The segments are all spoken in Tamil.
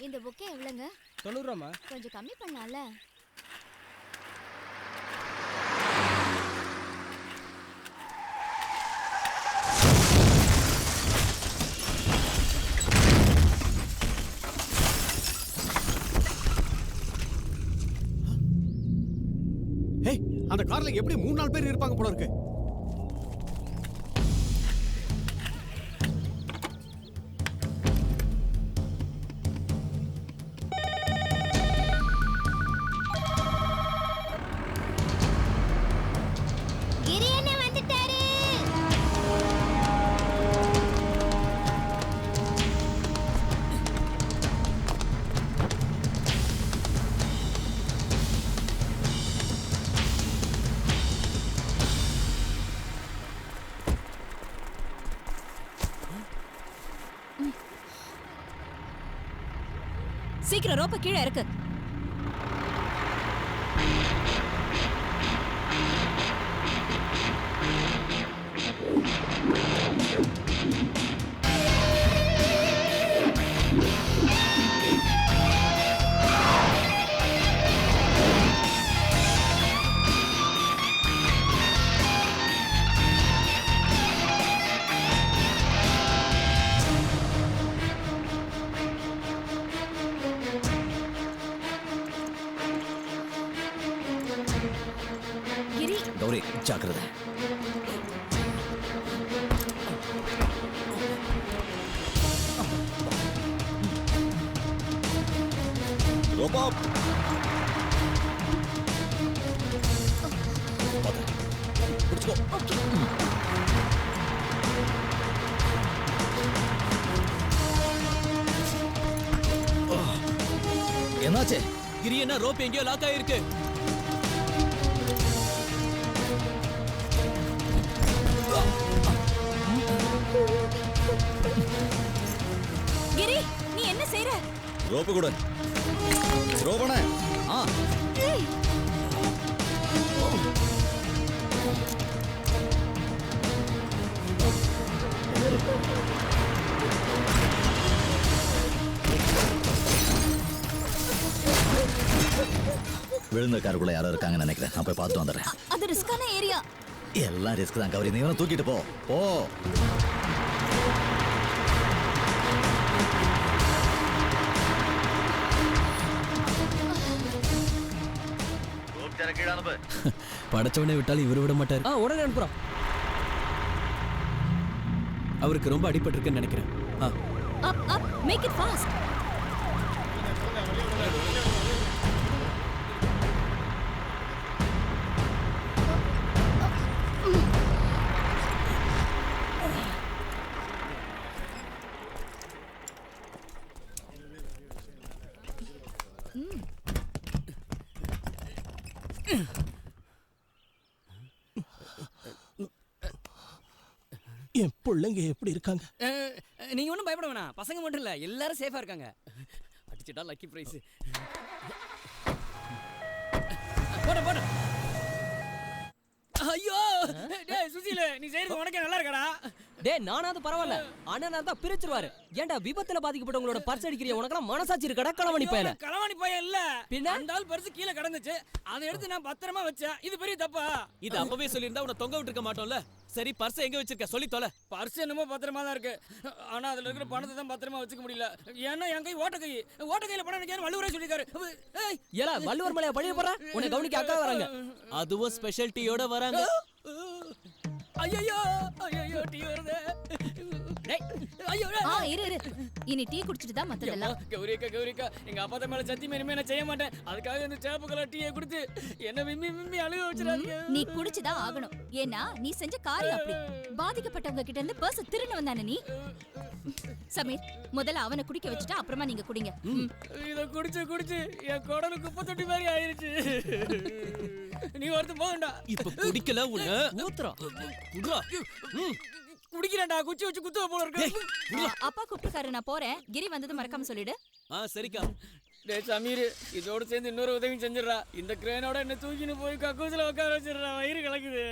இந்த புக்கே எவ்வளவுங்க? 90 ரூபாமா? கொஞ்சம் கம்மி பண்ணலாம்ல? ஏய், அந்த கார்ல எப்படி 3-4 பேர் இருப்பாங்க போல இருக்கு. சீக்கிரம் ரோப்ப கீழே இருக்கு. கௌரி ஜாக்கிரதை. ரோபா பிடிச்சுக்கோ. என்னாச்சு? கிரி என்ன ரோப் எங்கேயோ லாக் ஆயிருக்கு. கிரி, நீ என்ன செய்ற? ரோப்பு கூட ரோபண. விழுந்த காருக்குள்ள யாரோ இருக்காங்கன்னு நினைக்கிறேன். நான் போய் பார்த்துட்டு வந்துடுறேன். அது ரிஸ்கான ஏரியா. எல்லாம் ரிஸ்க் தான் கௌரி. நீ தூக்கிட்டு போ போ. படைச்சவனே விட்டாலும் இவரு விட மாட்டாரு. உடனே அனுப்புறோம். அவருக்கு ரொம்ப அடிபட்டு இருக்குன்னு நினைக்கிறேன். அப் அப் மேக் இட் ஃபாஸ்ட். என் பிள்ளைங்க எப்படி இருக்காங்க? நீங்க ஒன்றும் பயப்பட வேணாம். பசங்க மட்டும் இல்ல, எல்லாரும் சேஃபா இருக்காங்க. அடிச்சிட்டா லக்கி பிரைஸ். போட போட. ஐயோ டேய் சுசில, நீ செய்யறது உனக்கே நல்லா இருக்கடா. டேய் நானாவது பரவாயில்ல, அண்ணனா தான் பிரிச்சிருவாரு. ஏன்டா விபத்துல பாதிக்கப்பட்டவங்களோட பர்ஸ் அடிக்கிறிய? உனக்கெல்லாம் மனசாட்சி இருக்கடா? களவாணி பையல. களவாணி பையன் இல்ல, பின்ன அந்த ஆள் பர்ஸ் கீழே கிடந்துச்சு, அதை எடுத்து நான் பத்திரமா வச்சேன். இது பெரிய தப்பா? இது அப்பவே சொல்லியிருந்தா உன்னை தொங்க விட்டுருக்க மாட்டோம்ல. சரி பர்ஸ் எங்க வச்சிருக்க சொல்லி தொலை. பர்ஸ் என்னமோ பத்திரமா தான் இருக்கு, ஆனா அதுல இருக்கிற பணத்தை தான் பத்திரமா வச்சுக்க முடியல. ஏன்னா என் கை ஓட்ட கையில பணம் நினைக்காரு வள்ளுவரே சொல்லிருக்காரு. ஏலா வள்ளுவர் மலையா பழிய போற? உன்னை கவனிக்க அக்கா வராங்க. அதுவும் ஸ்பெஷாலிட்டியோட வராங்க. ஐயோ ஐயோ டீ வருதே. டேய் ஐயோ இரு இரு, இனி டீ குடிச்சிட்டு தான் மத்ததெல்லாம். கௌரிக்கா எங்க அப்பா தான் மேல சத்தியமா இனிமே நான் செய்ய மாட்டேன். அதுக்காக இந்த சேப்பு கலர் டீயை கொடுத்து என்ன விம்மி அழுக வச்சிடாதீங்க. நீ குடிச்சுதான் ஆகணும். ஏன்னா நீ செஞ்ச காரியம் அப்படி. பாதிக்கப்பட்டவங்க கிட்ட இருந்து பர்ஸ் திருடு வந்தானே நீ. சமீர், முதல்ல அவனை குடிக்க வச்சுட்டு அப்புறமா நீங்க குடிங்க. இத குடிச்சு என் குடலு குப்பை தொட்டி மாதிரி ஆயிருச்சு. நீ ஒருத்தன் போகண்டா. இப்ப குடிக்கல உன்ன ஊத்துறா. குடுறா. குடிக்கிறேன்டா, குச்சி வச்சு குத்துவ போல இருக்கு. அப்பா கூப்பிட்டுக்காரு, நான் போறேன். கிரி வந்தது மறக்காம சொல்லிடு. சரிக்கா. டேய் சமீர், இதோட சேர்ந்து இன்னொரு உதவி செஞ்சிடறா. இந்த கிரேனோட என்ன தூக்கின்னு போய் கக்கூசில உட்கார வச்சிடறா. வயிறு கலக்குது.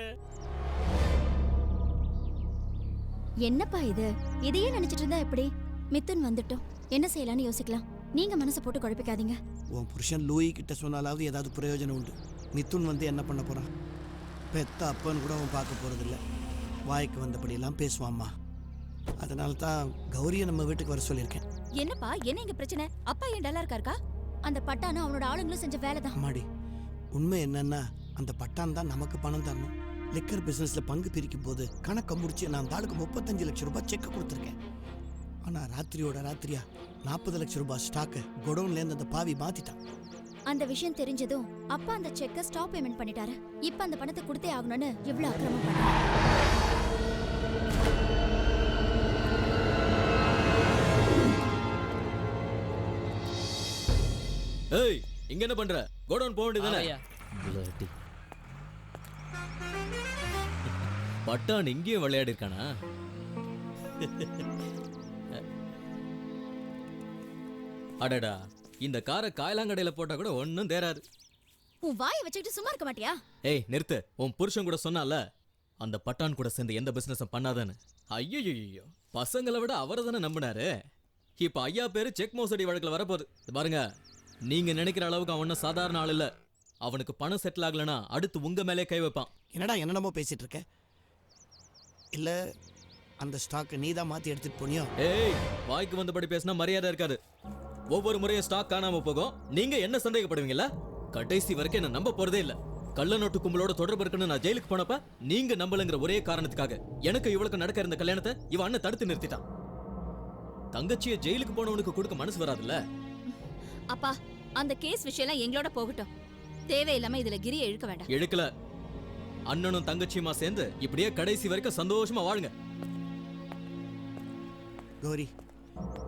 என்னப்பா இது? இதையே நினைச்சிட்டு இருந்தா எப்படி? மித்துன் வந்துட்டோம், என்ன செய்யலாம்னு யோசிக்கலாம். நீங்க மனசை போட்டு குழப்பிக்காதீங்க. உன் புருஷன் லூயி கிட்ட சொன்னாலாவது ஏதாவது பிரயோஜனம் உண்டு. மிதுன் வந்து என்ன பண்ண போறான்? பெத்த அப்பன்னு கூட அவன் பார்க்க போறதில்ல. வாய்க்கு வந்தபடியெல்லாம் பேசுவாம்மா. அதனால தான் கௌரியை நம்ம வீட்டுக்கு வர சொல்லியிருக்கேன். என்னப்பா, என்ன இங்க பிரச்சனை? அப்பா ஏன் டல்லா இருக்காருக்கா? அந்த பட்டானும் அவனோட ஆளுங்களும் செஞ்ச வேலை தான். அம்மாடி, உண்மை என்னன்னா அந்த பட்டான் தான் நமக்கு பணம் தரணும். லிக்கர் பிசினஸ்ல பங்கு பிரிக்கும் போது கணக்கை முடிச்சு நான் அந்த ஆளுக்கு 35 லட்சம் ரூபாய் செக் கொடுத்துருக்கேன். ஆனா ராத்திரியோட ராத்திரியா 40 லட்சம் ரூபாய் ஸ்டாக்கு குடோன்ல இருந்து அந்த பாவி மாத்திட்டான். அந்த விஷயம் தெரிஞ்சதும் அப்பா அந்த செக்கை ஸ்டாப் பேமெண்ட் பண்ணிட்டாரு. இப்ப அந்த பணத்தை கொடுத்தே ஆகணும்னு எவ்வளவு அக்கிரமம் பண்ணாரு. ஏய், இங்க என்ன பண்ற? கோடவுன் போக வேண்டியதானே? பட்டான் இங்கேயும் விளையாடி இருக்கானா? அடடா, இந்த காரை காயலாங்கடையில போட்டா கூட ஒன்னும் தேராது. உன் வாயை வச்சுக்கிட்டு சும்மா இருக்க மாட்டியா? ஏய் நிறுத்து. உன் புருஷன் கூட சொன்னால அந்த பட்டான் கூட சேர்ந்து எந்த பிசினஸும் பண்ணாதான்னு. ஐயோ, பசங்களை விட அவரை தானே நம்பினாரு. இப்ப ஐயா பேரு செக் மோசடி வழக்குல வரப்போகுது. பாருங்க, நீங்க நினைக்கிற அளவுக்கு அவன் ஒன்னும் சாதாரண ஆள் இல்ல. அவனுக்கு பணம் செட்டில் ஆகலனா அடுத்து உங்க மேலே கை வைப்பான். என்னடா என்னென்னமோ பேசிட்டு இருக்க? இல்ல அந்த ஸ்டாக்கை நீ தான் மாத்தி எடுத்துட்டு போனியோ? ஏய், வாய்க்கு வந்தபடி பேசினா மரியாதை இருக்காது. ஒவ்வொரு முறையும் ஸ்டாக் காணாம போகும். நீங்க என்ன சந்தேகப்படுவீங்களா? கடைசி வரைக்கும் என்ன நம்ப போறதே இல்ல. கள்ள நோட்டு கும்பலோட தொடர்பு இருக்குன்னு நான் ஜெயிலுக்கு போனப்ப நீங்க நம்பலங்கிற ஒரே காரணத்துக்காக எனக்கு இவளுக்கு நடக்க இருந்த கல்யாணத்தை இவன் அண்ணன் தடுத்து நிறுத்திட்டான். தங்கச்சியை ஜெயிலுக்கு போனவனுக்கு கொடுக்க மனசு வராதுல்ல. அப்பா, அந்த கேஸ் விஷயம் எங்களோட போகட்டும். தேவையில்லாம இதுல கிரியை இழுக்க வேண்டாம். இழுக்கல. அண்ணனும் தங்கச்சியுமா சேர்ந்து இப்படியே கடைசி வரைக்கும் சந்தோஷமா வாழுங்க. கௌரி,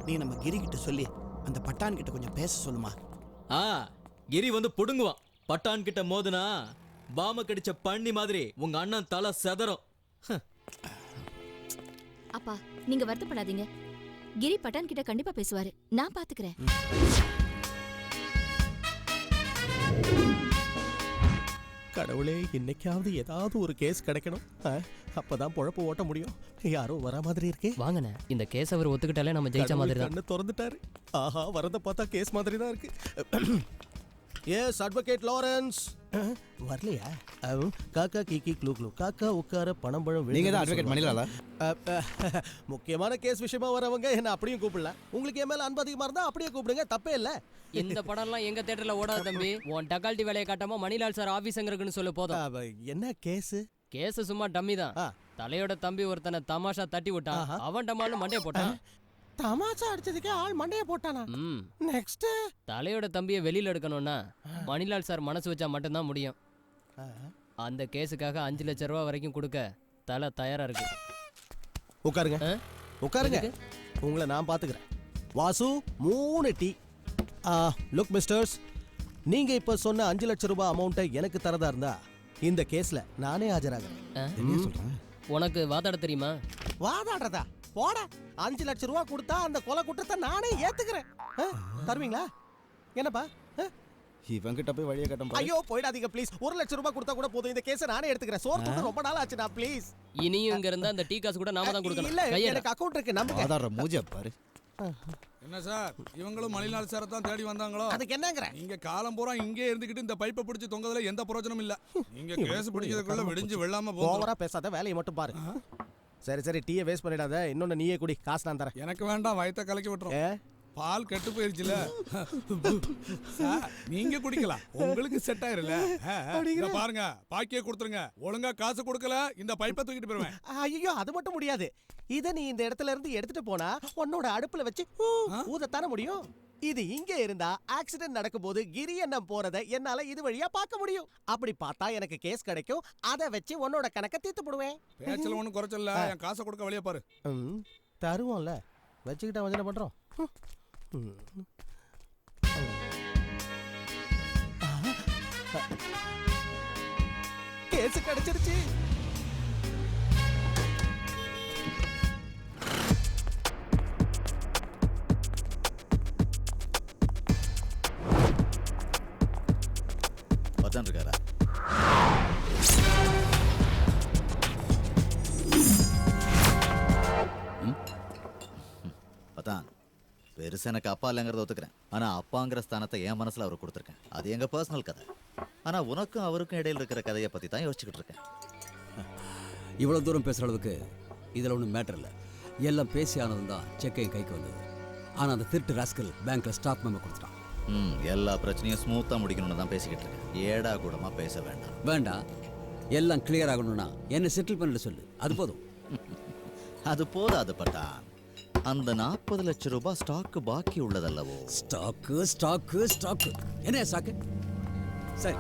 நீ நம்ம கிரி கிட்ட சொல்லி அந்த பட்டான் கிட்ட கொஞ்சம் பேச சொல்லுமா? கிரி வந்து புடுங்குவான். பட்டான் கிட்ட மோதுனா பாம கடிச்ச பண்ணி மாதிரி உங்க அண்ணன் தலை செதறும். அப்பா, நீங்க வருத்தப்படாதீங்க. கிரி பட்டான் கிட்ட கண்டிப்பா பேசுவாரு. நான் பாத்துக்கிறேன். கடவுளே, இன்னைக்காவது ஏதாவது ஒரு கேஸ் கிடைக்கணும். அப்பதான் பொழப்பு ஓட்ட முடியும். யாரோ வர மாதிரி இருக்கே. வாங்கண்ணே, இந்த கேஸ் அவர் ஒத்துக்கிட்டாலே நம்ம ஜெயிச்ச மாதிரி தான். கண்ணு திறந்துட்டாரு. ஆஹா, வரத பார்த்தா கேஸ் மாதிரி தான் இருக்கு. Yes, advocate Lawrence. வரலையா? காக்கா கீக்கி க்ளூ க்ளூ காக்கா உட்கார பணம் பழம். நீங்க தான் அட்வொகேட் மணிலாலா? முக்கியமான கேஸ் விஷயமா வரவங்க என்ன அப்படியும் கூப்பிடல. உங்களுக்கு என் மேல அன்பு அதிகமா இருந்தா அப்படியே கூப்பிடுங்க, தப்பே இல்ல. இந்த படம்லாம் எங்க தியேட்டர்ல ஓடாது தம்பி. உன் டக்கால்ட்டி வேலையை காட்டாம மணிலால் சார் ஆபீஸ் எங்க இருக்குன்னு சொல்லு போதும். என்ன கேஸ்? கேஸ் சும்மா டம்மி தான். தலையோட தம்பி ஒருத்தனை தமாஷா தட்டி விட்டான். அவன் டமால்னு மண்டைய போட்டான். தமாஷா அடிச்சதுக்கே ஆள் மண்டைய போட்டானா? நெக்ஸ்ட், தலையோட தம்பியை வெளியில எடுக்கணும்னா மணிலால் சார் மனசு வச்சா மட்டும்தான் முடியும். அந்த கேஸுக்காக 5 லட்சம் ரூபாய் வரைக்கும் கொடுக்க தலை தயாரா இருக்கு. உட்காருங்க, உட்காருங்க. உங்களை நான் பாத்துக்கிறேன். வாசு, 3 டீ. லுக் மிஸ்டர்ஸ், நீங்க இப்ப சொன்ன 5 லட்சம் ரூபாய் அமௌண்ட்டை எனக்கு தரதா இருந்தா இந்த கேஸ்ல நானே ஆஜராகிறேன். உனக்கு வாதாட தெரியுமா? வாதாடுறதா? போட. 5 லட்சம் ரூபாய் கொடுத்தா அந்த கொலை குற்றத்தை நானே ஏத்துக்கிறேன். தருவீங்களா? என்னப்பா? இவங்கிட்ட போய் வழியை கட்டும். ஐயோ, போயிடாதீங்க ப்ளீஸ். 1 லட்சம் ரூபாய் கொடுத்தா கூட போதும். இந்த கேஸை நானே எடுத்துக்கிறேன். சோறு ரொம்ப நாள் ஆச்சுடா, ப்ளீஸ். இனியும் இங்க இருந்தா அந்த டீ காசு கூட நாம தான் கொடுக்கணும். இல்ல, எனக்கு அக்கவுண்ட் இருக்கு, நம்புங்க. ஆதார மூஞ்ச பாரு. என்ன சார், இவங்களும் மணிலால் சாரை தான் தேடி வந்தாங்களோ? அதுக்கு என்னங்கற? நீங்க காலம் பூரா இங்கே இருந்துகிட்டு இந்த பைப்பை பிடிச்சி தொங்கதுல எந்த பிரயோஜனமும் இல்ல. நீங்க கேஸ் பிடிக்கிறதுக்குள்ள விடிஞ்சு வெள்ளாம போகும். ஓவரா பேசாத, வேலையை மட்டும் பாரு. சரி சரி, டீயை வேஸ்ட் பண்ணிடாத. இன்னொன்னு நீயே குடி, காசு நான் தரேன். எனக்கு வேண்டாம், வயித்தை கலக்கி விட்டுரும். பால் கெட்டு போயிருச்சுல. நீங்க குடிக்கலாம், உங்களுக்கு செட் ஆயிருல. பாருங்க, பாக்கியே கொடுத்துருங்க. ஒழுங்கா காசு கொடுக்கல இந்த பைப்பை தூக்கிட்டு போயிருவேன். ஐயோ, அது மட்டும் முடியாது. இத நீ இந்த இடத்துல இருந்து எடுத்துட்டு போனா உன்னோட அடுப்புல வச்சு ஊதத்தானே முடியும். இது இங்க இருந்தா ஆக்சிடென்ட் நடக்கும்போது கிரி அண்ணன் போறத என்னால இது வழியா பார்க்க முடியும். அப்படி பார்த்தா எனக்கு கேஸ் கிடைக்கும். அதை வச்சு உன்னோட கணக்க தீர்த்து போடுவேன். பேச்சல ஒண்ணும் குறைச்சல. என் காசை கொடுக்க வழியா பாரு. தருவோம்ல, வச்சுக்கிட்டா வஞ்சனை பண்றோம். கேஸ் கிடைச்சிருச்சு. பத்தான் இருக்காரா? பத்தான், பெருசா எனக்கு அப்பா இல்லைங்கிறத ஒத்துக்கிறேன். ஆனா அப்பாங்கிற ஸ்தானத்தை என் மனசுல அவர் கொடுத்துருக்கேன். அது எங்க பர்சனல் கதை. ஆனா உனக்கும் அவருக்கும் இடையில இருக்கிற கதையை பத்தி தான் யோசிச்சுக்கிட்டு இருக்கேன். இவ்வளவு தூரம் பேசுற அளவுக்கு இதுல ஒன்றும் மேட்டர் இல்லை. எல்லாம் பேசி ஆனதும் தான் செக்கை கைக்கு வந்தது. ஆனா அந்த திருட்டு ராஸ்கல் பேங்க்ல ஸ்டாக் மெமோ கொடுத்துட்டான். எல்லா பிரச்சனையும் ஸ்மூத்தா முடிக்கணும்னு தான் பேசிக்கிட்டு இருக்கேன். ஏடா கூடமா பேச வேண்டாம். வேண்டாம், எல்லாம் கிளியர் ஆகணும்னா என்ன செட்டில் பண்ணிட்டு சொல்லு, அது போதும். அது போதாது பட்டான். அந்த 40 லட்சம் ரூபாய் ஸ்டாக்கு பாக்கி உள்ளதல்லவோ? ஸ்டாக்கு ஸ்டாக்கு ஸ்டாக்கு என்ன ஸ்டாக்கு? சரி,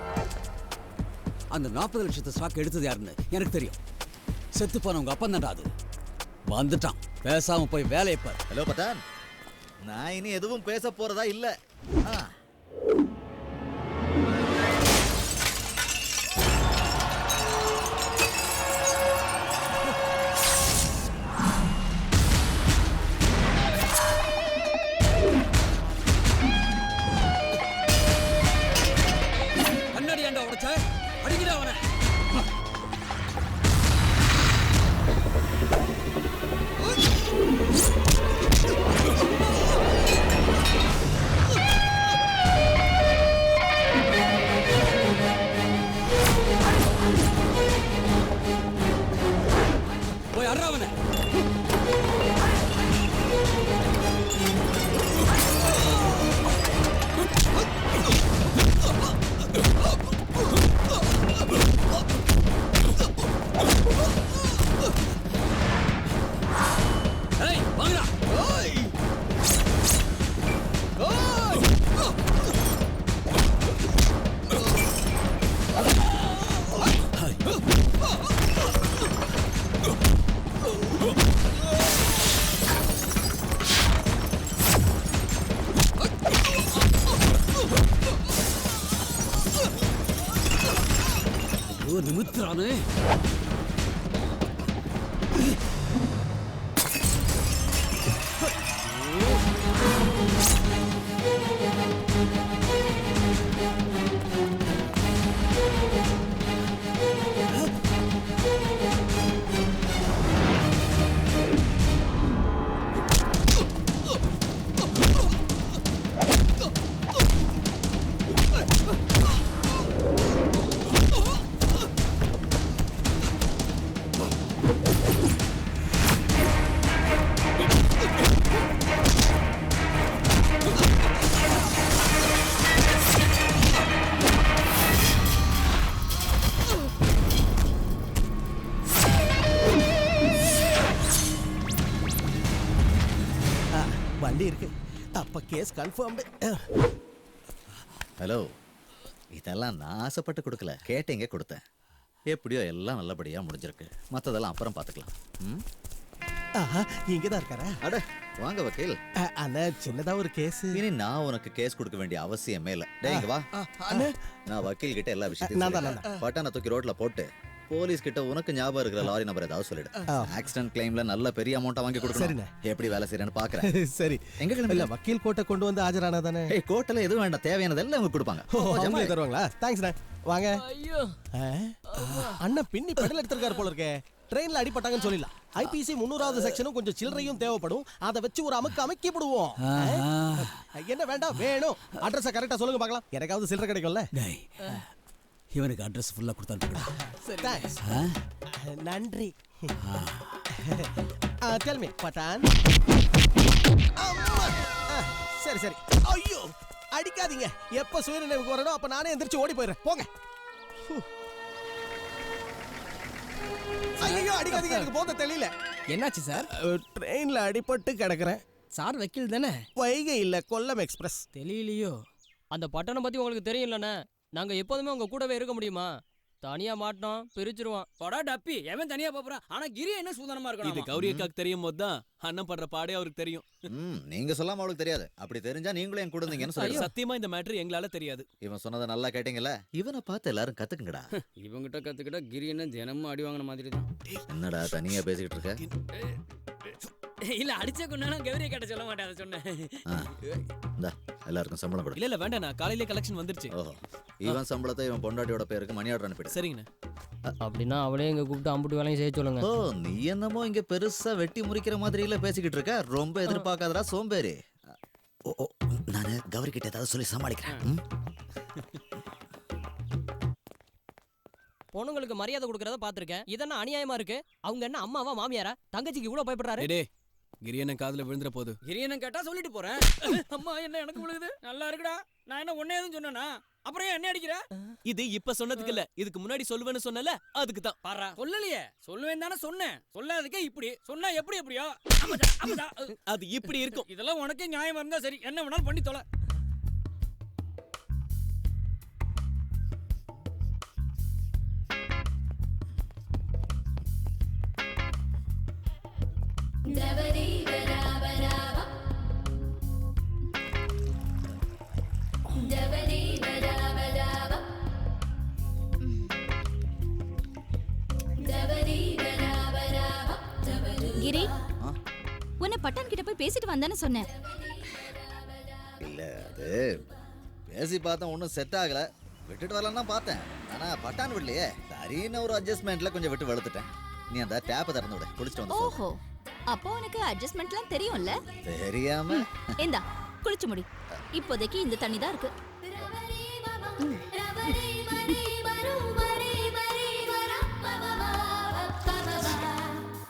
அந்த 40 லட்சத்தை ஸ்டாக் எடுத்தது யாருன்னு எனக்கு தெரியும். செத்து போன உங்க அப்பன் தான்டா அது. வந்துட்டான், பேசாம போய் வேலையை பாரு. ஹலோ பட்டான், நான் இனி எதுவும் பேச போறதா இல்ல. கண்ணாடி ஏண்டா உடைச்ச? அடிக்கடா அவனை. போய் அட்றா அவனை. ஏய் வாங்கடா. ஓய் நிமித்ரானே. வண்டி இருக்கு. அப்ப கேஸ் கன்ஃபார்ம்டு. ஹலோ, இதெல்லாம் நான் ஆசைப்பட்டு கொடுக்கல, கேட்டீங்க கொடுத்தேன். எப்படியோ எல்லாம் நல்லபடியா முடிஞ்சிருக்கு. மற்றதெல்லாம் அப்புறம் பார்த்துக்கலாம். இங்கதான் இருக்காரா? அட வாங்க வக்கீல். அண்ணா, சின்னதா ஒரு கேஸ். இனி நான் உனக்கு கேஸ் கொடுக்க வேண்டிய அவசியமே இல்லை. டேய் வா. நான் வக்கீல் கிட்ட எல்லா நான் விஷயத்தையும் பட்டான தூக்கி ரோட்ல போட்டு போலீஸ் கிட்ட உனக்கு ஞாபகம் இருக்கிற லாரி நம்பர் ஏதாவது சொல்லிடு. ஆக்சிடென்ட் கிளைம்ல நல்ல பெரிய அமௌண்ட்டா வாங்கி கொடுக்கணும். எப்படி வேலை செய்யறேன்னு பாக்குறேன். சரி, எங்க இல்ல வக்கீல் கோட்டை கொண்டு வந்து ஆஜரானா தானே? ஏய், கோட்டல எதுவும் வேண்டாம், தேவையானதெல்லாம் அவங்க கொடுப்பாங்க. அவங்களே தருவாங்களா? தேங்க்ஸ் அண்ணா. வாங்க. ஐயோ அண்ணா பின்னி பெடல் எடுத்திருக்காரு போல இருக்கே. ட்ரெயின்ல அடிபட்டாங்கன்னு சொல்லிடலாம். ஐபிசி 300வது செக்ஷனும் கொஞ்சம் சில்லறையும் தேவைப்படும். அதை வச்சு ஒரு அமைக்கி விடுவோம். என்ன வேண்டாம், வேணும். அட்ரஸை கரெக்டா சொல்லுங்க பார்க்கலாம். எனக்காவது சில்லறை கிடைக்கும்ல. இவனுக்கு அட்ரஸ் ஃபுல்லா கொடுத்தாரு. நன்றி. டெல் மீ பட்டான். சரி சரி. ஐயோ அடிக்காதீங்க. எப்ப சுயநினைவுக்கு வரணும் அப்ப நானே எந்திரிச்சு ஓடி போயிடுறேன். போங்க. ஐயோ அடிக்காதீங்க, எனக்கு போத தெரியல. என்னாச்சு சார்? ட்ரெயின்ல அடிபட்டு கிடக்குறேன். சார் வக்கீல் தானே? வைகை இல்ல, கொல்லம் எக்ஸ்பிரஸ். தெரியலையோ. அந்த பட்டணம் பத்தி உங்களுக்கு தெரியும்லண்ணே. நாங்க எப்போதுமே உங்க கூடவே இருக்க முடியுமா? தனியா மாட்டோம், பிரிச்சிருவான். படா டப்பி, எவன் தனியா போறான்? ஆனா கிரி என்ன சூதனமா இருக்கணும். இது கௌரி அக்காக்கு தெரியும் போதுதான் அண்ணன் பண்ற பாடே அவருக்கு தெரியும். நீங்க சொல்லாம அவளுக்கு தெரியாது. அப்படி தெரிஞ்சா நீங்களும் என் கூட இருந்தீங்கன்னு சொல்லி. சத்தியமா இந்த மேட்டர் எங்களால தெரியாது. இவன் சொன்னதை நல்லா கேட்டீங்கல்ல? இவனை பார்த்து எல்லாரும் கத்துக்குங்கடா. இவங்கிட்ட கத்துக்கிட்டா கிரி என்ன தினமும் அடி வாங்கின மாதிரி தான். என்னடா தனியா பேசிக்கிட்டு இருக்க? இல்ல அடிச்ச கொண்டானா கௌரி கேட்ட சொல்ல மாட்டேன், அதை சொன்னேன். எல்லாருக்கும் சம்பளம் கொடு. இல்ல வேண்டாம், நான் காலையிலே கலெக்ஷன் வந்துருச்சு. ஓஹோ, இவன் சம்பளத்தை இவன் பொண்டாட்டியோட பேருக்கு மணி ஆர்டர் அனுப்பிடு. சரிங்கண்ணே. அப்படின்னா அவளே இங்க கூப்பிட்டு அம்புட்டு வேலையும் செய்ய சொல்லுங்க. ஓ, நீ என்னமோ இங்க பெருசா வெட்டி முறிக்கிற மாதிரி இல்ல பேசிக்கிட்டு இருக்க. ரொம்ப எதிர்பார்க்காதடா சோம்பேறி. ஓ நான் கௌரி கிட்ட ஏதாவது சொல்லி சமாளிக்கிறேன். பொண்ணுங்களுக்கு மரியாதை கொடுக்கறத பாத்திருக்கேன். இதென்ன அநியாயமா இருக்கு? அவங்க என்ன அம்மாவா மாமியாரா? தங்கச்சிக்கு இவ்வளவு பயப்படுறாரு. டேய் கிரியண்ணன் காதுல விழுந்துற போது. கிரியண்ணன் கேட்டா சொல்லிட்டு போறேன். அம்மா என்ன எனக்கு விழுகுது? நல்லா இருக்குடா. நான் என்ன ஒண்ணே எதுவும் சொன்னேனா? அப்புறம் ஏன் என்ன அடிக்கிற? இது இப்ப சொன்னதுக்கு இல்ல, இதுக்கு முன்னாடி சொல்லுவேன்னு சொன்னல, அதுக்கு தான். பாரா சொல்லலையே. சொல்லுவேன் தானே சொன்னேன். சொல்லாததுக்கே இப்படி சொன்னா எப்படி எப்படியோ? அது இப்படி இருக்கும். இதெல்லாம் உனக்கே நியாயமா இருந்தா சரி, என்ன வேணாலும் பண்ணி தொலை. கிரி, உன்னை பட்டான் கிட்ட போய் பேசிட்டு வந்தானே சொன்னேன். இல்ல அது பேசி பார்த்தேன், ஒன்றும் செட் ஆகல. விட்டுட்டு வரலாம்னா பார்த்தேன், ஆனா பட்டான் விடலையே. சரின்னு ஒரு அட்ஜஸ்ட்மெண்ட்ல கொஞ்சம் விட்டு வெளுத்துட்டேன். நீ அந்த டேப்பை திறந்து விட, குளிச்சுட்டு வந்து ஓஹோ, அப்போ உனக்கு அட்ஜஸ்ட்மெண்ட்லாம் தெரியும்ல? தெரியாம இந்தா குளிச்சு முடி. இப்போதைக்கு இந்த தண்ணி தான் இருக்கு.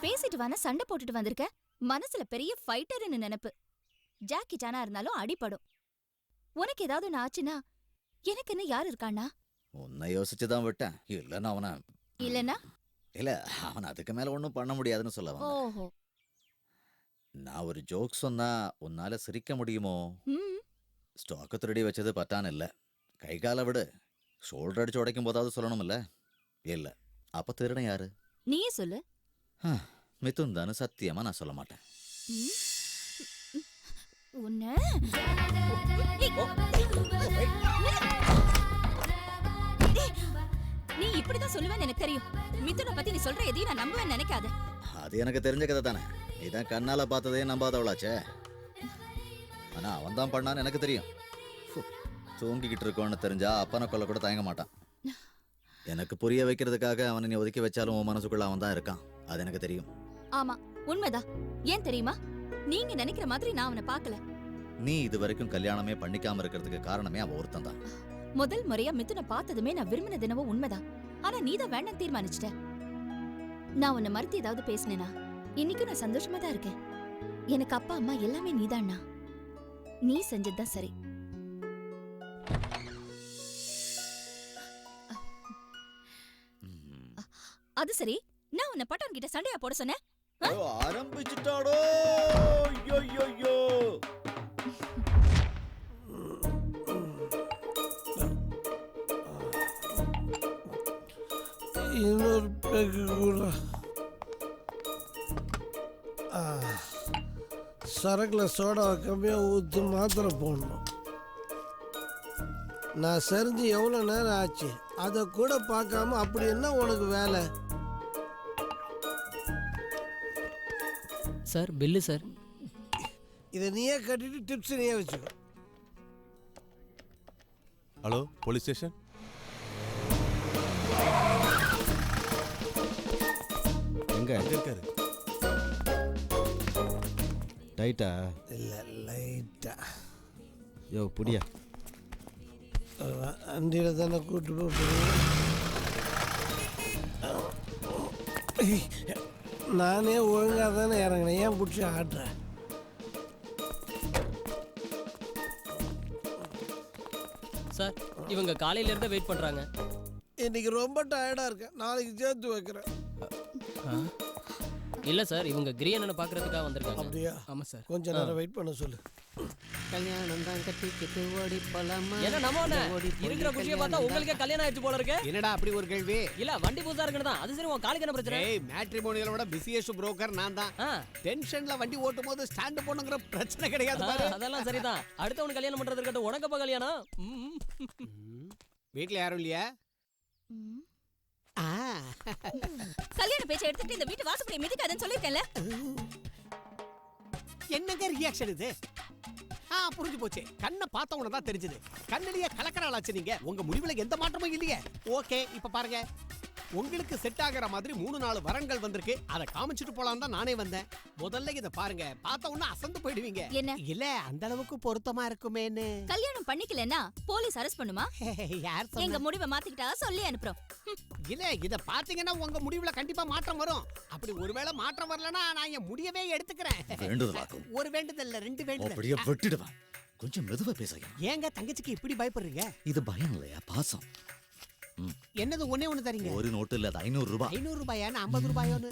பேசிட்டு வான சண்டை போட்டுட்டு வந்திருக்க. மனசுல பெரிய ஃபைட்டர்னு நினைப்பு. ஜாக்கி சானா இருந்தாலும் அடிபடும். உனக்கு ஏதாவது ஒன்று ஆச்சுன்னா எனக்குன்னு யார் இருக்கானா? உன்னை யோசிச்சுதான் விட்டேன். இல்லைன்னா அவனை இல்லனா இல்ல அவன் அதுக்கு மேல ஒன்றும் பண்ண முடியாதுன்னு சொல்ல வந்தேன். ஓஹோ, நான் ஒரு ஜோக் சொன்னா உன்னால சிரிக்க முடியுமோ? ஸ்டாக்க திருடி வச்சது பட்டான் இல்ல. கை காலை விடு, ஷோல்டர் அடிச்சு உடைக்கும் போதாவது சொல்லணும்ல. இல்ல, அப்ப திருடன் யாரு? நீயே சொல்லு. மிதுன் தானு சத்தியமா நான் சொல்ல மாட்டேன். உன்னை நீ இப்படிதான் சொல்லுவேன்னு எனக்கு தெரியும். மிதுனை பத்தி நீ சொல்ற எதையும் நான் நம்புவேன்னு நினைக்காத. அது எனக்கு தெரிஞ்ச கதை தானே. இதான் கண்ணால பார்த்ததே நம்பாதவளாச்சே. ஆனா அவன் தான் பண்ணான்னு எனக்கு தெரியும். தூங்கிக்கிட்டு இருக்கோன்னு தெரிஞ்சா அப்பனை கொல்ல கூட தயங்க மாட்டான். எனக்கு புரிய வைக்கிறதுக்காக அவனை நீ ஒதுக்கி வச்சாலும் உன் மனசுக்குள்ள அவன் தான் இருக்கான். அது எனக்கு தெரியும். ஆமா, உண்மைதான். ஏன் தெரியுமா? நீங்க நினைக்கிற மாதிரி நான் அவனை பார்க்கல. நீ இது வரைக்கும் கல்யாணமே பண்ணிக்காம இருக்கிறதுக்கு காரணமே அவன் ஒருத்தன் தான். முதல் முறையா மிதுனை பார்த்ததுமே நான் விரும்பின தினமும் உண்மைதான். ஆனா நீ தான் வேண்டாம் தீர்மானிச்சிட்ட. நான் உன்னை மறுத்து ஏதாவது பேசினேனா? இன்னைக்கும் நான் சந்தோஷமா தான் இருக்கேன். எனக்கு அப்பா அம்மா எல்லாமே நீதான்னா. நீ செஞ்சதுதான் சரி. அது சரி, நான் உன்னை பட்டான் கிட்ட சண்டையா போட சொன்னேன். ஆரம்பிச்சுட்டாடோ. ஐயோ இன்னொரு பேக்கு கூட. சரக்கில் சோடாவை கம்மியாக ஊற்றி மாத்திரை போடணும். நான் செறிஞ்சு எவ்வளோ நேரம் ஆச்சு அதை கூட பார்க்காம அப்படி என்ன உனக்கு வேலை? Sir bill sir. இதை நீயே கட்டிட்டு டிப்ஸ் நீயே வச்சுக்கோ. Hello, police station. எங்க இருக்காரு? டைட்டா இல்லை லைட்டா. யோ புடியா. வண்டியில் தானே கூட்டு போகிறேன். நானே ஒழுங்காக தானே இறங்கினேன், ஏன் பிடிச்சி ஆட்டுறேன்? சார் இவங்க காலையில இருந்தே வெயிட் பண்றாங்க. இன்னைக்கு ரொம்ப டயர்டாக இருக்கேன், நாளைக்கு சேர்த்து வைக்கிறேன். இல்ல சார், இவங்க கிரியண்ணனை பாக்குறதுக்காக வந்திருக்காங்க. அப்படியா? ஆமா சார். கொஞ்ச நேரம் வெயிட் பண்ண சொல்லு. கல்யாணம் தான் கட்டிக்கிட்டு ஓடி போலாமா? என்ன நம்ம இருக்கிற குஷியை பார்த்தா உங்களுக்கே கல்யாணம் ஆயிடுச்சு போல இருக்கு. என்னடா அப்படி ஒரு கேள்வி? இல்ல வண்டி புதுசா இருக்குன்னு தான். அது சரி, உன் காலுக்கு என்ன பிரச்சனை? ஏய், மேட்ரிமோனியலோட பிஸியஸ்ட் புரோக்கர் நான் தான். டென்ஷன்ல வண்டி ஓட்டும் போது ஸ்டாண்ட் போணுங்கிற பிரச்சனை கிடையாது பாரு. அதெல்லாம் சரிதான். அடுத்தவனுக்கு கல்யாணம் பண்றது இருக்கட்டும், உனக்கப்ப கல்யாணம். வீட்ல யாரும் இல்லையா? கல்யாண பேச்சை எடுத்துட்டு இந்த வீட்டு வாசப்படி மிதிக்காதன்னு சொல்லிருக்கேன்ல. என்னங்க ரியாக்ஷன் இது? புரிஞ்சு போச்சு. கண்ணை பார்த்த உடனே தான் தெரிஞ்சது. கண்ணிலேயே கலக்கறாளாச்சு நீங்க. உங்க முடிவுல எந்த மாற்றமும் இல்லையே. ஓகே, இப்ப பாருங்க. உங்களுக்கு செட் ஆகிற மாதிரி 3-4 வரன்கள் வந்திருக்கு. அதை காமிச்சிட்டு போலாம் தான் நானே வந்தேன். முதல்ல இத பாருங்க, பார்த்த உடனே அசந்து போயிடுவீங்க. என்ன இல்ல அந்த அளவுக்கு பொருத்தமா இருக்குமேன்னு. கல்யாணம் பண்ணிக்கலன்னா போலீஸ் அரெஸ்ட் பண்ணுமா? யார் எங்க சொன்னா? முடிவை மாத்திக்கிட்டா சொல்லி அனுப்புறோம். இல்ல இத பாத்தீங்கன்னா உங்க முடிவுல கண்டிப்பா மாற்றம் வரும். அப்படி ஒருவேளை மாற்றம் வரலனா நான் என் முடியவே எடுத்துக்கிறேன். வேண்டுதலாக்கும். ஒரு வேண்டுதல்ல 2 அப்படியே வேண்டுதல். வெட்டிடுவேன். கொஞ்சம் மெதுவா பேசுங்க. ஏங்க தங்கச்சிக்கு இப்படி பயப்படுறீங்க? இது பயம் இல்லையா, பாசம். என்னது ஒண்ணே ஒண்ணு தரீங்க? ஒரு நோட்டு இல்ல, அது 500 ரூபாய். 500 ரூபாயா? 50 ரூபாயோன்னு.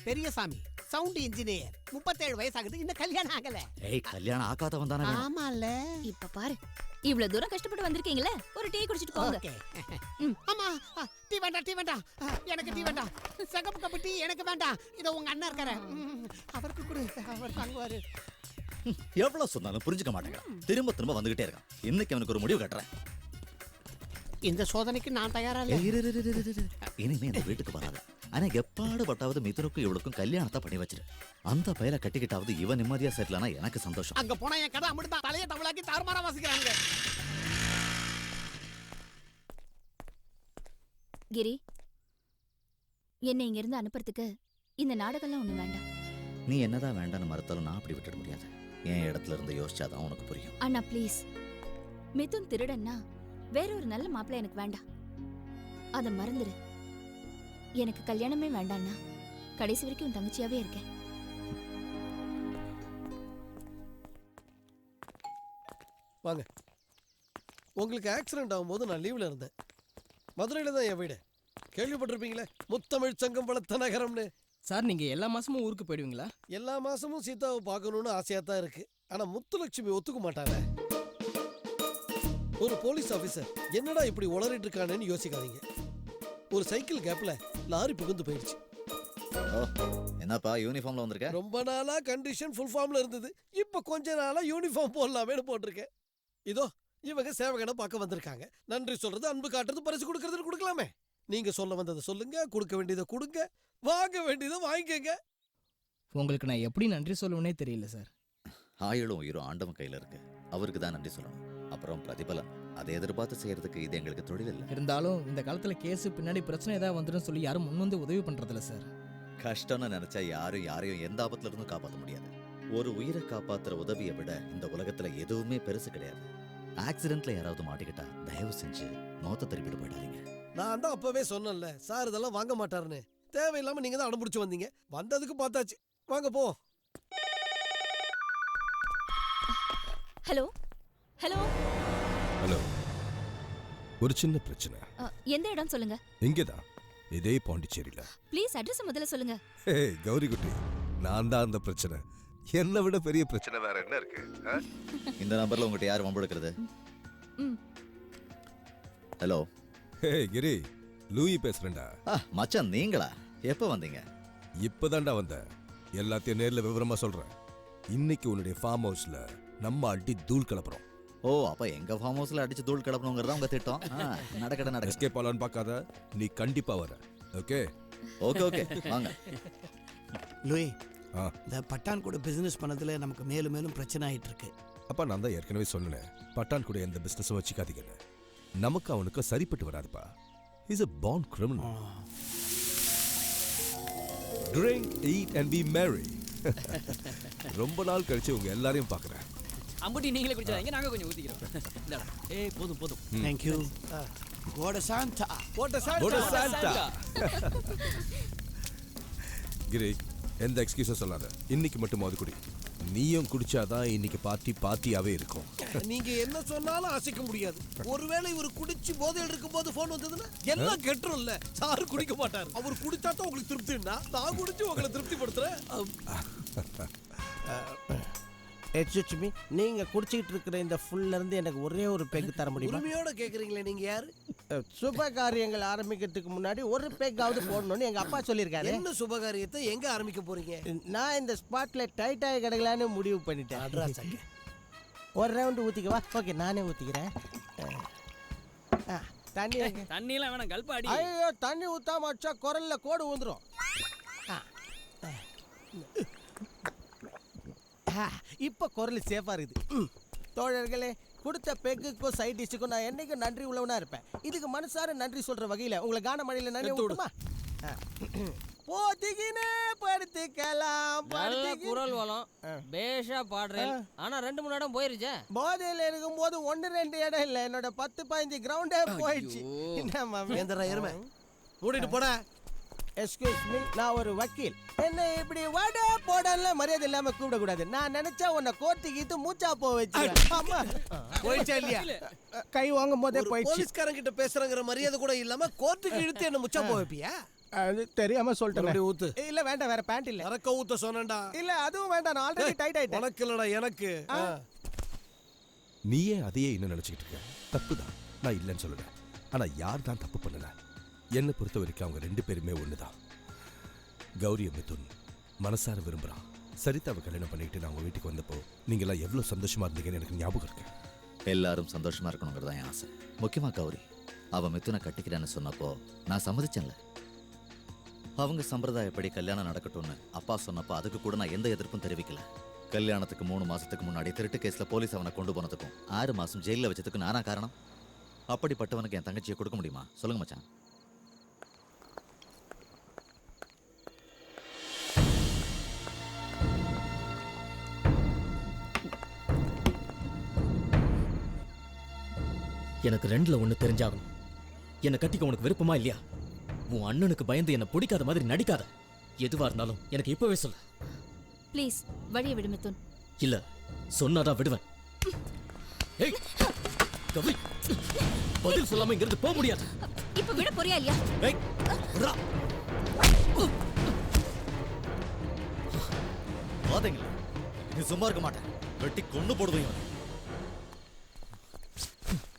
பெரியசாமி சவுண்ட் இன்ஜினியர், 37 வயசாகுது, இன்னும் கல்யாணம் ஆகல. ஏய், கல்யாணம் ஆகாதவன் தானே வேணும். ஆமால. இப்ப பாரு, இவ்வளவு தூரம் கஷ்டப்பட்டு வந்திருக்கீங்களே, ஒரு டீ குடிச்சிட்டு போங்க. ஓகே. அம்மா டீ வேண்டாம், டீ வேண்டாம். எனக்கு டீ வேண்டாம். சகப்பு கப்பு டீ எனக்கு வேண்டாம். இத உங்க அண்ணா இருக்காரு, அவருக்கு கொடு, அவர் தாங்குவாரு. எவ்வளவு சொன்னாலும் புரிஞ்சுக்க மாட்டேங்க. திரும்ப திரும்ப வந்துகிட்டே இருக்கான். இன்னைக்கு அவனுக்கு ஒரு முடிவு கட்டுறேன். இந்த சோதனைக்கு நான் தயாரா இல்ல. இனிமே இந்த வீட்டுக்கு வராது. ஆனா எப்பாடு பட்டாவது மிதுனுக்கும் இவளுக்கும் கல்யாணத்தை பண்ணி வச்சிரு. அந்த பையல கட்டிக்கிட்டாவது இவன் நிம்மதியா செட்டில் ஆனா எனக்கு சந்தோஷம். அங்க போனா என் கதை அமிர்தா தலையை தமிழாக்கி தாறுமாறா வாசிக்கிறாங்க. கிரி, என்னை இங்க இருந்து அனுப்புறதுக்கு இந்த நாடகம்லாம் ஒண்ணு வேண்டாம். நீ என்னதான் வேண்டான்னு மறுத்தாலும் நான் அப்படி விட்டுட முடியாது. என் இடத்துல இருந்து யோசிச்சாதான் உனக்கு புரியும். அண்ணா ப்ளீஸ், மிதுன் திருடன்னா வேற ஒரு நல்ல மாப்பிள்ளை எனக்கு வேண்டாம். அத மறந்துடு. எனக்கு கல்யாணமே வேண்டாம்னா கடைசி வரைக்கும் உன் தங்கச்சியாவே இருக்கேன். வாங்க. உங்களுக்கு ஆக்சிடென்ட் ஆகும்போது நான் லீவ்ல இருந்தேன். மதுரையில தான் என் வீடு. கேள்விப்பட்டிருப்பீங்களே, முத்தமிழ் சங்கம் வளர்த்த நகரம்னு. சார், நீங்க எல்லா மாசமும் ஊருக்கு போயிடுவீங்களா? எல்லா மாசமும் சீதாவை பார்க்கணும்னு ஆசையா தான் இருக்கு. ஆனா முத்துலட்சுமி ஒத்துக்க மாட்டாங்க. ஒரு போலீஸ் ஆபீசர் என்னடா இப்படி உளறிட்டு இருக்கானேன்னு யோசிக்காதீங்க. ஒரு சைக்கிள் கேப்ல லாரி புகுந்து போயிடுச்சு. என்னப்பா யூனிஃபார்ம்ல வந்திருக்க? ரொம்ப நாளா கண்டிஷன் ஃபுல் ஃபார்ம்ல இருந்தது. இப்ப கொஞ்ச நாளா யூனிஃபார்ம் போடலாமேன்னு போட்டிருக்கேன். இதோ இவங்க சேவகனை பார்க்க வந்திருக்காங்க. நன்றி சொல்றது, அன்பு காட்டுறது, பரிசு கொடுக்கறது கொடுக்கலாமே. நீங்க சொல்ல வந்ததை சொல்லுங்க, கொடுக்க வேண்டியதை கொடுங்க, வாங்க வேண்டியதை வாங்கிக்கங்க. உங்களுக்கு நான் எப்படி நன்றி சொல்லுவேனே தெரியல சார். ஆயுளும் உயிரும் ஆண்டவன் கையில இருக்கு. அவருக்கு தான் நன்றி சொல்லணும். அப்புறம் பிரதிபலன் அதை எதிர்பார்த்து செய்யறதுக்கு இது எங்களுக்கு தொழில் இல்லை. இருந்தாலும் இந்த காலத்துல கேஸ் பின்னாடி பிரச்சனை ஏதாவது வந்துடும் சொல்லி யாரும் முன் வந்து உதவி பண்றதில்ல சார். கஷ்டம்னு நினைச்சா யாரும் யாரையும் எந்த ஆபத்துல இருந்தும் காப்பாற்ற முடியாது. ஒரு உயிரை காப்பாத்துற உதவியை விட இந்த உலகத்துல எதுவுமே பெருசு கிடையாது. ஆக்சிடென்ட்ல யாராவது மாட்டிக்கிட்டா தயவு செஞ்சு மௌத்த திருப்பிட்டு போயிடாதீங்க. நான் தான் அப்பவே சொன்னேன்ல சார் இதெல்லாம் வாங்க மாட்டாருன்னு. தேவையில்லாம நீங்க தான் அனுப்பிடிச்சு வந்தீங்க. வந்ததுக்கு பார்த்தாச்சு. வாங்க போ. Hello hello hello. ஒரு சின்ன பிரச்சனை. எந்த இடம் சொல்லுங்க. இங்கதான், இதே பாண்டிச்சேரியில. ப்ளீஸ் அட்ரஸ் முதல்ல சொல்லுங்க. கௌரி குட்டி, நான் தான் அந்த பிரச்சனை. என்னை விட பெரிய பிரச்சனை வேற என்ன இருக்கு? இந்த நம்பர்ல உங்ககிட்ட யார் வம்பெடுக்கிறது? ஹலோ. கிரி, லூயி பேசுறேன்டா. மச்சான் நீங்களா? எப்ப வந்தீங்க? இப்பதான்டா வந்தேன். எல்லாத்தையும் நேர்ல விவரமா சொல்றேன். இன்னைக்கு உன்னுடைய ஃபார்ம் ஹவுஸ்ல நம்ம அடி தூள் கிளப்புறோம். ஓ, அப்ப எங்க ஃபார்ம் ஹவுஸ்ல அடிச்சு தூள் கிளப்பணுங்கிறதா உங்க திட்டம். நடக்கட எஸ்கேப் ஆலான்னு பார்க்காத, நீ கண்டிப்பா வர. ஓகே ஓகே ஓகே வாங்க. லூயி, இந்த பட்டான் கூட பிசினஸ் பண்ணதுல நமக்கு மேலும் மேலும் பிரச்சனை ஆயிட்டு இருக்கு. அப்பா நான் தான் ஏற்கனவே சொன்னேன், பட்டான் கூட எந்த பிசினஸும் வச்சுக்காதீங்கன்னு. நமக்கு அவனுக்கு சரிப்பட்டு வராதுப்பா. He's a born criminal. Drink, eat and be merry. ரொம்ப நாள் கழிச்சு உங்க எல்லாரையும் பார்க்கறேன். அம்புட்டி நீங்களே குடிச்சாங்க, நாங்க கொஞ்சம் ஊத்திக்கிறோம். இந்தா. ஏய் போதும் போதும். Thank you. Goda Santa. Goda Santa. கிரி, எந்த எக்ஸ்கியூஸும் சொல்லாத. இன்னைக்கு மட்டும் மோது குடி. நீயும் குடிச்சாதான் இன்னைக்கு பார்ட்டியாவே இருக்கும். நீங்க என்ன சொன்னாலும் அசைக்க முடியாது. ஒருவேளை இவர் குடிச்சு போதையில் இருக்கும் போது போன் வந்ததுன்னா எல்லாம் கெட்டுரும் இல்ல. சாரு குடிக்க மாட்டாரு. அவர் குடிச்சா தான் உங்களுக்கு திருப்தின்னா நான் குடிச்சு உங்களை திருப்திப்படுத்துறேன். எக்ஸ்கியூஸ் மீ, நீங்க குடிச்சிட்டு இருக்கிற இந்த ஃபுல்ல இருந்து எனக்கு ஒரே ஒரு பேக் தர முடியுமா? உரிமையோட கேக்குறீங்களே, நீங்க யாரு? சுப காரியங்கள் ஆரம்பிக்கிறதுக்கு முன்னாடி ஒரு பேக்காவது போடணும்னு எங்க அப்பா சொல்லியிருக்காரு. என்ன சுபகாரியத்தை எங்க ஆரம்பிக்க போறீங்க? நான் இந்த ஸ்பாட்ல டைட்டாக கிடக்கலான்னு முடிவு பண்ணிட்டேன். ஒரு ரவுண்டு ஊத்திக்கவா? ஓகே, நானே ஊத்திக்கிறேன். தண்ணி எல்லாம் வேணாம், கல்பா அடி. ஐயோ, தண்ணி ஊத்தாம வச்சா குரல்ல கோடு ஊந்துரும். இப்ப குரல் சேஃபா இருக்குது. தோழர்களே, கொடுத்த பெக்குக்கும் சைட் டிஷ்ஷுக்கும் நான் என்னைக்கும் நன்றி உள்ளவனா இருப்பேன். இதுக்கு மனசார நன்றி சொல்ற வகையில உங்களை கான மழையில நன்றி விட்டுமா? போத்திக்கினே படுத்துக்கலாம். நல்ல குரல் வளம், பேஷா பாடுறேன். ஆனா 2-3 இடம் போயிருச்சே. போதையில இருக்கும்போது 1-2 இடம் இல்ல, என்னோட 10-15 கிரவுண்டே போயிடுச்சு. என்ன மாமே எருமை மூடிட்டு போட. எக்ஸ்கியூஸ் மீ, நான் ஒரு வக்கீல். என்ன இப்படி வாடா போடல மரியாதை இல்லாம கூப்பிடக்கூடாது. நான் நினைச்சா உன்னை கோர்ட்டுக்கு இது மூச்சா போ வச்சு. ஆமா போயிடுச்சா இல்லையா? கை வாங்கும் போதே போயிடுச்சு. போலீஸ்காரங்க கிட்ட பேசுறங்கிற மரியாதை கூட இல்லாம கோர்ட்டுக்கு இழுத்து என்ன முச்சா போ வைப்பியா? அது தெரியாம சொல்லிட்டேன். ஊத்து. இல்ல வேண்டாம், வேற பேண்ட் இல்ல. இறக்க ஊத்த சொன்னேன்டா. இல்ல அதுவும் வேண்டாம், நான் ஆல்ரெடி டைட் ஆயிட்டேன். உனக்கு இல்லடா எனக்கு. நீயே அதையே என்ன நினைச்சிட்டு இருக்க? தப்புதான், நான் இல்லைன்னு சொல்லல. ஆனா யார் தான் தப்பு பண்ணல? என்னை பொறுத்த வரைக்கும் அவங்க 2 பேருமே ஒண்ணுதான். கௌரிய மிதுன் மனசார விரும்புறான். சரிதாவை கல்யாணம் பண்ணிட்டு நான் உங்க வீட்டுக்கு வந்தப்போ நீங்க எல்லாம் எவ்வளவு சந்தோஷமா இருந்தீங்கன்னு எனக்கு ஞாபகம் இருக்கு. எல்லாரும் சந்தோஷமா இருக்கணுங்கிறதா என் ஆசை. முக்கியமா கௌரி அவ மிதுனை கட்டிக்கிறேன்னு சொன்னப்போ நான் சம்மதிச்சேன்ல. அவங்க சம்பிரதாயப்படி கல்யாணம் நடக்கட்டும்னு அப்பா சொன்னப்போ அதுக்கு கூட நான் எந்த எதிர்ப்பும் தெரிவிக்கல. கல்யாணத்துக்கு 3 மாசத்துக்கு முன்னாடி திருட்டு கேஸ்ல போலீஸ் அவனை கொண்டு போனதுக்கும் 6 மாசம் ஜெயில வச்சதுக்கு நானா காரணம்? அப்படிப்பட்டவனுக்கு என் தங்கச்சியை கொடுக்க முடியுமா? சொல்லுங்க மச்சான். எனக்கு 2ல 1 தெரிஞ்சாகணும். என்னை கட்டிக்க உனக்கு விருப்பமா இல்லையா? உன் அண்ணனுக்கு பயந்து என்ன பிடிக்காத மாதிரி நடிக்காத. எதுவா இருந்தாலும் எனக்கு இப்பவே சொல்லு. ப்ளீஸ் வழிய விடு மிதுன். இல்ல சொன்னாதான் விடுவேன். ஏய் கவி, பதில் சொல்லாம இங்க இருந்து போக முடியாது. இப்ப விட போறியா இல்லையா? ஏய் ரா வாதங்கள நீ சும்மா இருக்க மாட்டேன். வெட்டி கொண்டு போடுவீங்க.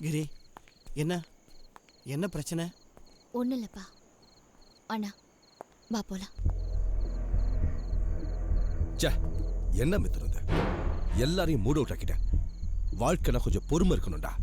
கிரி, என்ன பிரச்சனை? ஒன்றும் இல்லைப்பா. அண்ணா வா போலாம். என்ன மித்துறது? எல்லாரையும் மூட் அவுட் ஆக்கிட்டேன். வாழ்க்கைனா கொஞ்சம் பொறுமை இருக்கணும்டா.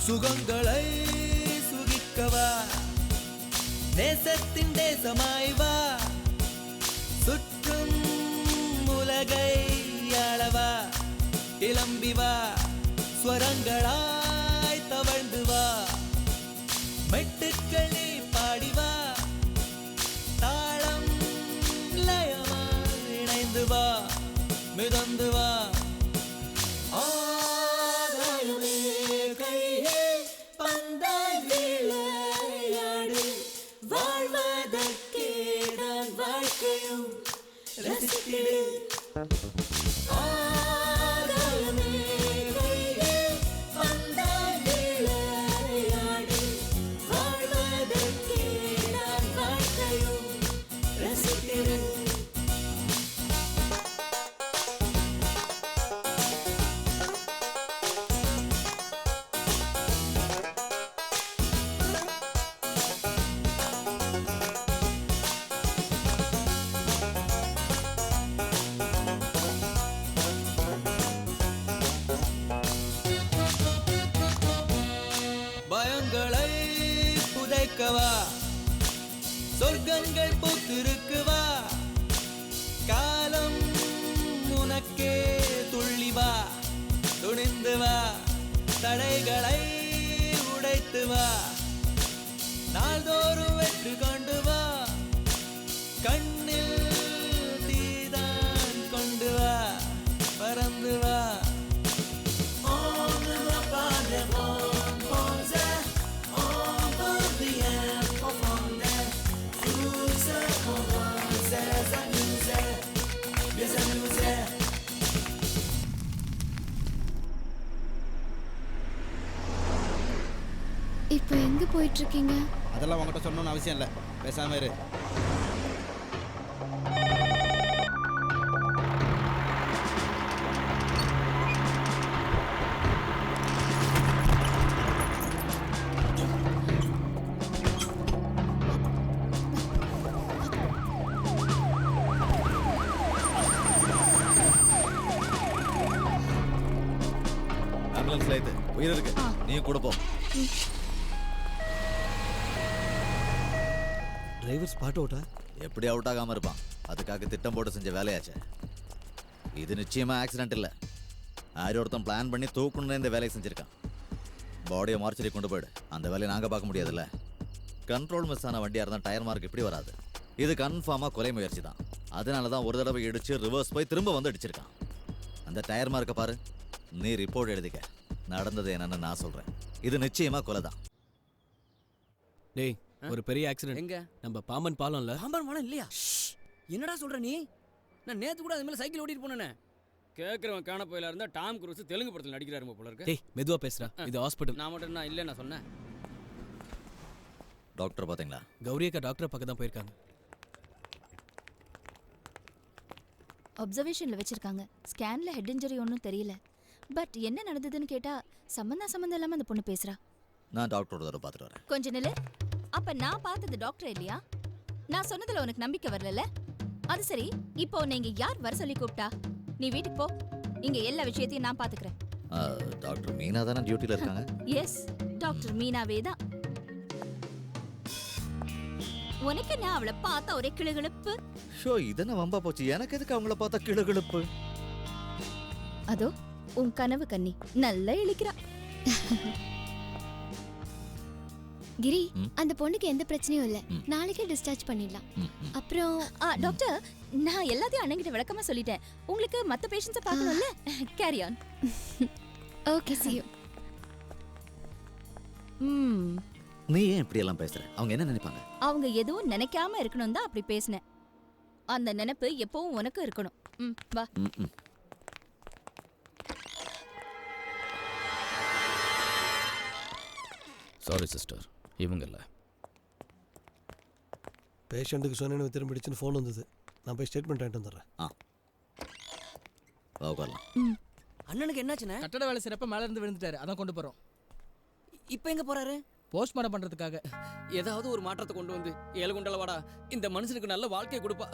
சுகங்களை சுகிக்கவா, நேசத்தின் தேசமாய் வா, சுற்றும் உலகை ஆளவா, கிளம்பி வா, ஸ்வரங்களாய் தவழ்ந்து வா, மெட்டுக்களி பாடி வா, தாளம் லயமாய் இணைந்து வா, மிதந்து வா. பயங்களை புதைக்கவா, சொர்க்கங்கள் பூத்திருக்குவா, காலம் உனக்கே துள்ளி வா, துணிந்து வா, தடைகளை உடைத்து வா, நாள்தோறும் வெற்றி கொண்டு வா, கண்ணில் தீதான் கொண்டு வா, பறந்து வா. இப்போ எங்க போயிட்டு இருக்கீங்க? அதெல்லாம் உங்ககிட்ட சொல்லணும்னு அவசியம் இல்லை, பேசாம இரு. ஆம்புலன்ஸ்ல இது உயிர் இருக்கு, நீ கூட போ. டிரைவர் ஸ்பாட் அவுட்டா? எப்படி அவுட் ஆகாம இருப்பான்? அதுக்காக திட்டம் போட்டு செஞ்ச வேலையாச்சே. இது நிச்சயமா ஆக்சிடென்ட் இல்ல. யாரோ ஒருத்தன் பிளான் பண்ணி தூக்கணும்னு இந்த வேலையை செஞ்சிருக்கான். பாடியை மார்ச்சரி கொண்டு போயிடு, அந்த வேலையை நாங்க பார்க்க முடியாதுல்ல. கண்ட்ரோல் மிஸ் ஆன வண்டியா இருந்தா டயர் மார்க் இப்படி வராது. இது கன்ஃபார்மா கொலை முயற்சி தான். அதனால தான் ஒரு தடவை இடிச்சு ரிவர்ஸ் போய் திரும்ப வந்து அடிச்சிருக்கான். அந்த டயர் மார்க்கை பாரு. நீ ரிப்போர்ட் எழுதிக்க. நடந்தது என்னன்னு நான் சொல்றேன். இது நிச்சயமா கொலை தான். டேய், ஒரு பெரிய ஆக்சிடென்ட் எங்க? நம்ம பாம்பன் பாலம்ல. பாம்பன் பாலம் இல்லையா? என்னடா சொல்ற நீ? நான் நேத்து கூட அது மேல சைக்கிள் ஓட்டிட்டு போனேனே. கேக்குறவன் காண போயில இருந்தா டாம் குரூஸ் தெலுங்கு படத்துல நடிக்கிறாரு போல இருக்கு. டேய், மெதுவா பேசுறா. இது ஹாஸ்பிடல். நான் மட்டும் நான் இல்ல நான் சொன்னேன். டாக்டர் பாத்தீங்களா? கௌரி அக்கா டாக்டர் பக்கம் தான் போயிருக்காங்க. அப்சர்வேஷன்ல வச்சிருக்காங்க. ஸ்கேன்ல ஹெட் இன்ஜரி ஒன்றும் தெரியல. பட் என்ன நடந்ததுன்னு கேட்டா சம்பந்தம் இல்லாம அந்த பொண்ணு பேசுறா. நான் டாக்டரோட தடவை பார்த்துட்டு வரேன். கொஞ்ச நில்லு. அப்ப நான் பார்த்தது டாக்டர் இல்லையா? நான் சொன்னதுல உனக்கு நம்பிக்கை வரல? அது சரி, இப்போ நீங்க யார் வர சொல்லி கூப்பிட்டா? நீ வீட்டுக்கு போ. இங்க எல்லா விஷயத்தையும் நான் பாத்துக்கிறேன். டாக்டர் மீனா தானே டியூட்டில இருக்காங்க? எஸ், டாக்டர் மீனாவே தான். உனக்கு நான் அவளை பார்த்தா ஒரே கிளுகிளுப்பு. ஷோ, இதென்ன வம்பா போச்சு. எனக்கு எதுக்கு அவங்கள பார்த்தா கிளுகிளுப்பு? அதோ உன் கனவு கன்னி நல்லா இழிக்கிறா. கிரி, அந்த பொண்ணுக்கு எந்த பிரச்சனையும் இல்ல. நாளைக்கே டிஸ்சார்ஜ் பண்ணிடலாம். அப்புறம் டாக்டர், நான் எல்லாத்தையும் அண்ணங்கிட்ட விளக்கமா சொல்லிட்டேன். உங்களுக்கு மத்த பேஷண்ட்ஸை பார்க்கணும்ல? Carry on. Okay, see you. நீ ஏன் இப்படி எல்லாம் பேசுற? அவங்க என்ன நினைப்பாங்க? அவங்க எதுவும் நினைக்காம இருக்கணும் தான் அப்படி பேசினேன். அந்த நினைப்பு எப்பவும் உனக்கு இருக்கணும். வா. சாரி சிஸ்டர், இவங்க இல்லை. பேஷண்ட்டுக்கு சொன்னேன்னு திரும்பிடுச்சுன்னு ஃபோன் வந்தது. நான் போய் ஸ்டேட்மெண்ட் ஆகிட்டு வந்துடுறேன். அண்ணனுக்கு என்னாச்சுண்ணே? கட்டட வேலை சிறப்பா மேல இருந்து விழுந்துட்டாரு. அதான் கொண்டு போறோம். இப்போ எங்க போறாரு? போஸ்ட்மார்ட்டம் பண்றதுக்காக. ஏதாவது ஒரு மாற்றத்தை கொண்டு வந்து ஏழு குண்டல வாடா, இந்த மனுஷனுக்கு நல்ல வாழ்க்கையை கொடுப்பா.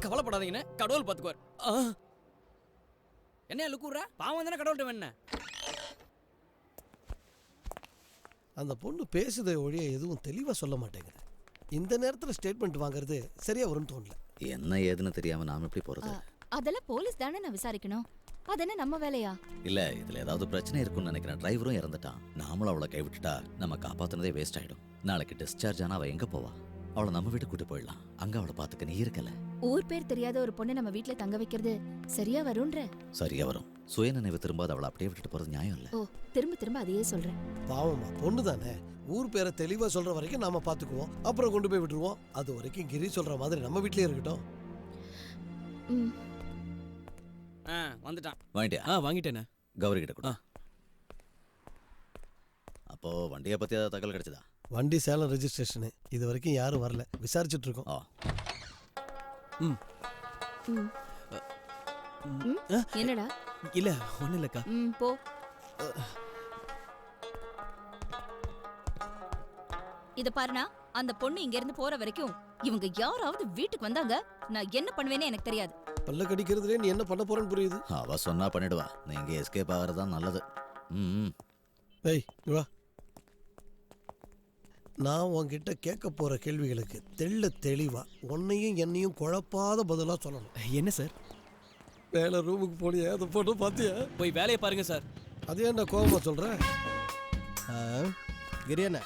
கவலைப்படாதீங்கண்ணே, கடவுள் பார்த்துக்குவார். என்ன லுக்குறா? பாவம் தானே கடவுள்கிட்ட வேணே. அந்த பொண்ணு பேசுதை ஒழிய எதுவும் தெளிவாக சொல்ல மாட்டேங்குது. இந்த நேரத்தில் ஸ்டேட்மெண்ட் வாங்குறது சரியா வரும்னு தோணல. என்ன ஏதுன்னு தெரியாம நாம எப்படி போறது? அதெல்லாம் போலீஸ் தானே நான் விசாரிக்கணும். அதென்ன நம்ம வேலையா? இல்ல, இதுல ஏதாவது பிரச்சனை இருக்கும்னு நினைக்கிறேன். டிரைவரும் இறந்துட்டான். நாமளும் அவளை கைவிட்டுட்டா நம்ம காப்பாத்துனதே வேஸ்ட் ஆயிடும். நாளைக்கு டிஸ்சார்ஜ் ஆனா அவ எங்க போவா? அவளை நம்ம வீட்டுக்கு கூட்டு போயிடலாம். அங்க அவளை பாத்துக்க நீ இருக்கல. ஊர் பேர் தெரியாத ஒரு பொண்ணை நம்ம வீட்டுல தங்க வைக்கிறது சரியா வரும்ன்ற? சரியா வரும். சுயநினைவு திரும்பாத அவளை அப்படியே விட்டுட்டு போறது நியாயம் இல்ல. ஓ, திரும்ப அதையே சொல்றேன். பாவமா பொண்ணு தானே. ஊர் பேரை தெளிவா சொல்ற வரைக்கும் நாம பாத்துக்குவோம். அப்புறம் கொண்டு போய் விட்டுருவோம். அது வரைக்கும் கிரி சொல்ற மாதிரி நம்ம வீட்லயே இருக்கட்டும். வந்துட்டான். வாங்கிட்டியா? வாங்கிட்டேனே. கௌரி கிட்ட கொடு. அப்போ வண்டியை பத்தி ஏதாவது தகவல் கிடைச்சதா? வண்டி சேலம் ரெஜிஸ்ட்ரேஷனு. இது வரைக்கும் யாரும் வரல. விசாரிச்சுட்டு இருக்கோம். என்னடா? இல்ல, ஒண்ணு இல்லக்கா. போ. இத பாருனா, அந்த பொண்ணு இங்க இருந்து போற வரைக்கும் இவங்க யாராவது வீட்டுக்கு வந்தாங்க, நான் என்ன பண்ணுவேன்னு எனக்கு தெரியாது. பல்ல கடிக்கிறதுல நீ என்ன பண்ண போறேன்னு புரியுது. அவ சொன்னா பண்ணிடுவா. நீங்க எஸ்கேப் ஆகிறது தான் நல்லது. ஏய், வா. நான் உன்கிட்ட கேட்க போற கேள்விகளுக்கு தெளிவா உன்னையும் என்னையும் குழப்பாத பதிலா சொல்லணும். என்ன சார்? வேலை ரூமுக்கு போனியா? அதை போட்டு பார்த்தியா? போய் வேலையை பாருங்க சார். அது என்ன கோபமா சொல்றேன்? கிரியண்ண,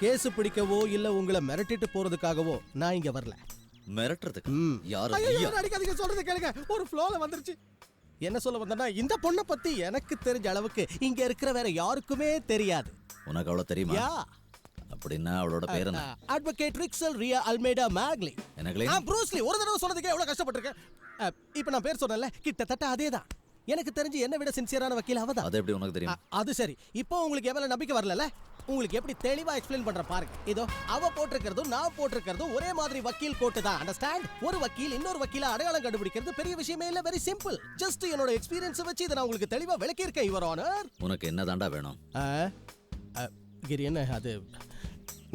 கேஸ் பிடிக்கவோ இல்ல உங்களை மிரட்டிட்டு போறதுக்காகவோ நான் இங்க வரல. மிரட்டுறதுக்கு? அடிக்காதீங்க, சொல்றது கேளுங்க. ஒரு ஃப்ளோல வந்துருச்சு. என்ன சொல்ல வந்தேன்னா, இந்த பொண்ணை பத்தி எனக்கு தெரிஞ்ச அளவுக்கு இங்க இருக்கிற வேற யாருக்குமே தெரியாது. உனக்கு அவ்வளவு தெரியுமா? அப்படின்னா அவளோட பேர் என்ன? அட்வொகேட் ரிக்ஸல் ரியா அல்மேடா மேக்லி. எனக்கு ப்ரூஸ்லி. ஒரு தடவை சொன்னதுக்கே எவ்வளவு கஷ்டப்பட்டிருக்கேன். இப்போ நான் பேர் சொன்னேன்ல, கிட்டத்தட்ட அதேதான். எனக்கு தெரிஞ்சு என்ன விட சின்சியரான வக்கீல் அவதான். அது எப்படி உனக்கு தெரியும்? அது சரி, இப்போ உங்களுக்கு எவ்வளவு நம்பிக்கை வரல? உங்களுக்கு எப்படி தெளிவா எக்ஸ்பிளைன் பண்ற பாருங்க. இதோ அவ போட்டிருக்கிறதும் நான் போட்டிருக்கிறதும் ஒரே மாதிரி வக்கீல் கோட்டு தான். அண்டர்ஸ்டாண்ட்? ஒரு வக்கீல் இன்னொரு வக்கீல அடையாளம் கண்டுபிடிக்கிறது பெரிய விஷயமே இல்ல. Very simple. ஜஸ்ட் என்னோட எக்ஸ்பீரியன்ஸ் வச்சு இதை நான் உங்களுக்கு தெளிவா விளக்கி இருக்கேன் யுவர் ஆனர். உனக்கு என்னதாண்டா வேணும்? கிரி என்ன அது,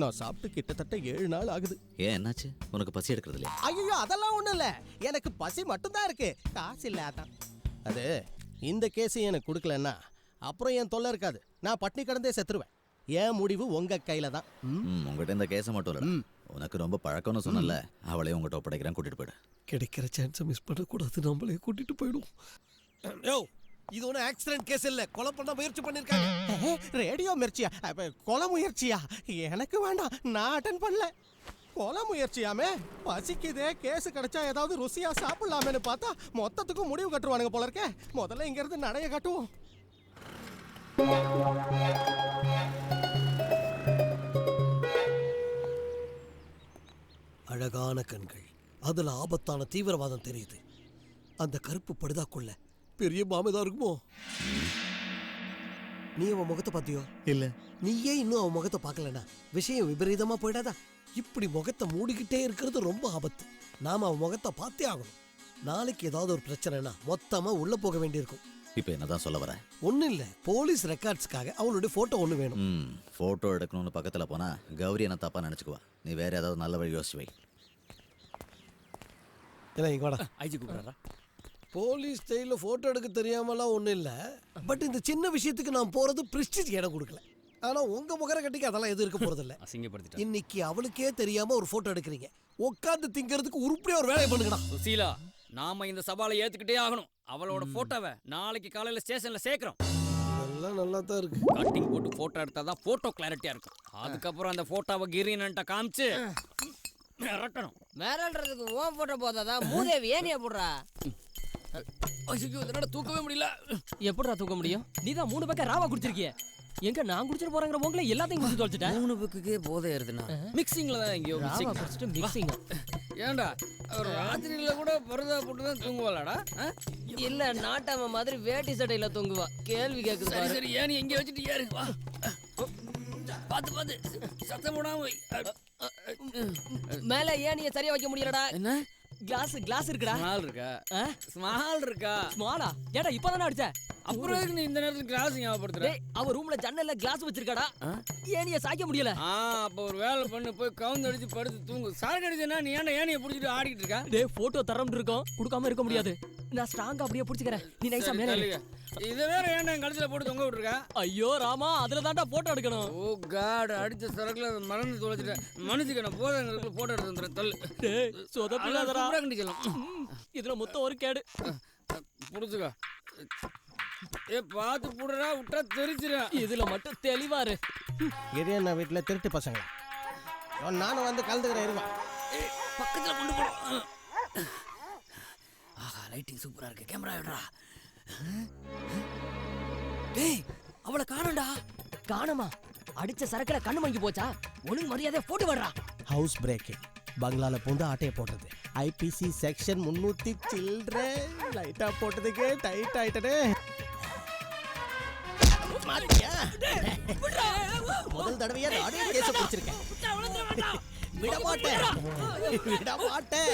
நான் சாப்பிட்டு கிட்டத்தட்ட 7 நாள் ஆகுது. ஏன் என்னாச்சு? உனக்கு பசி எடுக்கிறது இல்லையா? ஐயோ அதெல்லாம் ஒண்ணும் இல்ல, எனக்கு பசி மட்டும் தான் இருக்கு, காசு இல்ல அதான். அது இந்த கேஸ் எனக்கு கொடுக்கலன்னா அப்புறம் என் தொல்லை இருக்காது, நான் பட்னி கடந்தே செத்துருவேன். என் முடிவு உங்க கையில தான். உங்ககிட்ட இந்த கேஸை மட்டும் இல்ல, உனக்கு ரொம்ப பழக்கம்னு சொன்னல, அவளையும் உங்ககிட்ட ஒப்படைக்கிறேன், கூட்டிட்டு போயிடு. கிடைக்கிற சான்ஸை மிஸ் பண்ணக்கூடாது, நம்மளே கூட்டிட்டு போயிடும். யோ, இது ஒன்றும் ஆக்சிடென்ட் கேஸ் இல்ல, கொலை பண்ண முயற்சி பண்ணிருக்காங்க. ரேடியோ மிர்ச்சியா? கொலை முயற்சியா? எனக்கு வேண்டாம், நான் அட்டன் பண்ணல. கொலை முயற்சியாமே? பசிக்குதே, கேஸ் கிடைச்சா ஏதாவது ருசியா சாப்பிடலாமேன்னு பார்த்தா மொத்தத்துக்கும் முடிவு கட்டுவானுங்க போல இருக்கே. முதல்ல இங்க இருந்து நடைய கட்டுவோம். அழகான கண்கள், அதுல ஆபத்தான தீவிரவாதம் தெரியுது. அந்த கருப்பு படுதாக்குள்ள பெரிய மாமதா இருக்குமோ? நீ அவன் முகத்தை பார்த்தியோ? இல்ல. நீயே இன்னும் அவன் முகத்தை பார்க்கலனா விஷயம் விபரீதமா போயிடாதா? இப்படி முகத்தை மூடிக்கிட்டே இருக்கிறது ரொம்ப ஆபத்து. நாம அவன் முகத்தை பார்த்தே ஆகணும். நாளைக்கு ஏதாவது ஒரு பிரச்சனைனா மொத்தமா உள்ள போக வேண்டியிருக்கும். இப்போ என்னதான் சொல்ல வர? ஒன்னும் இல்ல, போலீஸ் ரெக்கார்ட்ஸ்க்காக அவளுடைய போட்டோ ஒண்ணு வேணும். போட்டோ எடுக்கணும்னு பக்கத்துல போனா கௌரி என்ன தப்பா நினைச்சுக்குவா. நீ வேற ஏதாவது நல்ல வழி யோசிச்சு வை. ஐஜி கூப்பிடுறா. போலீஸ் ஸ்டைல போட்டோ எடுக்க தெரியாமலாம் ஒண்ணும் இல்ல, பட் இந்த சின்ன விஷயத்துக்கு நான் போறது பிரெஸ்டீஜ் இடம் கொடுக்கல. ஆனா உங்க முகர கட்டிக்கு அதெல்லாம் எதுவும் இருக்க போறது இல்ல. அசிங்கப்படுத்திட்டா. இன்னைக்கு அவளுக்கே தெரியாம ஒரு போட்டோ எடுக்கிறீங்க, உட்கார்ந்து திங்கிறதுக்கு உருப்படியா ஒரு வேலையை பண்ணுங்கடா. சுசீலா, நாம இந்த சவாலை ஏத்துக்கிட்டே ஆகணும். அவளோட போட்டோவை நாளைக்கு காலையில ஸ்டேஷன்ல சேர்க்கிறோம். இதெல்லாம் நல்லா தான் இருக்கு. கட்டிங் போட்டு போட்டோ எடுத்தாதான் போட்டோ கிளாரிட்டியா இருக்கும். அதுக்கப்புறம் அந்த போட்டோவை கிரீனன்ட்ட காமிச்சு மிரட்டணும். மிரட்டுறதுக்கு ஓன் போட்டோ போதாதா? மூதேவி ஏனியா போடுறா? ஐயோ, இதனால தூக்கவே முடியல. எப்படிடா தூக்க முடியும்? நீதான் 3 பக்கம் ராவா குடிச்சிருக்கிய. எங்க நான் குடிச்சிட்டு போறேங்கிற உங்களை எல்லாத்தையும் குடிச்சு தொலைச்சிட்டேன். 3 பக்குக்கே போதை ஏறுதுனா மிக்சிங்ல தான் எங்கயோ ராவா குடிச்சிட்டு மிக்சிங். ஏன்டா ஒரு ராத்திரியில கூட பரதா போட்டு தான் தூங்குவாளாடா? இல்ல, நாட்டாம மாதிரி வேட்டி சட்டையில தூங்குவா. கேள்வி கேக்குது. சரி சரி, ஏன் எங்க வச்சுட்டு ஏறு வா. பாத்து பாத்து சத்தம் போடாம வை. மேல ஏனிய சரியா வைக்க முடியலடா. என்ன? கிளாஸ் இருக்குடா. ஸ்மால் இருக்கா? ஸ்மால் இருக்கா? ஸ்மாலா? ஏடா இப்பதானே அடிச்ச. அப்புறம் எதுக்கு நீ இந்த நேரத்துல கிளாஸ் ஞாபகப்படுத்துற? டேய், அவ ரூம்ல ஜன்னல்ல கிளாஸ் வச்சிருக்காடா. ஏனிய சாய்க்க முடியல. அப்ப ஒரு வேலை பண்ணு, போய் கவுந்து அடிச்சு படுத்து தூங்கு. சாக்கு அடிச்சனா நீ ஏன்டா ஏனிய புடிச்சிட்டு ஆடிட்டு இருக்க? டேய், போட்டோ தரம்னு இருக்கோம், கொடுக்காம இருக்க முடியாது. நான் ஸ்ட்ராங்கா அப்படியே புடிச்சுக்கறேன், நீ நைஸா மேல ஏறு. இத வேற ஏன்டா கழுத்துல போட்டு தொங்க விட்டுருக்க? ஐயோ ராமா, அதுல தான்டா போட்டோ எடுக்கணும். ஓ காட், அடிச்ச சரக்குல மறந்து தொலைச்சிட்டேன். மனுஷிக்கு போதங்களுக்கு போட்டோ எடுத்து வந்துறேன். தள்ளு. டேய், சொதப்பிடாதடா. கண்டிக்கலாம். இதுல மொத்தம் ஒரு கேடு. புடிச்சுக்க. பாத்து புடுறா, விட்டா தெரிச்சிரு. இதுல மட்டும் தெளிவாரு. கிரியண்ணா வீட்டுல திருட்டு பசங்க. நானும் வந்து கலந்துக்கிறேன். இருவா பக்கத்துல கொண்டு போ. ஆஹா, லைட்டிங் சூப்பரா இருக்கு. கேமரா எடுடா. டேய், அவளை காணோம்டா. காணமா? அடிச்ச சரக்குல கண்ணு மங்கி போச்சா? ஒழுங்கு மரியாதை போட்டு வர்றா. ஹவுஸ் பிரேக்கிங், பங்களால பூந்து ஆட்டையை போடுறது, ஐபிசி செக்ஷன் 300 சில்ட்ர. லைட்டா போட்டதுக்கு டைட் ஆயிட்டனே. முதல் தடவையா நானே கேஸ் பிடிச்சிருக்கேன். விட மாட்டேன், விட மாட்டேன்.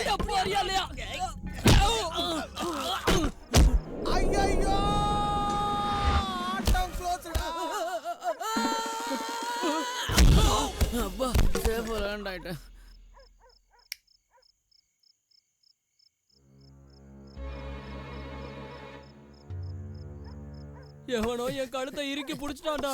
ஐயோ, ஆட்டம் க்ளோஸ். அப்பா, சேஃபா லேண்ட் ஆயிட்டேன். எவனோ என் கழுத்தை இறுக்கி புடிச்சிட்டான்டா.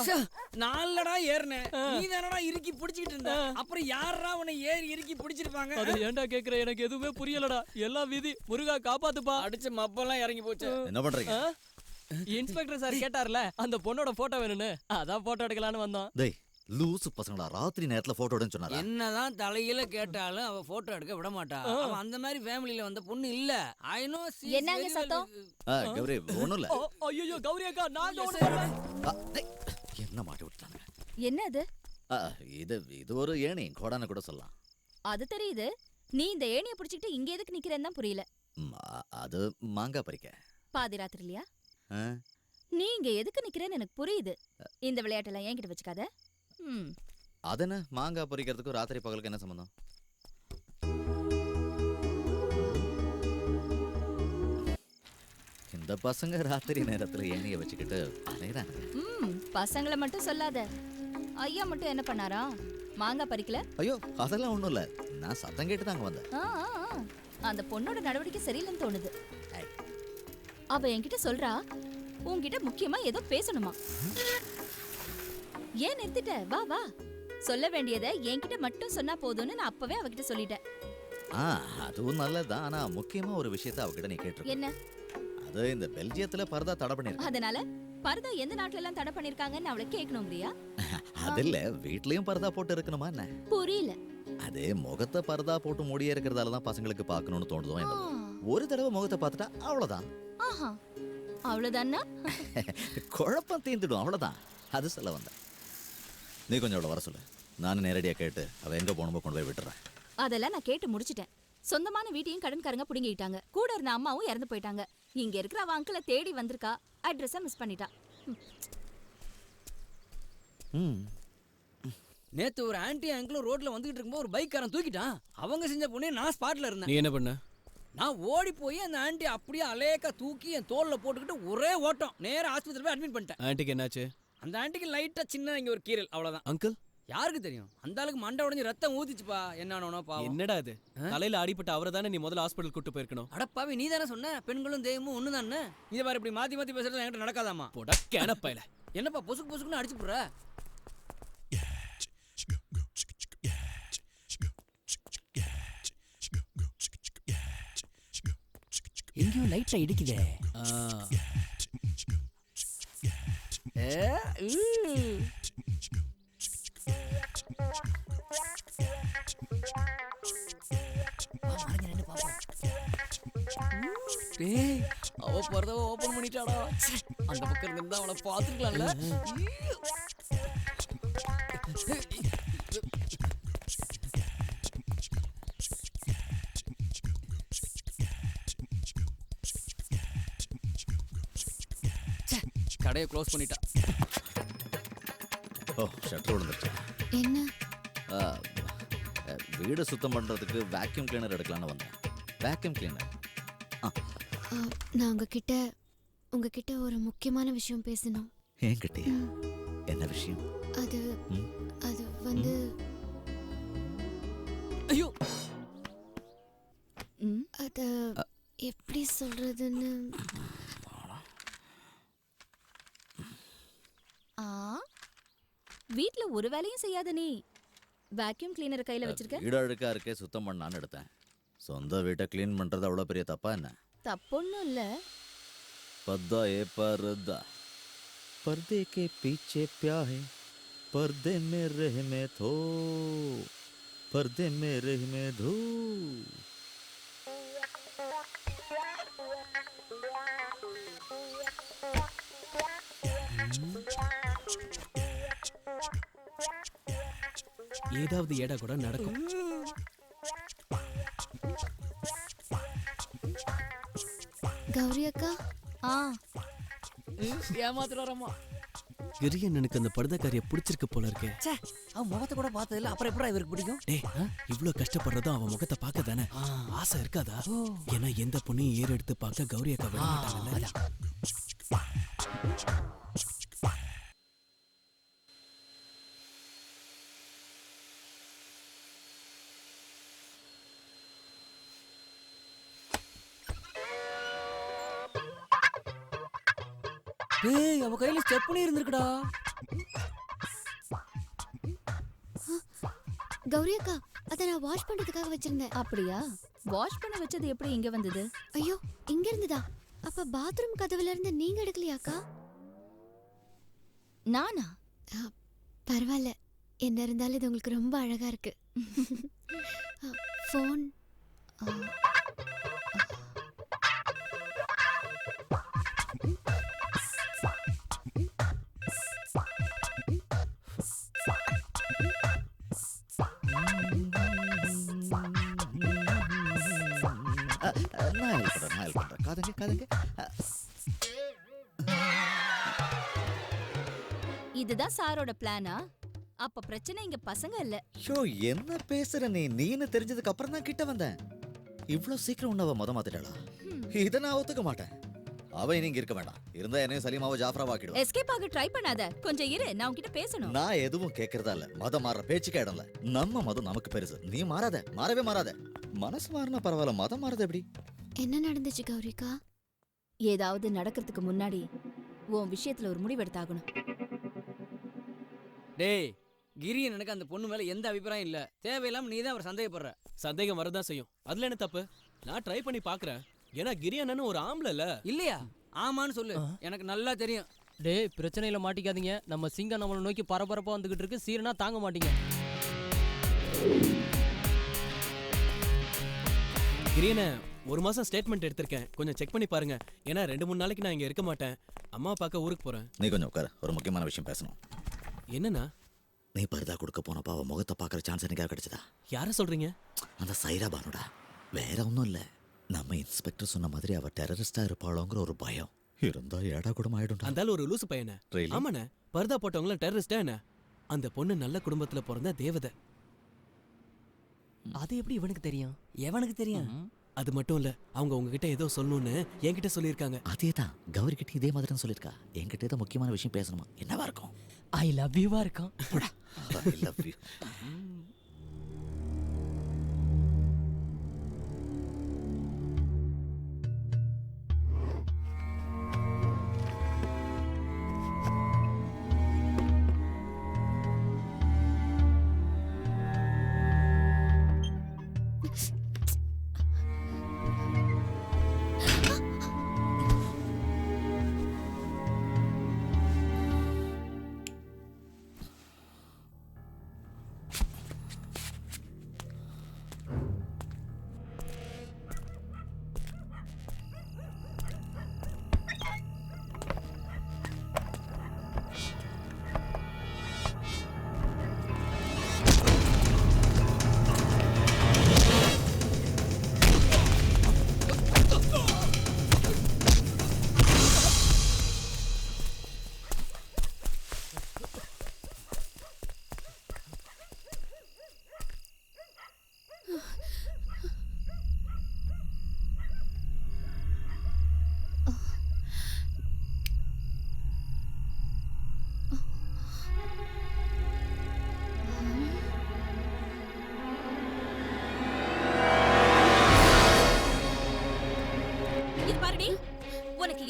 நாலடா ஏறினேன், நீ தானடா இறுக்கி புடிச்சிட்டு இருந்த. அப்புறம் யாரா உன்னை ஏறி இறுக்கி புடிச்சிருப்பாங்க? அது ஏன்டா கேக்குற? எனக்கு எதுவுமே புரியலடா. எல்லாம் விதி. முருகா காப்பாத்துப்பா. அடிச்ச மப்பெல்லாம் இறங்கி போச்சு. என்ன பண்றீங்க? இன்ஸ்பெக்டர் சார் கேட்டார்ல, அந்த பொண்ணோட போட்டோ வேணும்னு, அதான் போட்டோ எடுக்கலான்னு வந்தோம். டேய், லூசு பசங்களா, ராத்திரி நேரத்துல போட்டோ எடுன்னு சொன்னாரா? என்னதான் தலையில கேட்டாலும் அவ போட்டோ எடுக்க விட மாட்டா. அவ அந்த மாதிரி ஃபேமிலில வந்த பொண்ணு இல்ல. I know. என்னங்க சத்தம்? கௌரி, ஒண்ணும் இல்ல. ஐயோ கௌரி அக்கா, நான் என்ன மாட்டி விட்டாங்க? என்ன அது? இது ஒரு ஏணி, கோடான கூட சொல்லலாம். அது தெரியுது. நீ இந்த ஏணியை பிடிச்சிட்டு இங்க எதுக்கு நிக்கிறேன்னு தான் புரியல. அது மாங்காய் பறிக்க. பாதி ராத்திரிலையா? நீ இங்க எதுக்கு நிக்கிறேன்னு எனக்கு புரியுது. இந்த விளையாட்டெல்லாம் என்கிட்ட வச்சுக்காத. அதென்ன மாங்காய் பொரிக்கிறதுக்கும் ராத்திரி பகலுக்கு என்ன சம்பந்தம்? இந்த பசங்க ராத்திரி நேரத்துல எண்ணெயை வச்சுக்கிட்டு அலையறாங்க. பசங்களை மட்டும் சொல்லாத. ஐயா மட்டும் என்ன பண்ணாரா? மாங்காய் பறிக்கல? ஐயோ அதெல்லாம் ஒண்ணும் இல்ல, நான் சத்தம் கேட்டு தாங்க வந்தேன். அந்த பொண்ணோட நடவடிக்கை சரியில்லைன்னு தோணுது. அவ என்கிட்ட சொல்றா உன்கிட்ட முக்கியமா ஏதோ பேசணுமா. ஏன் நிறுத்திட்ட? வா வா, சொல்ல வேண்டியதை என்கிட்ட மட்டும் சொன்னா போதும்னு நான் அப்பவே அவகிட்ட சொல்லிட்டேன். அதுவும் நல்லதுதான். ஆனா முக்கியமா ஒரு விஷயத்த அவகிட்ட நீ கேட்டிருக்க. என்ன? அது இந்த பெல்ஜியத்துல பர்தா தடை பண்ணிருக்காங்க. அதனால பர்தா எந்த நாட்டுல எல்லாம் தடை பண்ணிருக்காங்கன்னு அவளை கேட்கணும்ங்கறியா? அது இல்ல, வீட்லயும் பர்தா போட்டு இருக்கணுமா என்ன? புரியல. அது முகத்தை பர்தா போட்டு மூடியே இருக்கிறதால தான் பசங்களுக்கு பார்க்கணும்னு தோணுதோ என்னவோ. ஒரு தடவை முகத்தை பார்த்துட்டா அவ்வளவுதான். அவ்வளவுதானா? குழப்பம் தீர்ந்துடும், அவ்வளவுதான். அது சொல்ல வந்தேன். நீ கொஞ்சம் அவளை வர சொல்லு, நானும் நேரடியா கேட்டு அவ எங்க போகணுமோ கொண்டு போய் விட்டுறேன். அதெல்லாம் நான் கேட்டு முடிச்சிட்டேன். சொந்தமான வீட்டையும் கடன்காரங்க புடுங்கிட்டாங்க. கூட இருந்த அம்மாவும் இறந்து போயிட்டாங்க. இங்க இருக்கிற அவ அங்கிளை தேடி வந்திருக்கா, அட்ரஸ மிஸ் பண்ணிட்டா. நேத்து ஒரு ஆன்டி அங்கிளும் ரோட்ல வந்துகிட்டு இருக்கும்போது ஒரு பைக்காரன் தூக்கிட்டான். அவங்க செஞ்ச பொண்ணே நான் ஸ்பாட்ல இருந்தேன். நீ என்ன பண்ண? நான் ஓடி போய் அந்த ஆன்டி அப்படியே அலேக்கா தூக்கி என் தோல்ல போட்டுக்கிட்டு ஒரே ஓட்டம் நேரா ஆஸ்பத்திரி போய் அட்மிட் பண்ணிட்டேன். ஆன்ட்டிக்கு என்னாச்சு? அந்த ஆன்ட்டிக்கு லைட்டா சின்ன இங்க ஒரு கீரல், அவ்வளவுதான். அங்கிள் யாருக்கு தெரியும்? அந்த ஆளுக்கு மண்டை உடைஞ்சு ரத்தம் ஊத்திச்சுப்பா. என்னன்னா பாவம். என்னடா இது? தலையில அடிபட்ட அவரை தானே நீ முதல்ல ஹாஸ்பிடல் கூட்டு போயிருக்கணும். அடப்பாவி, நீ தானே சொன்ன பெண்களும் தெய்வமும் ஒண்ணு தானே. இதை பாரு, இப்படி மாத்தி மாத்தி பேசுறது என்கிட்ட நடக்காதாமா. போடா கேனப்பையில. என்னப்பா பொசுக்கு பொசுக்குன்னு அடிச்சு போடுற? எங்கேயும் லைட்ல இடிக்குதே. அவ போறதவ ஓபன் பண்ணிட்டாடா. அந்த பக்கம் இருந்தா அவளை பாத்துக்கலாம்ல. கடையை க்ளோஸ் பண்ணிட்டா. ஓ, ஷட்டர் விழுந்துருச்சு. என்ன? வீடு சுத்தம் பண்றதுக்கு வேக்யூம் கிளீனர் எடுக்கலாம்னு வந்தேன். Vacuum cleaner. நான் உங்ககிட்ட ஒரு முக்கியமான விஷயம் பேசணும். என்கிட்டயா? என்ன விஷயம்? அது வந்து ஐயோ, அது எப்படி சொல்றதுன்னு. வீட்ல ஒரு வேலையும் செய்யாத நீ வேக்யூம் கிளீனர் கையில வச்சிருக்க? வீடு அழுக்கா இருக்கே, சுத்தம் பண்ணான்னு எடுத்தேன். சொந்த வீட்டை கிளீன் பண்றது அவ்வளவு பெரிய தப்பா என்ன? தப்பொன்னும் இல்ல. पर्दा ए पर्दा पर्दे के पीछे प्याहे पर्दे में रह में थो पर्दे में रह में धो. ஏதாவது ஏடா கூட நடக்கும். கௌரி அக்கா ஏமாத்துறாரம்மா. கிரியண்ணனுக்கு அந்த படுதக்காரிய பிடிச்சிருக்கு போல இருக்கே. அவன் முகத்தை கூட பார்த்தது இல்ல, அப்புறம் எப்படி இவருக்கு பிடிக்கும்? டேய், இவ்ளோ கஷ்டப்படுறதும் அவன் முகத்தை பார்க்க தானே ஆசை இருக்காதா? ஏன்னா எந்த பொண்ணையும் ஏறு எடுத்து பார்க்க கௌரி அக்கா விட மாட்டாங்கல்ல. டேய், அவ கையில ஸ்டெப்னி இருந்திருக்குடா. கௌரி அக்கா, அதை நான் வாஷ் பண்றதுக்காக வச்சிருந்தேன். அப்படியா? வாஷ் பண்ண வச்சது எப்படி இங்க வந்தது? ஐயோ, இங்க இருந்துதா? அப்ப பாத்ரூம் கதவுல இருந்து நீங்க எடுக்கலையாக்கா? நானா? பரவாயில்ல, என்ன இருந்தாலும் இது உங்களுக்கு ரொம்ப அழகா இருக்கு. ஃபோன் நான் ஹெல்ப் பண்றேன். காதுங்க காதுங்க. இதுதான் சாரோட பிளானா? அப்ப பிரச்சனை இங்க பசங்க இல்ல. ஷோ என்ன பேசுற நீன்னு தெரிஞ்சதுக்கு அப்புறம் தான் கிட்ட வந்தேன். இவ்வளவு சீக்கிரம் உன்னவ மொத மாத்திட்டாளா? இதை நான் ஒத்துக்க மாட்டேன். அவ இங்க இருக்க வேண்டாம். இருந்தா என்னையும் சலீமாவை ஜாஃப்ரா ஆக்கிடுவா. எஸ்கேப் ஆக ட்ரை பண்ணாத. கொஞ்சம் இரு, நான் உன்கிட்ட பேசணும். நான் எதுவும் கேட்கறதா இல்ல. மதம் மாற பேச்சுக்கே இடம் இல்ல. நம்ம மதம் நமக்கு பெருசு. நீ மாறாத, மாறவே மாறாத. மனசு மாறினா பரவாயில்ல, மதம் மாறது எப்படி? என்ன நடந்துச்சு கௌரிக்கா? ஏதாவது நடக்கிறதுக்கு முன்னாடி உன் விஷயத்துல ஒரு முடிவெடுத்தாகணும். டேய் கிரியன், எனக்கு அந்த பொண்ணு மேல எந்த அபிப்பிராயம் இல்ல. தேவையில்லாம நீ தான் அவர் சந்தேகப்படுற. சந்தேகம் வரதான் செய்யும். அதுல என்ன தப்பு? நான் ட்ரை பண்ணி பாக்குறேன். ஏன்னா கிரியன்னு ஒரு ஆம்பளை இல்ல. இல்லையா? ஆமான்னு சொல்லு, எனக்கு நல்லா தெரியும். டேய் பிரச்சனையில மாட்டிக்காதீங்க. நம்ம சிங்கம் நம்மளை நோக்கி பரபரப்பா வந்துகிட்டு இருக்கு. சீரனா தாங்க மாட்டீங்க. கிரியன ஒரு மாசம் ஸ்டேட்மெண்ட் எடுத்திருக்கேன். கொஞ்சம் செக் பண்ணி பாருங்க. ஏன்னா 2-3 நாளைக்கு நான் இங்க இருக்க மாட்டேன். அம்மா பார்க்க ஊருக்கு போறேன். நீ கொஞ்சம் உட்கார, ஒரு முக்கியமான விஷயம் பேசணும். என்னன்னா? நீ பர்தா கொடுக்க போனப்ப அவ முகத்தை பாக்குற சான்ஸ் எனக்கு கிடைச்சதா? யார சொல்றீங்க? அந்த சைரா பானுடா. வேற ஒன்றும் இல்ல. நம்ம இன்ஸ்பெக்டர் சொன்ன மாதிரி அவ டெரரிஸ்டா இருப்பாளோங்கிற ஒரு பயம் இருந்தா ஏடா கூட ஆயிடும். அந்த ஒரு லூசு பையன. ஆமாண்ணே, பர்தா போட்டவங்கள டெரரிஸ்டா என்ன? அந்த பொண்ணு நல்ல குடும்பத்துல பிறந்த தேவதை. அது எப்படி இவனுக்கு தெரியும்? எவனுக்கு தெரியும்? அது மட்டும் இல்ல, அவங்க உங்ககிட்ட ஏதோ சொல்லணும்னு என்கிட்ட சொல்லியிருக்காங்க. அதேதான் கௌரி கிட்ட இதே மாதிரி தான் சொல்லியிருக்கா. என்கிட்ட ஏதோ முக்கியமான விஷயம் பேசணுமா? என்னவா இருக்கும்? ஐ லவ் யூவா இருக்கும். I love you.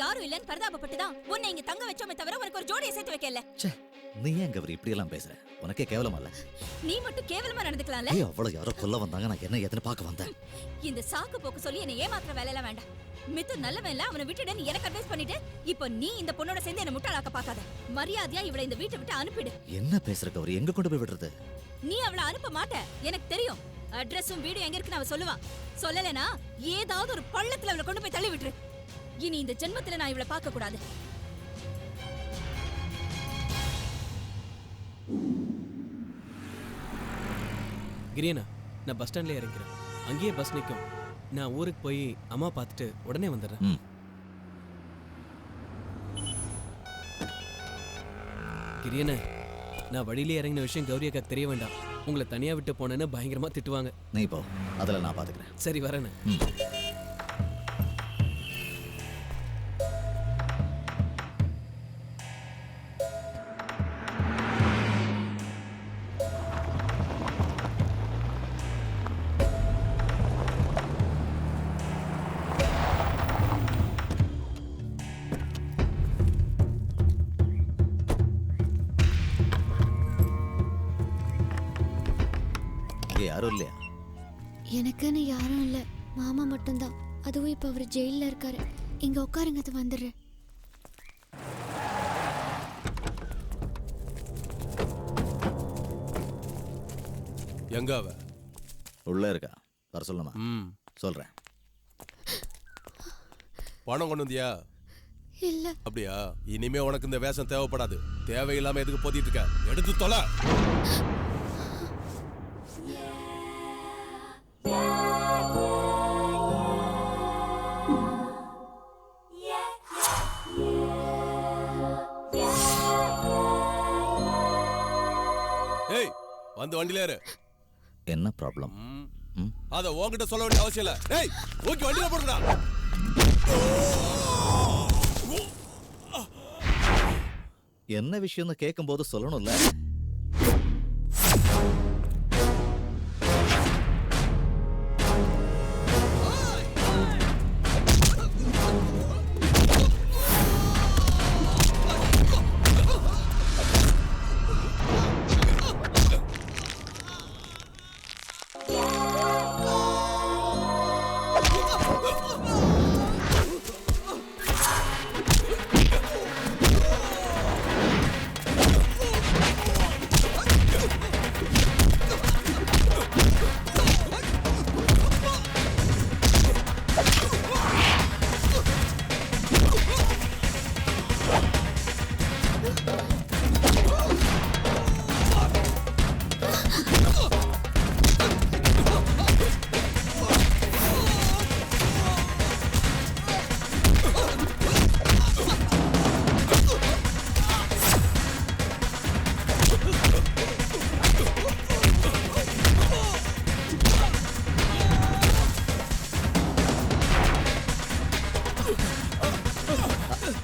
யாரும் இல்லன்னு பரிதாபப்பட்டுதான் உன்னை இங்க தங்க வச்சோமே தவிர உனக்கு ஒரு ஜோடியை சேர்த்து வைக்கல. நீ ஏன் கௌரி இப்படி எல்லாம் பேசுற? உனக்கே கேவலமா இல்ல? நீ மட்டும் கேவலமா நடந்துக்கலாம்ல. ஏய் அவ்வளவு யாரோ கொல்ல வந்தாங்க, நான் என்ன ஏத்தன பார்க்க வந்தேன். இந்த சாக்கு போக்கு சொல்லி என்ன ஏமாத்துற வேலை எல்லாம் வேண்டாம். மித்து நல்லவன் இல்ல, அவனை விட்டுடு நீ எனக்கு அட்வைஸ் பண்ணிட்டு இப்போ நீ இந்த பொண்ணோட சேர்ந்து என்ன முட்டாளாக்க பார்க்காத. மரியாதையா இவளை இந்த வீட்டை விட்டு அனுப்பிடு. என்ன பேசுற கௌரி? எங்க கொண்டு போய் விடுறது? நீ அவளை அனுப்ப மாட்ட, எனக்கு தெரியும். அட்ரஸும் வீடு எங்க இருக்குன்னு அவ சொல்லுவான். சொல்லலனா ஏதாவது ஒரு பள்ளத்துல அவளை கொண்டு போய் தள்ளி விட்டுரு. இனி இந்த ஜென்மத்துல நான் இவளை பார்க்க கூடாது. கிரியனா, நான் பஸ் ஸ்டாண்ட்ல இறங்கிறேன். அங்கேயே பஸ் நிற்கும். நான் ஊருக்கு போய் அம்மா பார்த்துட்டு உடனே வந்துடுறேன். கிரியனா, நான் வழியிலே இறங்கின விஷயம் கௌரி அக்காக்கு தெரிய வேண்டாம். உங்களை தனியா விட்டு போனேன்னு பயங்கரமா திட்டுவாங்க. நீ போ, அதில் நான் பார்த்துக்கிறேன். சரி வரேன்னு. யாரும் இல்லையா? எனக்குன்னு யாரும் இல்ல, மாமா மட்டும்தான். அதுவும் இப்ப அவர் ஜெயில இருக்காரு. இங்க உட்காருங்க, அது வந்துடுறேன். எங்க அவ? உள்ள இருக்கா, வர சொல்லுமா? சொல்றேன். பணம் கொண்டு வந்தியா? இல்ல. அப்படியா? இனிமே உனக்கு இந்த வேஷம் தேவைப்படாது. தேவையில்லாம எதுக்கு போத்திட்டு இருக்க? எடுத்து தொலை. வந்து வண்டியில ஏறு. என்ன ப்ராப்ளம்? அத உன்கிட்ட சொல்ல வேண்டிய அவசியம் இல்ல. டேய் ஓகே வண்டியில போடுடா. என்ன விஷயம்னு கேட்கும்போது சொல்லணும்ல.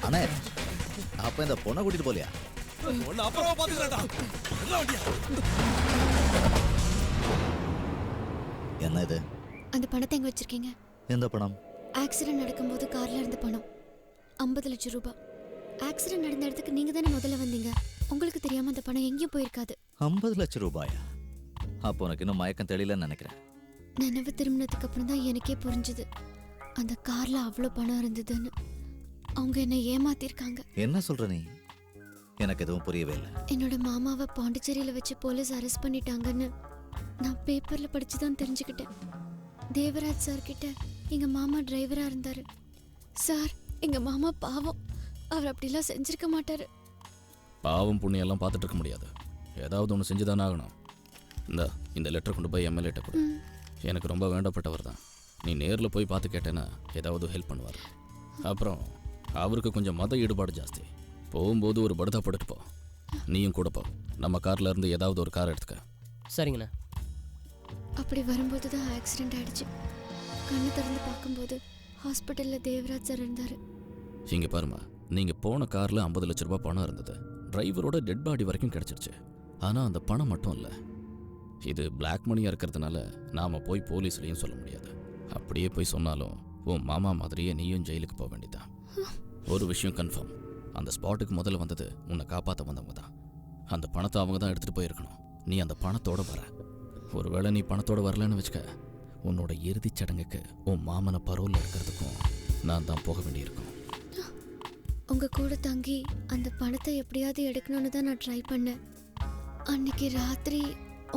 அண்ணே அப்ப இந்த பொண்ணை கூட்டிட்டு போலியா? ஒன்னு அப்புறம் பாத்துக்கறடா. என்ன வண்டியா? என்ன இது? அந்த பணத்தை எங்க வச்சிருக்கீங்க? எந்த பணம்? ஆக்சிடென்ட் நடக்கும்போது கார்ல இருந்த பணம் 50 லட்சம் ரூபாய். ஆக்சிடென்ட் நடந்த இடத்துக்கு நீங்க தானே முதல்ல வந்தீங்க. உங்களுக்கு தெரியாம அந்த பணம் எங்கேயும் போயிருக்காது. 50 லட்சம் ரூபாயா? அப்போ உனக்கு இன்னும் மயக்கம் தெரியலன்னு நினைக்கிறேன். நினைவு திரும்பினதுக்கு அப்புறம் தான் எனக்கே புரிஞ்சுது அந்த கார்ல அவ்வளோ பணம் இருந்ததுன்னு. அவங்க என்ன ஏமாத்திருக்காங்க. என்ன சொல்ற நீ? எனக்கு எதுவும் புரியவே இல்லை. என்னோட மாமாவை பாண்டிச்சேரியில வச்சு போலீஸ் அரெஸ்ட் பண்ணிட்டாங்கன்னு நான் பேப்பர்ல படிச்சு தான் தெரிஞ்சுக்கிட்டேன். தேவராஜ் சார் கிட்ட எங்க மாமா டிரைவரா இருந்தாரு. சார் எங்க மாமா பாவம், அவர் அப்படிலாம் செஞ்சிருக்க மாட்டாரு. பாவம் புண்ணியம் எல்லாம் பார்த்துட்டு இருக்க முடியாது. ஏதாவது ஒன்று செஞ்சு தானே ஆகணும். இந்த லெட்டர் கொண்டு போய் எம்எல்ஏட்ட கொடு. எனக்கு ரொம்ப வேண்டப்பட்டவர் தான். நீ நேரில் போய் பார்த்து கேட்டேன்னா ஏதாவது ஹெல்ப் பண்ணுவார். அப்புறம் அவருக்கு கொஞ்சம் மத ஈடுபாடு ஜாஸ்தி. போகும்போது ஒரு படுதா படுத்து போ. நீயும் கூட போ. நம்ம கார்ல இருந்து ஏதாவது ஒரு கார் எடுத்துக்க. சரிங்கண்ணா. அப்படி வரும்போது தான் ஆக்சிடென்ட் ஆயிடுச்சு. கண்ணு திறந்து பார்க்கும்போது ஹாஸ்பிட்டல்ல தேவராஜ் சார் இருந்தாரு. இங்க பாருமா, நீங்க போன கார்ல 50 லட்சம் ரூபாய் பணம் இருந்தது. டிரைவரோட டெட் பாடி வரைக்கும் கிடைச்சிருச்சு. ஆனா அந்த பணம் மட்டும் இல்லை. இது பிளாக் மணியா இருக்கிறதுனால நாம போய் போலீஸ்லையும் சொல்ல முடியாது. அப்படியே போய் சொன்னாலும் உன் மாமா மாதிரியே நீயும் ஜெயிலுக்கு போக வேண்டியதான். ஒரு விஷயம் கன்ஃபார்ம், அந்த ஸ்பாட்டுக்கு முதல்ல வந்தது உன்னை காப்பாற்ற வந்தவங்க தான். அந்த பணத்தை அவங்க தான் எடுத்துகிட்டு போயிருக்கணும். நீ அந்த பணத்தோட வர. ஒருவேளை நீ பணத்தோட வரலன்னு வச்சுக்க, உன்னோட இறுதிச் சடங்குக்கு உன் மாமனை பரோலில் இருக்கிறதுக்கும் நான் தான் போக வேண்டியிருக்கும். உங்க கூட தங்கி அந்த பணத்தை எப்படியாவது எடுக்கணும்னு தான் நான் ட்ரை பண்ணேன். அன்னைக்கு ராத்திரி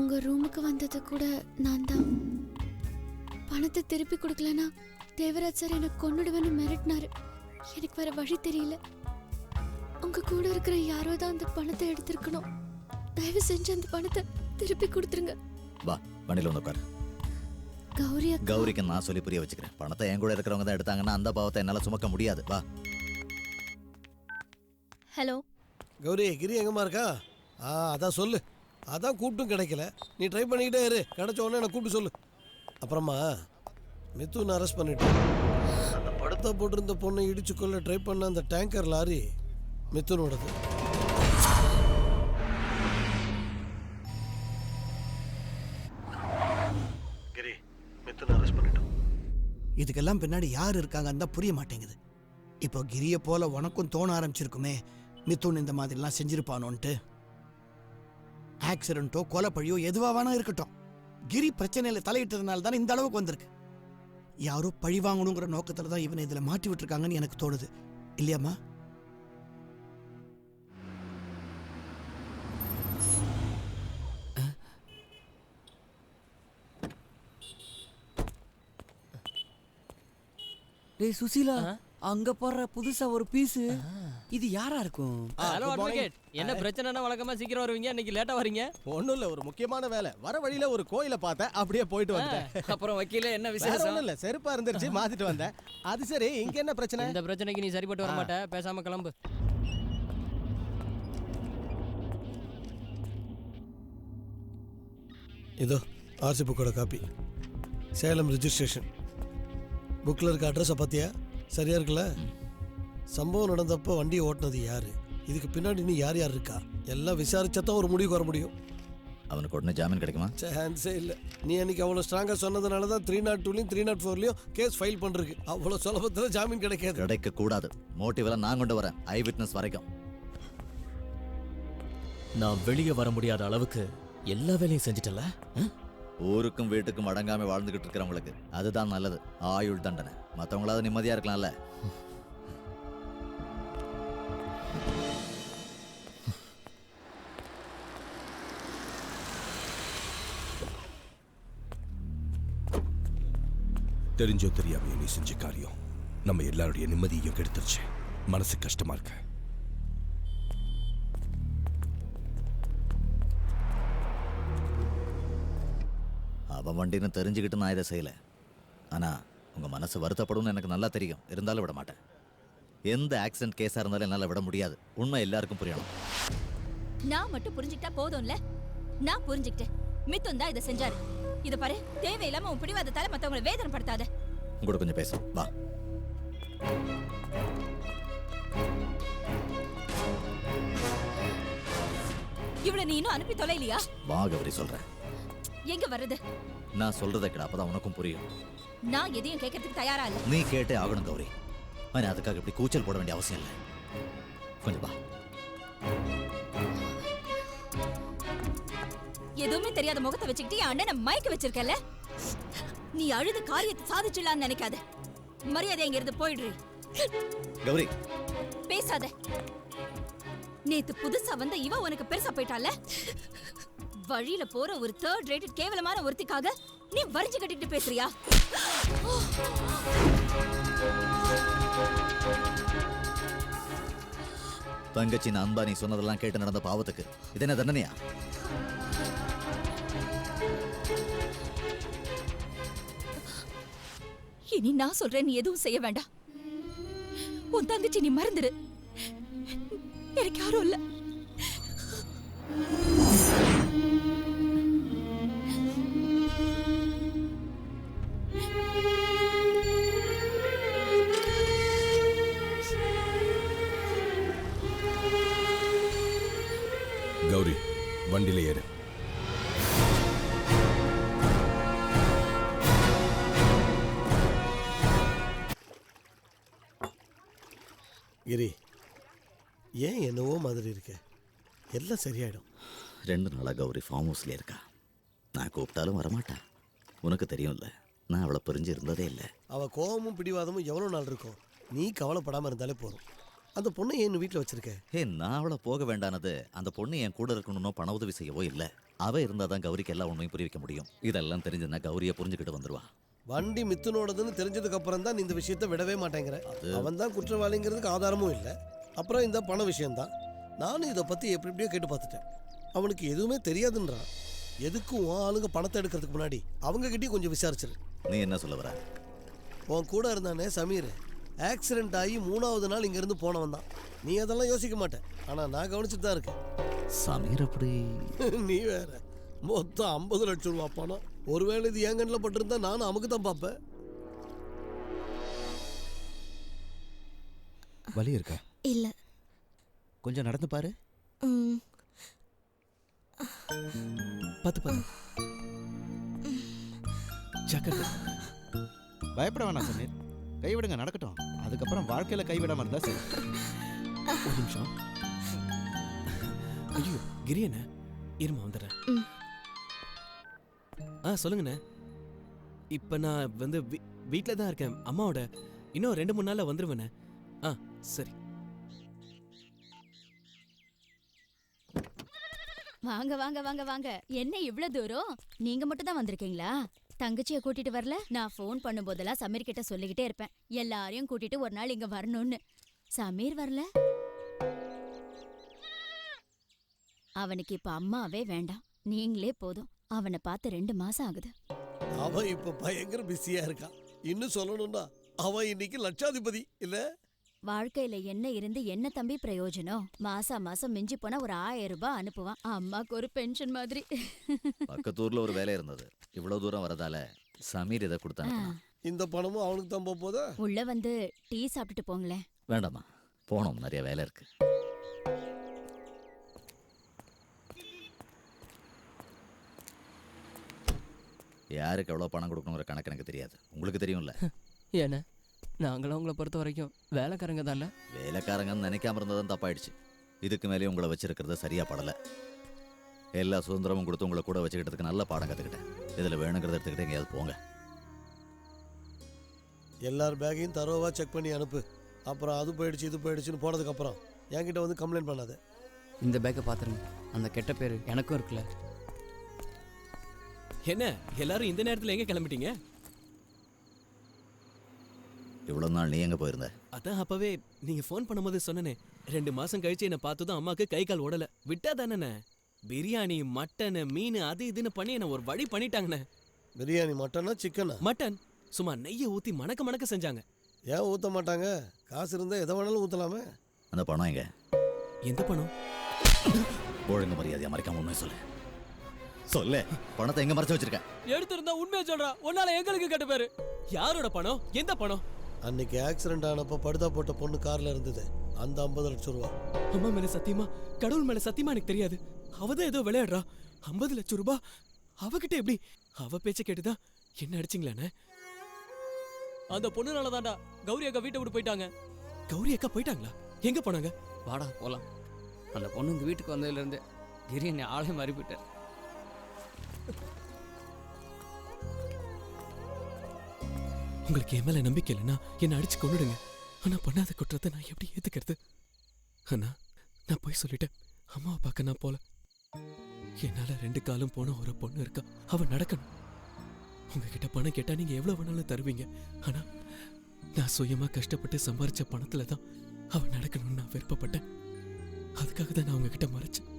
உங்க ரூமுக்கு வந்தது கூட நான் தான். பணத்தை திருப்பி கொடுக்கலனா தேவராஜ் சார் என்னை கொன்னுடுவேன்னு மிரட்டினாரு. எனக்கு வேற வழி தெரியல. உங்க கூட இருக்கிற யாரோ தான் அந்த பணத்தை எடுத்திருக்கணும். தயவு செஞ்சு அந்த பணத்தை திருப்பி கொடுத்துருங்க. வா வண்டியில வந்து உட்காரு. கௌரிக்கு நான் சொல்லி புரிய வச்சுக்கிறேன். பணத்தை என் கூட இருக்கிறவங்க தான் எடுத்தாங்கன்னா அந்த பாவத்தை என்னால சுமக்க முடியாது. வா. ஹலோ கௌரி, கிரி எங்கம்மா இருக்கா? அதான் சொல்லு. அதான் கூப்பிட்டும் கிடைக்கல. நீ ட்ரை பண்ணிக்கிட்டே இரு. கிடைச்ச உடனே எனக்கு கூப்பிட்டு சொல்லு. அப்புறமா மிதுன் அரெஸ்ட் பண்ணிட்டேன். அந்த படத்தை போட்டிருந்த பொண்ணை இடிச்சு கொள்ள ட்ரை பண்ண அந்த டேங்கர் லாரி மிதுனோடது. கிரி, மிதுன் அரெஸ்ட் பண்ணிட்டோம். இதுக்கெல்லாம் பின்னாடி யார் இருக்காங்கன்னு தான் புரிய மாட்டேங்குது. இப்போ கிரியை போல உனக்கும் தோண ஆரம்பிச்சிருக்குமே மிதுன் இந்த மாதிரிலாம் செஞ்சிருப்பானோன்ட்டு. ஆக்சிடென்ட்டோ கொலைப்பழியோ எதுவா வேணா இருக்கட்டும், கிரி பிரச்சனையில தலையிட்டதுனால தான் இந்த அளவுக்கு வந்திருக்கு. யாரோ பழி வாங்கணுங்கிற நோக்கத்துல தான் இவனை இதுல மாட்டி விட்டுருக்காங்கன்னு எனக்கு தோணுது. இல்லையாம்மா? டேய் சுசீலா, அங்க போற புதுசா ஒரு பீஸ். இது யாரா இருக்கும்? ஹலோ அட்வொகேட், என்ன பிரச்சனைனா வழக்கமா சீக்கிரம் வருவீங்க, இன்னைக்கு லேட்டா வரீங்க? ஒண்ணும் இல்ல, ஒரு முக்கியமான வேலை. வர வழியில ஒரு கோயிலை பார்த்தேன், அப்படியே போயிட்டு வந்துட்டேன். அப்புறம் வக்கீல என்ன வேற விசேஷம்? ஒண்ணும் இல்ல, செருப்பா இருந்துருச்சு, மாத்திட்டு வந்தேன். அது சரி, இங்க என்ன பிரச்சனை? இந்த பிரச்சனைக்கு நீ சரிப்பட்டு வர மாட்ட, பேசாம கிளம்பு. இதோ ஆர்சி புக்கோட காப்பி, சேலம் ரிஜிஸ்ட்ரேஷன். புக்கில் இருக்க அட்ரஸை பார்த்தியா? சரியா இருக்குல்ல? சம்பவம் நடந்தப்போ வண்டியை ஓட்டினது யாரு, இதுக்கு பின்னாடி நீ யார் யார் இருக்கா எல்லாம் விசாரிச்சா தான் ஒரு முடிவுக்கு வர முடியும். அவனுக்கு உடனே ஜாமீன் கிடைக்குமா? சான்ஸே இல்லை. நீ அன்னைக்கு அவ்வளோ ஸ்ட்ராங்காக சொன்னதுனால தான் 302லையும் 304லையும் கேஸ் ஃபைல் பண்ணுறதுக்கு அவ்வளோ சுலபத்தில் ஜாமீன் கிடைக்காது. கிடைக்கக்கூடாது. மோட்டிவெல்லாம் நான் கொண்டு வரேன், ஐ விட்னஸ் வரைக்கும். நான் வெளியே வர முடியாத அளவுக்கு எல்லா வேலையும் செஞ்சுட்டல. ஊருக்கும் வீட்டுக்கும் அடங்காம வாழ்ந்துகிட்டு இருக்கிறவங்களுக்கு அதுதான் நல்லது, ஆயுள் தண்டனை. மற்றவங்களாவது நிம்மதியா இருக்கலாம்ல. தெரிஞ்சோ தெரியாமையோ நீ செஞ்ச காரியம் நம்ம எல்லாருடைய நிம்மதியையும் கெடுத்துருச்சு. மனசு கஷ்டமா இருக்கு. அவன் வண்டின்னு தெரிஞ்சுக்கிட்டு நான் இதை செய்யல. ஆனா உங்க மனசு வருத்தப்படும்னு எனக்கு நல்லா தெரியும். இருந்தாலும் விட மாட்டேன். எந்த ஆக்சிடென்ட் கேஸா இருந்தாலும் என்னால விட முடியாது. உண்மை எல்லாருக்கும் புரியணும். நான் மட்டும் புரிஞ்சுக்கிட்டா போதும்ல. நான் புரிஞ்சுக்கிட்டேன். மித்துன் தான் இதை செஞ்சாரு. இத பாரு, தேவையில்லாம உன் பிடிவாதத்தால மத்தவங்களை வேதனைப்படுத்தாத. கூட கொஞ்சம் பேசு வா. இவ்வளவு நீ இன்னும் அனுப்பி தொலைலையா? வா கௌரி சொல்றேன். எங்க வர்றது? நான் சொல்றதை கேட, அப்பதான் உனக்கும் புரியும். நான் எதையும் கேட்கறதுக்கு தயாரா இல்ல. நீ கேட்டே ஆகணும் கௌரி. ஆனா அதுக்காக இப்படி கூச்சல் போட வேண்டிய அவசியம் இல்லை. கொஞ்சம் வா. எதுவுமே தெரியாத முகத்தை வச்சுக்கிட்டு என் அண்ணனை மயக்க வச்சிருக்கல. நீ அழுது காரியத்தை சாதிச்சிடலான்னு நினைக்காத. மரியாதை இங்க இருந்து போயிடுறீ. கௌரி பேசாத. நேத்து புதுசா வந்த இவ உனக்கு பெருசா போயிட்டால. வழியில போற ஒரு தேர்ட் ரேட்டட் கேவலமான ஒருத்திக்காக நீ வரிஞ்சு கட்டிட்டு பேசுறியா? தங்கச்சின் அன்பா நீ சொன்னதெல்லாம் கேட்டு நடந்த பாவத்துக்கு இது என்ன தண்டனையா? இனி நான் சொல்றேன், நீ எதுவும் செய்ய வேண்டாம். உன் தங்கச்சி நீ மறந்துடு. எனக்கு யாரும் இல்ல. கௌரி வண்டியில ஏறு. கிரி, ஏன் என்னவோ மாதிரி இருக்க? எல்லாம் சரியாயிடும். 2 நாளா கௌரி ஃபார்ம் ஹவுஸ்ல இருக்கா. நான் கூப்பிட்டாலும் வரமாட்டான். உனக்கு தெரியும்ல, நான் அவளை பிரிஞ்சு இருந்ததே இல்லை. அவள் கோபமும் பிடிவாதமும் எவ்வளோ நாள் இருக்கும். நீ கவலைப்படாமல் இருந்தாலே போதும். அந்த பொண்ணை ஏன் வீட்டில் வச்சிருக்க? நான் அவளை போக வேண்டானது அந்த பொண்ணு என் கூட இருக்கணும்னோ பண உதவி செய்யவோ இல்லை. அவ இருந்தாதான் கௌரிக்கு எல்லாம் உண்மையும் புரிய வைக்க முடியும். இதெல்லாம் தெரிஞ்சுன்னா கௌரியை புரிஞ்சுக்கிட்டு வந்துருவா. வண்டி மித்துனோடதுன்னு தெரிஞ்சதுக்கு அப்புறம் தான் நீ இந்த விஷயத்தை விடவே மாட்டேங்கிற. அவன் தான் குற்றவாளிங்கிறதுக்கு ஆதாரமும் இல்லை. அப்புறம் இந்த பண விஷயம்தான். நானும் இதை பற்றி எப்படியோ கேட்டு பார்த்துட்டேன். அவனுக்கு எதுவுமே தெரியாதுன்றான். எதுக்கும் ஆளுங்க பணத்தை எடுக்கிறதுக்கு முன்னாடி அவங்க கிட்டேயும் கொஞ்சம் விசாரிச்சிரு. நீ என்ன சொல்ல வர? உன் கூட இருந்தானே சமீர், ஆக்சிடென்ட் ஆகி 3ஆவது நாள் இங்கேருந்து போனவன் தான். நீ அதெல்லாம் யோசிக்க மாட்டேன். ஆனால் நான் கவனிச்சுட்டு தான் இருக்கேன். சமீர் அப்படி? நீ வேற. மொத்தம் 50 லட்சம் ரூபா பணம். ஒருவேளை இது என் கண்ணில் பட்டிருந்தா நானும் அமுக்கு தான் பார்ப்பேன். வலி இருக்கா? இல்ல. கொஞ்சம் நடந்து பாரு. பார்த்து ஜாக்கிரதை. பயப்பட வேணாம் சமீர், கைவிடுங்க, நடக்கட்டும். அதுக்கப்புறம் வாழ்க்கையில கைவிடாம இருந்தா சரி. ஒரு நிமிஷம். ஐயோ கிரி என்ன, இருமா வந்துடுறேன். சொல்லுங்கண்ணே. இப்போ நான் வந்து வீட்டில் தான் இருக்கேன் அம்மாவோட. இன்னும் 2-3 நாளில் வந்துடுவேண்ணே. சரி. வாங்க வாங்க வாங்க வாங்க. என்ன இவ்வளவு தூரம்? நீங்க மட்டும் தான் வந்திருக்கீங்களா? தங்கச்சியை கூட்டிட்டு வரல? நான் ஃபோன் பண்ணும்போதெல்லாம் சமீர் கிட்ட சொல்லிக்கிட்டே இருப்பேன், எல்லாரையும் கூட்டிட்டு ஒரு நாள் இங்க வரணும்னு. சமீர் வரல. அவனுக்கு இப்ப அம்மாவே வேண்டாம், நீங்களே போதும். அவனை பார்த்து 2 மாசம் ஆகுது. அவன் இப்ப பயங்கர பிஸியா இருக்கான். இன்னும் சொல்லணும்னா அவன் இன்னைக்கு லட்சாதிபதி இல்ல? வாழ்க்கையில என்ன இருந்து என்ன தம்பி பிரயோஜனம்? மாசம் மிஞ்சி போனா ஒரு 1000 ரூபாய் அனுப்புவான். அம்மாக்கு ஒரு பென்ஷன் மாதிரி. பக்கத்தூர்ல ஒரு வேலை இருந்தது. இவ்வளவு தூரம் வரதால சமீர் இதை கொடுத்தாங்க. இந்த பணமும் அவனுக்கு தான் போதா? உள்ள வந்து டீ சாப்பிட்டுட்டு போங்களேன். வேண்டாமா, போனோம், நிறைய வேலை இருக்கு. யாருக்கு எவ்வளோ பணம் கொடுக்கணுங்கிற கணக்கு எனக்கு தெரியாது. உங்களுக்கு தெரியும்ல. ஏன்னா நாங்களும் உங்களை பொறுத்த வரைக்கும் வேலைக்காரங்க தானே. வேலைக்காரங்கன்னு நினைக்காம இருந்ததும் தப்பாயிடுச்சு. இதுக்கு மேலேயும் உங்களை வச்சிருக்கிறது சரியா படலை. எல்லா சுதந்திரமும் கொடுத்து உங்களை கூட வச்சுக்கிட்டதுக்கு நல்ல பாடம் கற்றுக்கிட்டேன். இதில் வேணுங்கிறத எடுத்துக்கிட்டு எங்கேயாவது போங்க. எல்லார் பேக்கையும் தரோவா செக் பண்ணி அனுப்பு. அப்புறம் அது போயிடுச்சு இது போயிடுச்சுன்னு போனதுக்கப்புறம் என்கிட்ட வந்து கம்ப்ளைண்ட் பண்ணாது. இந்த பேக்கை பார்த்துருங்க. அந்த கெட்ட பேர் எனக்கும் இருக்குல்ல. என்ன எல்லாரும் இந்த நேரத்தில் எங்கே கிளம்பிட்டீங்க? இவ்வளோ நாள் நீ எங்கே போயிருந்த? அதான் அப்பவே நீங்கள் ஃபோன் பண்ணும்போது சொன்னனே, 2 மாதம் கழிச்சு என்னை பார்த்ததும் அம்மாவுக்கு கை கால் ஓடலை. விட்டா தானே பிரியாணி மட்டன் மீன் அது இதுன்னு பண்ணி என்ன ஒரு வழி பண்ணிட்டாங்கண்ணே. பிரியாணி மட்டனா சிக்கனா? மட்டன். சும்மா நெய்யை ஊற்றி மணக்க மணக்க செஞ்சாங்க. ஏன் ஊற்ற மாட்டாங்க? காசு இருந்தால் எதை வேணாலும் ஊற்றலாமே. அந்த பணம் எங்க? எந்த பணம்? ஒழுங்கு மரியாதையா மறைக்காம உண்மை சொல்லு. சொல்லு, பணத்தை எங்க மறைச்சு வச்சிருக்க? எடுத்திருந்தா உண்மையை சொல்றா. உன்னால எங்களுக்கு கெட்ட பேரு. யாரோட பணம்? எந்த பணம்? அன்னைக்கு ஆக்சிடென்ட் ஆனப்போ படுதா போட்ட பொண்ணு கார்ல இருந்தது. அந்த 50 லட்சம் ரூபா. அம்மா மேல சத்தியமா, கடவுள் மேல சத்தியமா எனக்கு தெரியாது. அவதான் ஏதோ விளையாடுறா. 50 லட்சம் ரூபாய் அவகிட்ட எப்படி? அவ பேச்ச கேட்டுதான் என்ன அடிச்சிங்களானே? அந்த பொண்ணுனால தான்டா கௌரி அக்கா வீட்டை விட்டு போயிட்டாங்க. கௌரி அக்கா போயிட்டாங்களா? எங்க போனாங்க? வாடா போலாம். அந்த பொண்ணு இந்த வீட்டுக்கு வந்ததுல இருந்து கிரி என்னை ஆளே மாறி போயிட்டார். உங்களுக்கு என் மேல நம்பிக்கை இல்லைன்னா என்ன அடிச்சு கொண்டுடுங்க. ஆனா பண்ணாத குற்றத்தை நான் எப்படி ஏத்துக்கிறது? அண்ணா, நான் போய் சொல்லிட்டேன். அம்மாவை பார்க்க நான் போல. என்னால 2 காலும் போன ஒரு பொண்ணு இருக்கா. அவ நடக்கணும். உங்ககிட்ட பணம் கேட்டா நீங்க எவ்வளவு வேணாலும் தருவீங்க. ஆனா நான் சுயமா கஷ்டப்பட்டு சம்பாரிச்ச பணத்துல தான் அவ நடக்கணும்னு நான் விருப்பப்பட்டேன். அதுக்காக தான் நான் உங்ககிட்ட மறைச்சேன்.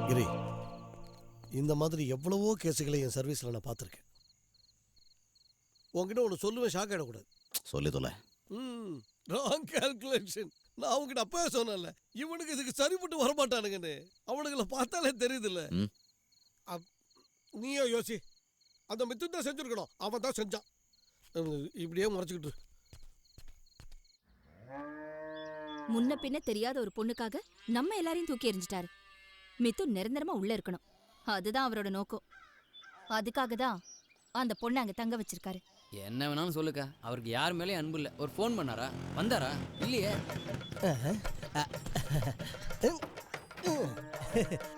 கிரி, இந்த மாதிரி எவ்வளவோ கேஸுகளை என் சர்வீஸ்ல நான் பார்த்துருக்கேன். உங்ககிட்ட ஒன்று சொல்லுவேன், ஷாக் ஆகிடக்கூடாது. சொல்லி தொலை. Wrong calculation. நான் அவங்ககிட்ட அப்பவே சொன்னேன்ல, இவனுக்கு இதுக்கு சரிப்பட்டு வரமாட்டானுங்கன்னு. அவனுங்களை பார்த்தாலே தெரியுதுல்ல. நீயோ யோசி. அந்த மித்து தான் செஞ்சிருக்கணும். அவன் தான் செஞ்சான். இப்படியே முறைச்சிக்கிட்டு. முன்ன பின்ன தெரியாத ஒரு பொண்ணுக்காக நம்ம எல்லாரையும் தூக்கி எறிஞ்சிட்டாரு. மித்து நிரந்தரமா உள்ள இருக்கணும். அதுதான் அவரோட நோக்கம். அதுக்காக தான் அந்த பொண்ணை அங்க தங்க வச்சிருக்காரு. என்ன வேணாலும் சொல்லுக்கா. அவருக்கு யார் மேலேயும் அன்பு இல்லை. ஒரு ஃபோன் பண்ணாரா? வந்தாரா? இல்லையே.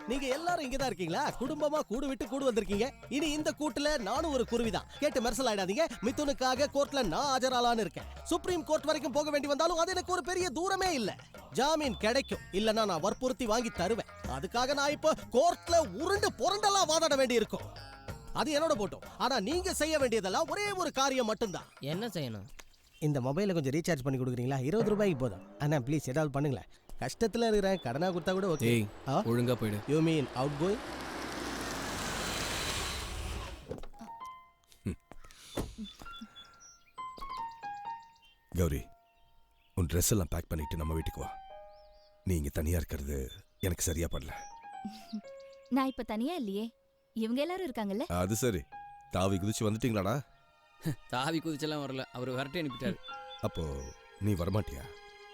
நீங்க எல்லாரும் இங்கதான் இருக்கீங்களா? குடும்பமா கூடு விட்டு கூடு வந்திருக்கீங்க. இனி இந்த கூட்டுல நானும் ஒரு குருவிதான். கேட்டு மெர்சல் ஆயிடாதீங்க. மிதுனுக்காக கோர்ட்ல நான் ஆஜராலான்னு இருக்கேன். சுப்ரீம் கோர்ட் வரைக்கும் போக வேண்டி வந்தாலும் அது எனக்கு ஒரு பெரிய தூரமே இல்ல. ஜாமீன் கிடைக்கும். இல்லன்னா நான் வற்புறுத்தி வாங்கி தருவேன். அதுக்காக நான் இப்போ கோர்ட்ல உருண்டு புரண்டெல்லாம் வாதாட வேண்டி இருக்கும். அது என்னோட போட்டோம். ஆனா நீங்க செய்ய வேண்டியதெல்லாம் ஒரே ஒரு காரியம் மட்டும்தான். என்ன செய்யணும்? இந்த மொபைலை கொஞ்சம் ரீசார்ஜ் பண்ணி கொடுக்குறீங்களா? 20 ரூபாய்க்கு போதும். அண்ணா ப்ளீஸ் ஏதாவது பண்ணுங்களேன். கஷ்டத்துல இருக்கிறேன். கடனா கொடுத்தா கூட ஓகே. ஒழுங்கா போயிடு. You mean out going? Gowri, உன் ட்ரெஸ் எல்லாம் பேக் பண்ணிட்டு நம்ம வீட்டுக்கு வா. நீ இங்க தனியா இருக்கிறது எனக்கு சரியா படல. நான் இப்ப தனியா இல்லையே. இவங்க எல்லாரும் இருக்காங்கல்ல. அது சரி. தாவி குதிச்சு வந்துட்டீங்களாடா? தாவி குதிச்செல்லாம் வரல. அவர் விரட்டி அனுப்பிட்டாரு. அப்போ நீ வரமாட்டியா?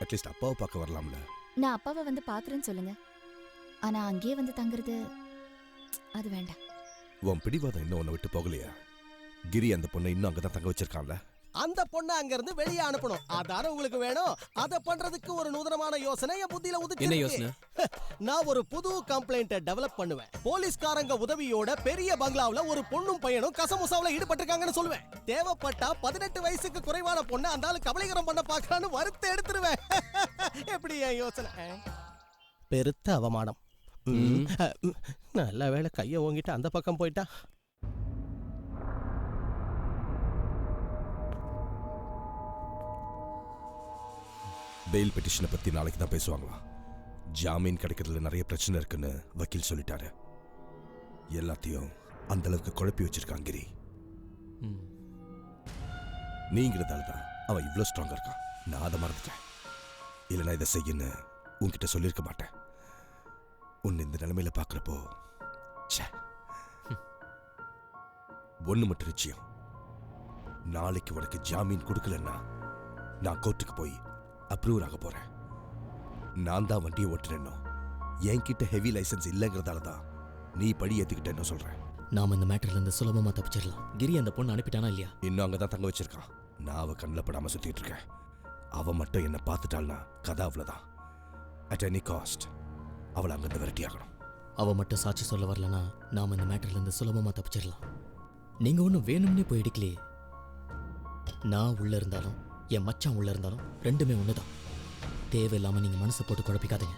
அட்லீஸ்ட் அப்பாவை பார்க்க வரலாம்ல. நான் அப்பாவை வந்து பாக்குறேன்னு சொல்லுங்க. ஆனா அங்கேயே வந்து தங்குறது அது வேண்டாம். உன் பிடிவாதம் இன்னும் உன்னை விட்டு போகலையா? கிரி அந்த பொண்ணை இன்னும் அங்கதான் தங்க வச்சிருக்கான்ல. அந்த பொண்ணை அங்க இருந்து வெளியே அனுப்பணும். அதான உங்களுக்கு வேணும். அத பண்றதுக்கு ஒரு நூதனமான யோசனை என் புத்தியில உதிச்சு. என்ன யோசனை? நான் ஒரு புது கம்ப்ளைண்ட்டை டெவலப் பண்ணுவேன். போலீஸ்காரங்க உதவியோட பெரிய பங்களாவுல ஒரு பொண்ணும் பையனும் கசமுசாவுல ஈடுபட்டிருக்காங்கன்னு சொல்லுவேன். தேவைப்பட்டா 18 வயசுக்கு குறைவான பொண்ணு அந்த ஆளு கபலீகரம் பண்ண பாக்குறான்னு வறுத்து எடுத்துருவேன். எப்படி என் யோசனை? பெருத்த அவமானம். நல்ல வேளை கையை ஓங்கிட்டு அந்த பக்கம் போயிட்டா. பெயில் பெட்டிஷனை பத்தி நாளைக்கு தான் பேசுவாங்களா? ஜாமீன் கிடைக்கிறதுல நிறைய பிரச்சனை இருக்குன்னு வக்கீல் சொல்லிட்டாரு. எல்லாத்தையும் அந்த அளவுக்கு குழப்பி வச்சிருக்கான் கிரி. நீங்கிறதால தான் அவன் இவ்வளோ ஸ்ட்ராங்கா இருக்கான். நான் அதை மறந்துட்டேன். இல்லைனா இதை செய்யன்னு உன்கிட்ட சொல்லியிருக்க மாட்டேன். உன்னை இந்த நிலைமையில பார்க்குறப்போ ஒன்று மட்டும் நிச்சயம், நாளைக்கு உனக்கு ஜாமீன் கொடுக்கலன்னா நான் கோர்ட்டுக்கு போய் அப்ரூவர் ஆக போறேன். நான் தான் வண்டியை ஓட்டுறேன்னோ என்கிட்ட ஹெவி லைசன்ஸ் இல்லைங்கிறதால தான் நீ படி ஏற்றுக்கிட்டேன்னு சொல்றேன். நாம இந்த மேட்டர்ல இருந்து சுலபமா தப்பிச்சிடலாம். கிரி அந்த பொண்ணு அனுப்பிட்டானா இல்லையா? இன்னும் அங்கதான் தங்க வச்சிருக்கான். நான் அவ கண்ணில் படாம சுத்திட்டு இருக்கேன். அவ மட்டும் என்ன பார்த்துட்டாள்னா கதை அவ்வளவுதான். அட் எனி காஸ்ட் அவளை அங்கிருந்து விரட்டி ஆகணும். அவ மட்டும் சாட்சி சொல்ல வரலனா நாம இந்த மேட்டர்ல இருந்து சுலபமா தப்பிச்சிடலாம். நீங்க ஒன்றும் வேணும்னே போய் இடிக்கலையே. நான் உள்ள இருந்தாலும் என் மச்சான் உள்ள இருந்தாலும் ரெண்டுமே ஒண்ணுதான். தேவையில்லாம நீங்க மனசை போட்டு குழப்பிக்காதீங்க.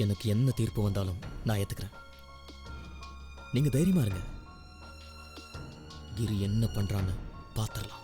எனக்கு என்ன தீர்ப்பு வந்தாலும் நான் ஏத்துக்கிறேன். நீங்க தைரியமா இருங்க. கிரி என்ன பண்றான்னு பாத்திரலாம்.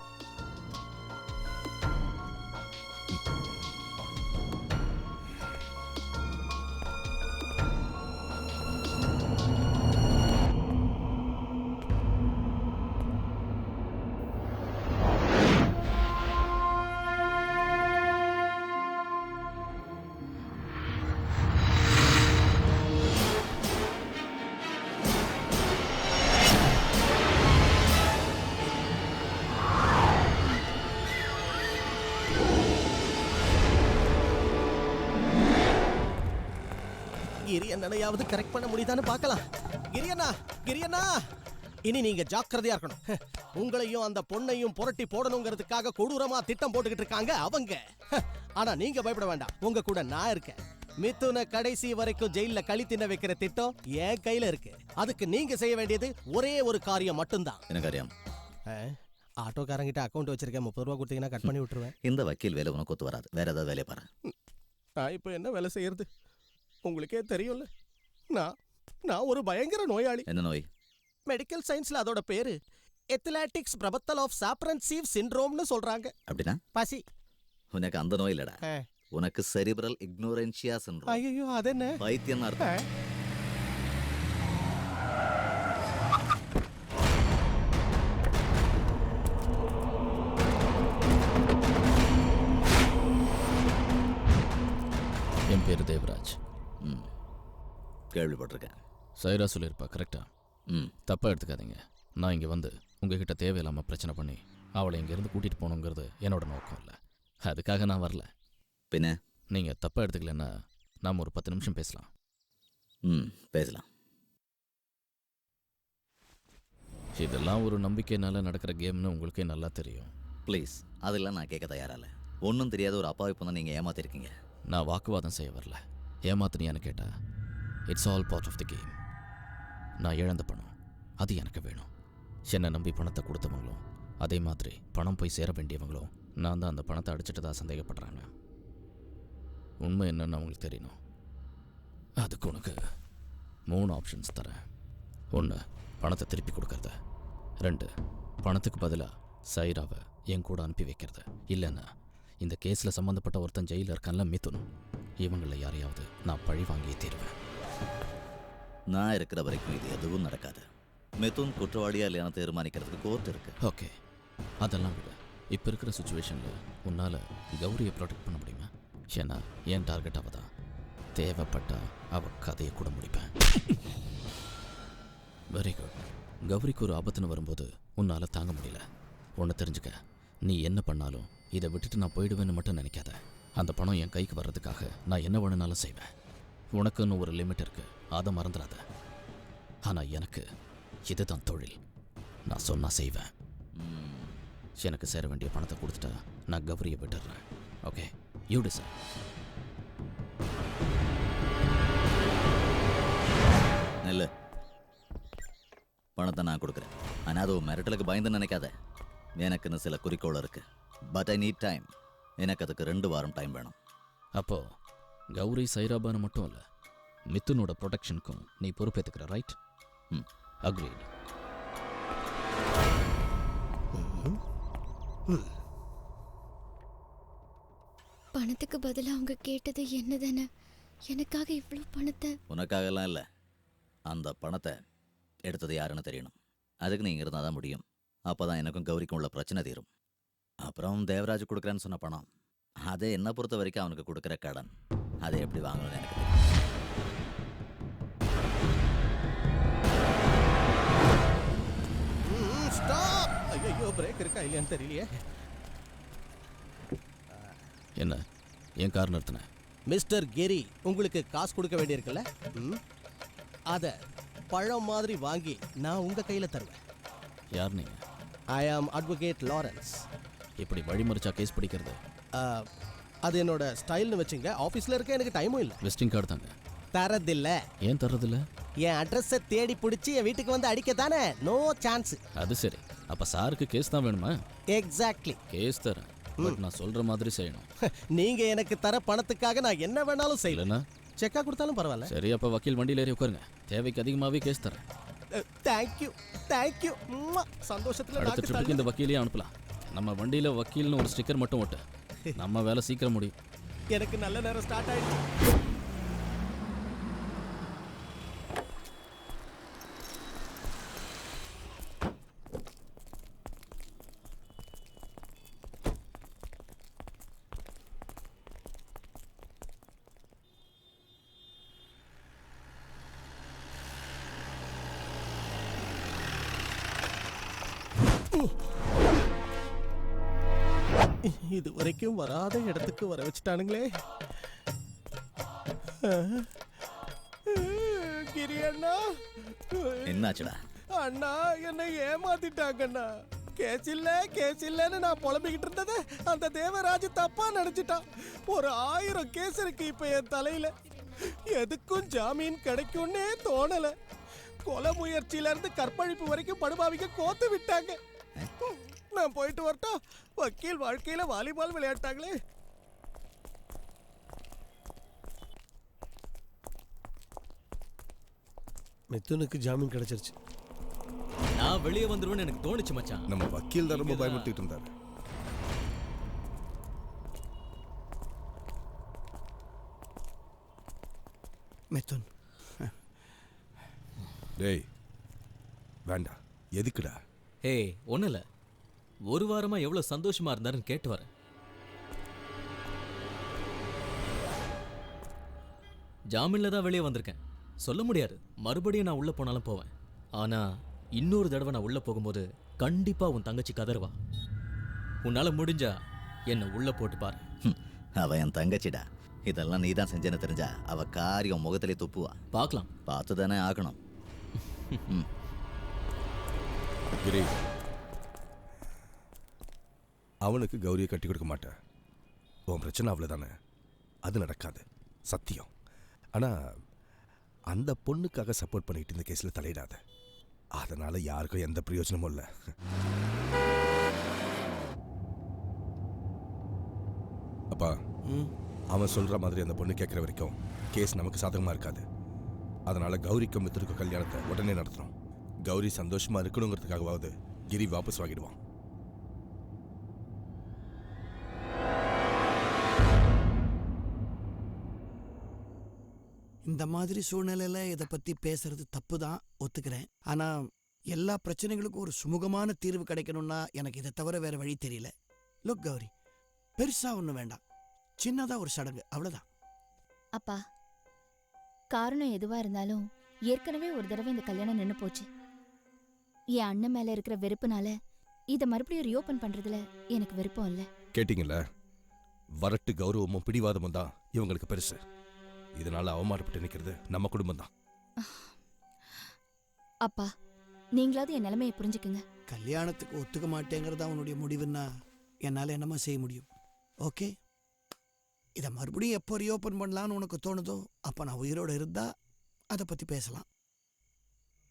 கிரி அண்ணனையாவது கரெக்ட் பண்ண முடியுதான்னு பார்க்கலாம். கிரியண்ணா, இனி நீங்க ஜாக்கிரதையா இருக்கணும். உங்களையும் அந்த பொண்ணையும் புரட்டி போடணுங்கிறதுக்காக கொடூரமா திட்டம் போட்டுக்கிட்டு இருக்காங்க அவங்க. ஆனா நீங்க பயப்பட வேண்டாம், உங்க கூட நான் இருக்கேன். மிதுனை கடைசி வரைக்கும் ஜெயில களி தின்ன வைக்கிற திட்டம் என் கையில இருக்கு. அதுக்கு நீங்க செய்ய வேண்டியது ஒரே ஒரு காரியம் மட்டும்தான். என்ன காரியம்? ஆட்டோக்காரங்கிட்ட அக்கௌண்ட் வச்சிருக்கேன், 30 ரூபா கொடுத்தீங்கன்னா கட் பண்ணி விட்டுருவேன். இந்த வக்கீல் வேலை உனக்கு ஒத்து வராது. வேற ஏதாவது வேலையை பாரு. நான் இப்போ என்ன வேலை செய்யறது? உங்களுக்கே தெரியும்ல, நான் ஒரு பயங்கர நோயாளி. என்ன நோய்? மெடிக்கல் சயின்ஸ்ல அதோட பேரு எத்லெட்டிக்ஸ் பிரபத்தல் ஆஃப் சாப்ரன்சீவ் சிண்ட்ரோம்னு சொல்றாங்க. அப்படினா பசி. உனக்கு அந்த நோய் இல்லடா. உனக்கு செரிப்ரல் இக்னோரன்ஷியா சிண்ட்ரோம். ஐயோ, அது என்ன? பைத்தியம் அர்த்தம். என் பேரு தேவராஜ். கேள்விப்பட்டிருக்கேன். சைரா சொல்லியிருப்பா, கரெக்டா? தப்பாக எடுத்துக்காதீங்க. நான் இங்கே வந்து உங்ககிட்ட தேவையில்லாமல் பிரச்சனை பண்ணி அவளை இங்கேருந்து கூட்டிகிட்டு போகணுங்கிறது என்னோட நோக்கம் இல்லை. அதுக்காக நான் வரல. பின்ன நீங்கள் தப்பாக எடுத்துக்கலன்னா நாம் ஒரு 10 நிமிஷம் பேசலாம். பேசலாம். இதெல்லாம் ஒரு நம்பிக்கையினால நடக்கிற கேம்னு உங்களுக்கே நல்லா தெரியும். ப்ளீஸ், அதெல்லாம் நான் கேட்க தயாரில்ல. ஒன்றும் தெரியாத ஒரு அப்பாவை இப்போ தான் நீங்கள் ஏமாத்திருக்கீங்க. நான் வாக்குவாதம் செய்ய வரல. ஏமாத்தினியான்னு கேட்டா it's all part of the game. நான் இழந்த பணம் அது எனக்கு வேணும். என்னை நம்பி பணத்தை கொடுத்தவங்களும் அதே மாதிரி பணம் போய் சேர வேண்டியவங்களும் நான் தான் அந்த பணத்தை அடிச்சுட்டு தான் சந்தேகப்படுறாங்க. உண்மை என்னன்னு அவங்களுக்கு தெரியணும். அதுக்கு உனக்கு 3 ஆப்ஷன்ஸ் தரேன். 1, பணத்தை திருப்பி கொடுக்கறது. 2, பணத்துக்கு பதிலாக சைராவை என் கூட அனுப்பி வைக்கிறது. இல்லைன்னா இந்த கேஸில் சம்மந்தப்பட்ட ஒருத்தன் ஜெயிலில் இருக்கான்ல, மிதுன், இவங்களில் யாரையாவது நான் பழி வாங்கியே தீருவேன். நான் இருக்கிற வரைக்கும் இது எதுவும் நடக்காது. மிதுன் குற்றவாளியா இல்லையான தீர்மானிக்கிறதுக்கு கோர்ட் இருக்கு. ஓகே, அதெல்லாம் விட இப்போ இருக்கிற சுச்சுவேஷனில் உன்னால் கௌரியை ப்ரொடெக்ட் பண்ண முடியுமா? ஏன்னா என் டார்கெட் அவள் தான். தேவைப்பட்டா அவள் கதையை கூட முடிப்பேன். Very good. கௌரிக்கு ஒரு ஆபத்துன்னு வரும்போது உன்னால் தாங்க முடியல. ஒன்று தெரிஞ்சுக்க, நீ என்ன பண்ணாலும் இதை விட்டுட்டு நான் போயிடுவேன்னு மட்டும் நினைக்காத. அந்த பணம் என் கைக்கு வர்றதுக்காக நான் என்ன வேணுனாலும் செய்வேன். உனக்குன்னு ஒரு லிமிட் இருக்கு, அதை மறந்துடாத. ஆனால் எனக்கு இதுதான் தொழில். நான் சொன்னா செய்வேன். எனக்கு சேர வேண்டிய பணத்தை கொடுத்துட்டா நான் கௌரியை விட்டுடுறேன். Okay, you decide. இல்லை, பணத்தை நான் கொடுக்குறேன். ஆனால் அது மிரட்டலுக்கு பயந்து நினைக்காத. எனக்குன்னு சில குறிக்கோள் இருக்கு. But I need time. எனக்கு அதுக்கு 2 வாரம் டைம் வேணும். அப்போ கௌரி சைராபான்னு மட்டும் இல்லை, மிதுனோட ப்ரொடெக்ஷனுக்கும் நீ பொறுப்பேற்றுக்கிற, ரைட்? அக்ரீட். பணத்துக்கு பதிலா அவங்க கேட்டது என்னதானே? எனக்காக இவ்வளோ பணத்தை? உனக்காகலாம் இல்லை, அந்த பணத்தை எடுத்தது யாருன்னு தெரியணும். அதுக்கு நீ இருந்தால் தான் முடியும். அப்போ தான் எனக்கும் கௌரிக்கும் உள்ள பிரச்சனை தீரும். அப்புறம் தேவராஜ் கொடுக்குறேன்னு சொன்ன பணம், அதை என்னை பொறுத்த வரைக்கும் அவனுக்கு கொடுக்குற கடன். அதை எப்படி வாங்கணும்னு எனக்கு தெரியும். ஸ்டாப்! ஐயோ, பிரேக் இருக்கா இல்லையான்னு தெரியலையே. என்ன என் கார் நிறுத்தின? மிஸ்டர் கிரி, உங்களுக்கு காசு கொடுக்க வேண்டியிருக்குல்ல? அத பழம் மாதிரி வாங்கி நான் உங்க கையில தருவேன். யார் நீங்க? ஐ ஆம் அட்வொகேட் லாரன்ஸ். இப்படி வழிமறிச்சா கேஸ் பிடிக்கிறது? அது என்னோட ஸ்டைல்னு வச்சுங்க. ஆஃபீஸில் இருக்க எனக்கு டைமும் இல்லை. விசிட்டிங் கார்டு தாங்க. தரதில்ல. ஏன் தரதில்ல? என் அட்ரஸை தேடி பிடிச்சி என் வீட்டுக்கு வந்து அடிக்க தானே. No chance. அது சரி. அப்ப சாருக்கு கேஸ் தான் வேணுமா? எக்ஸாக்ட்லி. கேஸ் தரேன், பட் நான் சொல்ற மாதிரி செய்யணும். நீங்க எனக்கு தர பணத்துக்காக நான் என்ன வேணாலும் செய்யலனா செக்கா கொடுத்தாலும் பரவாயில்ல. சரி, அப்ப வக்கீல் வண்டியில ஏறி உட்காருங்க. தேவைக்கு அதிகமாவே கேஸ் தரேன். Thank you thank you. சந்தோஷத்துல அடுத்த ட்ரிப்புக்கு இந்த வக்கீலையே அனுப்பலாம். நம்ம வண்டியில வக்கீல்னு ஒரு ஸ்டிக்கர் மட்டும் ஒட்டு. நம்ம வேலை சீக்கிரம் முடியும். எனக்கு நல்ல நேரம் ஸ்டார்ட் ஆயிடுச்சு. இது வரைக்கும் வராத இடத்துக்கு வர வச்சுட்டானுங்களே. கிரி அண்ணா, என்னாச்சுடா? அண்ணா என்னை ஏமாத்திட்டாங்கண்ணா. கேஸ் இல்லன்னு நான் புலம்பிக்கிட்டு இருந்தது அந்த தேவராஜ் தப்பா நினைச்சிட்டான். ஒரு 1000 கேஸ் இருக்கு இப்ப என் தலையில. எதுக்கும் ஜாமீன் கிடைக்கும்னே தோணல. கொலை முயற்சியில இருந்து கற்பழிப்பு வரைக்கும் படுபாவிக்க கோத்து விட்டாங்க. நான் போயிட்டு வரட்டா? வக்கீல் வாழ்க்கையில வாலிபால் விளையாட்டாங்களே. மிதுனுக்கு ஜாமீன் கிடைச்சிருச்சு. நான் வெளியே வந்துருவேன்னு எனக்கு தோணுச்சு மச்சான். நம்ம வக்கீல் தான் ரொம்ப பயமுறுத்திட்டு இருந்தாரு. மிதுன், டேய் வேண்டாம். எதுக்குடா? ஏய், ஒன்றும் இல்லை. ஒரு வாரமா எவ்வளவு சந்தோஷமா இருந்தாருன்னு கேட்டு வரேன். ஜாமீன்ல தான் வெளியே வந்திருக்கேன். சொல்ல முடியாது, மறுபடியும் நான் உள்ள போனாலும் போவேன். ஆனா இன்னொரு தடவை நான் உள்ள போகும்போது கண்டிப்பா உன் தங்கச்சி கதறுவா. உன்னால முடிஞ்சா என்ன உள்ள போட்டு பாரு. அவ என் தங்கச்சிடா. இதெல்லாம் நீ தான் செஞ்சேன்னு தெரிஞ்சா அவ காரியம் முகத்திலே துப்புவா. பார்க்கலாம். பார்த்து தானே ஆகணும். கிரி, அவனுக்கு கௌரியை கட்டி கொடுக்க மாட்டேன். உன் பிரச்சனை அவ்வளோதானே. அது நடக்காது, சத்தியம். ஆனால் அந்த பொண்ணுக்காக சப்போர்ட் பண்ணிட்டு இந்த கேஸில் தலையிடாத. அதனால யாருக்கும் எந்த பிரயோஜனமும் இல்லை. அப்பா, அவன் சொல்ற மாதிரி அந்த பொண்ணு கேட்குற வரைக்கும் கேஸ் நமக்கு சாதகமாக இருக்காது. அதனால கௌரிக்கும் மிதுனுக்கும் கல்யாணத்தை உடனே நடத்தணும். கௌரி சந்தோஷமா இருக்கணுங்கிறதுக்காகவாவது கிரி வாபஸ் வாங்கிடுவான். இந்த மாதிரி சூழ்நிலையில இதை பத்தி பேசுறது தப்பு தான், ஒத்துக்கிறேன். ஆனா எல்லா பிரச்சனைகளுக்கும் ஒரு சுமூகமான தீர்வு கிடைக்கணும்னா எனக்கு இதை தவிர வேற வழி தெரியல. லுக் கௌரி, பெருசா ஒன்றும் வேண்டாம், சின்னதா ஒரு சடங்கு, அவ்வளவுதான். அப்பா, காரணம் எதுவா இருந்தாலும் ஏற்கனவே ஒரு தடவை இந்த கல்யாணம் நின்னு போச்சு. என் அண்ணன் மேல இருக்கிற வெறுப்புனால இதை மறுபடியும் ரீஓபன் பண்றதுல எனக்கு விருப்பம் இல்ல. கேட்டீங்கல்ல, வரட்டு கௌரவமும் பிடிவாதமும் தான் இவங்களுக்கு பெருசு. இதனால அவமானப்பட்டு நிக்கிறது நம்ம குடும்பம் தான். அப்பா, நீங்களாவது என் நிலைமையை புரிஞ்சுக்குங்க. கல்யாணத்துக்கு ஒத்துக்க மாட்டேங்கிறது அவனுடைய முடிவுன்னா என்னால என்னமா செய்ய முடியும்? ஓகே, இதை மறுபடியும் எப்போ ரீஓபன் பண்ணலான்னு உனக்கு தோணுதோ அப்போ நான் உயிரோட இருந்தா அதை பத்தி பேசலாம்.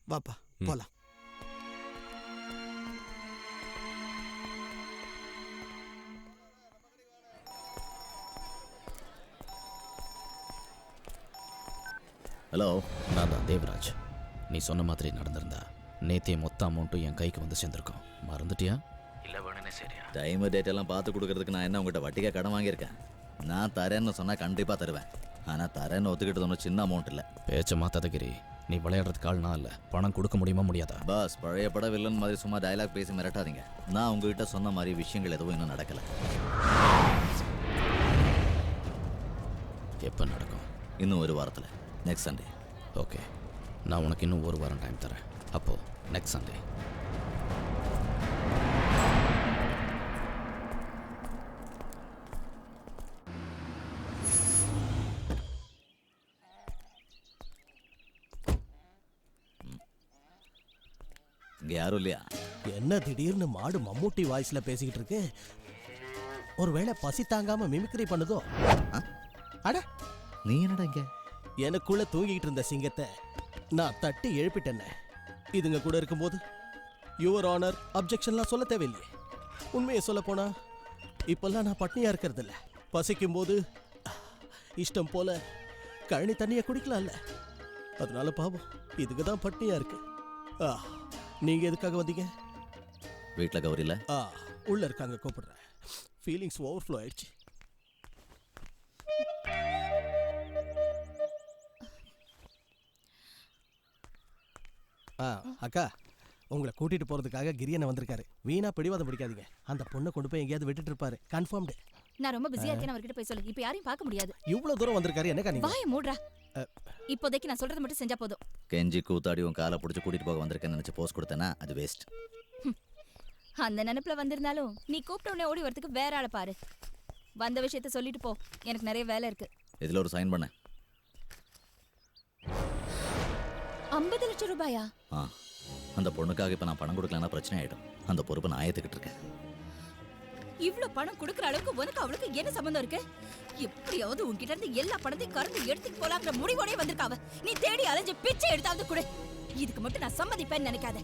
வாப்பா போலாம். ஹலோ, நான் தான் தேவராஜ். நீ சொன்ன மாதிரி நடந்திருந்தா நேத்திய மொத்த அமௌண்ட்டும் என் கைக்கு வந்து சேர்ந்துருக்கோம். மறந்துட்டியா? இல்லை வேணுனே சரியா? டைம் டேட் எல்லாம் பார்த்து கொடுக்கறதுக்கு நான் என்ன உங்கள்கிட்ட வட்டிக்கா கடன் வாங்கியிருக்கேன்? நான் தரேன்னு சொன்னா கண்டிப்பா தருவேன். ஆனா தரேன்னு ஒத்துக்கிட்டது ஒன்றும் சின்ன அமௌண்ட் இல்லை. பேச்ச மாத்தாத கிரி. நீ விளையாடுறதுக்கு ஆள் நான் இல்லை. பணம் கொடுக்க முடியுமா முடியாதா? பாஸ், பழைய பட வில்லன் மாதிரி சும்மா டயலாக் பேசி மிரட்டாதீங்க. நான் உங்ககிட்ட சொன்ன மாதிரி விஷயங்கள் எதுவும் இன்னும் நடக்கல. எப்போ நடக்கும்? இன்னும் ஒரு வாரத்தில், நெக்ஸ்ட் சண்டே. ஓகே, நான் உனக்கு இன்னும் ஒரு வாரம் டைம் தரேன். அப்போது நெக்ஸ்ட் சண்டே. இங்க யாரும் இல்லையா? என்ன திடீர்னு மாடு மம்மூட்டி வாய்ஸ்ல பேசிக்கிட்டு இருக்கு? ஒருவேளை பசி தாங்காம மிமிக்ரி பண்ணுதோ? அட, நீ என்னடா இங்க? எனக்குள்ள தூங்கிட்டு இருந்த சிங்கத்தை நான் தட்டி எழுப்பிட்டேன். இதுங்க கூட இருக்கும்போது யுவர் ஆனர் அப்ஜெக்ஷன்லாம் சொல்ல தேவையில்லையே. உண்மையை சொல்ல போனா இப்பெல்லாம் நான் பட்னியா இருக்கிறது இல்ல. பசிக்கும் போது இஷ்டம் போல கழனி தண்ணியை குடிக்கலாம்ல. அதனால பாவம் இதுக்கு தான் பட்னியா இருக்கு. நீங்க எதுக்காக வந்தீங்க? வீட்டில் கௌரி இல்ல? உள்ள இருக்காங்க, கூப்பிடுறேன். ஃபீலிங்ஸ் ஓவர்ஃப்ளோ ஆயிடுச்சு. அக்கா, உங்களை கூட்டிட்டு போறதுக்காக கிரியனை வந்திருக்காரு. வீணா பிடிவாதம் பிடிக்காதீங்க. அந்த பொண்ணை கொண்டு போய் எங்கேயாவது விட்டுட்டு இருப்பாரு. கன்ஃபார்ம்டு. நான் ரொம்ப பிஸியா இருக்கேன், அவர்கிட்ட போய் சொல்லு. இப்போ யாரையும் பார்க்க முடியாது. இவ்வளவு தூரம் வந்திருக்காரு, என்னக்கா நீங்க? வாயை மூடுறா. இப்போதைக்கு நான் சொல்றது மட்டும் செஞ்சா போதும். கெஞ்சி கூத்தாடி உன் காலை பிடிச்சி கூட்டிட்டு போக வந்திருக்கேன்னு நினைச்சு போஸ்ட் கொடுத்தேன்னா அது வேஸ்ட். அந்த நினைப்புல வந்திருந்தாலும் நீ கூப்பிட்ட உடனே ஓடி வரதுக்கு வேற ஆளை பாரு. வந்த விஷயத்த சொல்லிட்டு போ, எனக்கு நிறைய வேலை இருக்கு. இதுல ஒரு சைன் பண்ண. 50 லட்சம் ரூபாயா? அந்த பொண்ணுக்காக இப்ப நான் பணம் கொடுக்கலன்னா பிரச்சனை ஆயிடும். அந்த பொறுப்பை நான் ஏத்துக்கிட்டு இருக்கேன். இவ்ளோ பணம் கொடுக்கற அளவுக்கு உனக்கு அவளுக்கு என்ன சம்பந்தம் இருக்கு? எப்படியாவது உன்கிட்ட இருந்து எல்லா பணத்தையும் கறந்து எடுத்துட்டு போலாங்கிற முடிவோடே வந்திருக்காவ. நீ தேடி அலைஞ்சு பிச்சை எடுத்தாவது கொடு. இதுக்கு மட்டும் நான் சம்மதிப்பேன்னு நினைக்காத.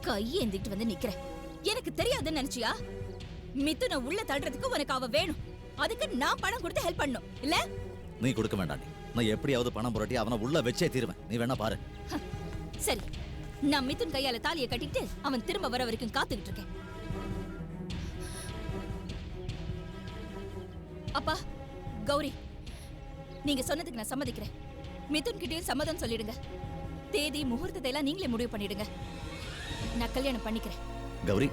கையேந்திட்டு வந்து நிக்கிற. எனக்கு தெரியாதுன்னு நினைச்சியா? மிதுனை உள்ள தள்ளுறதுக்கு உனக்கு அவ வேணும். அதுக்கு நான் பணம் கொடுத்து ஹெல்ப் பண்ணணும் இல்ல? நீ கொடுக்க வேண்டாம். நான் எப்படியாவது பணம் புரட்டி அவனை உள்ள வச்சே தீருவேன். நீ வேணா பாரு. சரி, நான் மிதுன் கையால தாலியை கட்டிட்டு அவன் திரும்ப வர வரைக்கும் காத்துக்கிட்டு இருக்கேன். அப்பா, கௌரி, நீங்க சொன்னதுக்கு நான் சம்மதிக்கிறேன். மிதுன் கிட்டயும் சம்மதம் சொல்லிடுங்க. தேதி முகூர்த்தத்தை எல்லாம் நீங்களே முடிவு பண்ணிடுங்க. நான் கல்யாணம் பண்ணிக்கிறேன். கௌரி,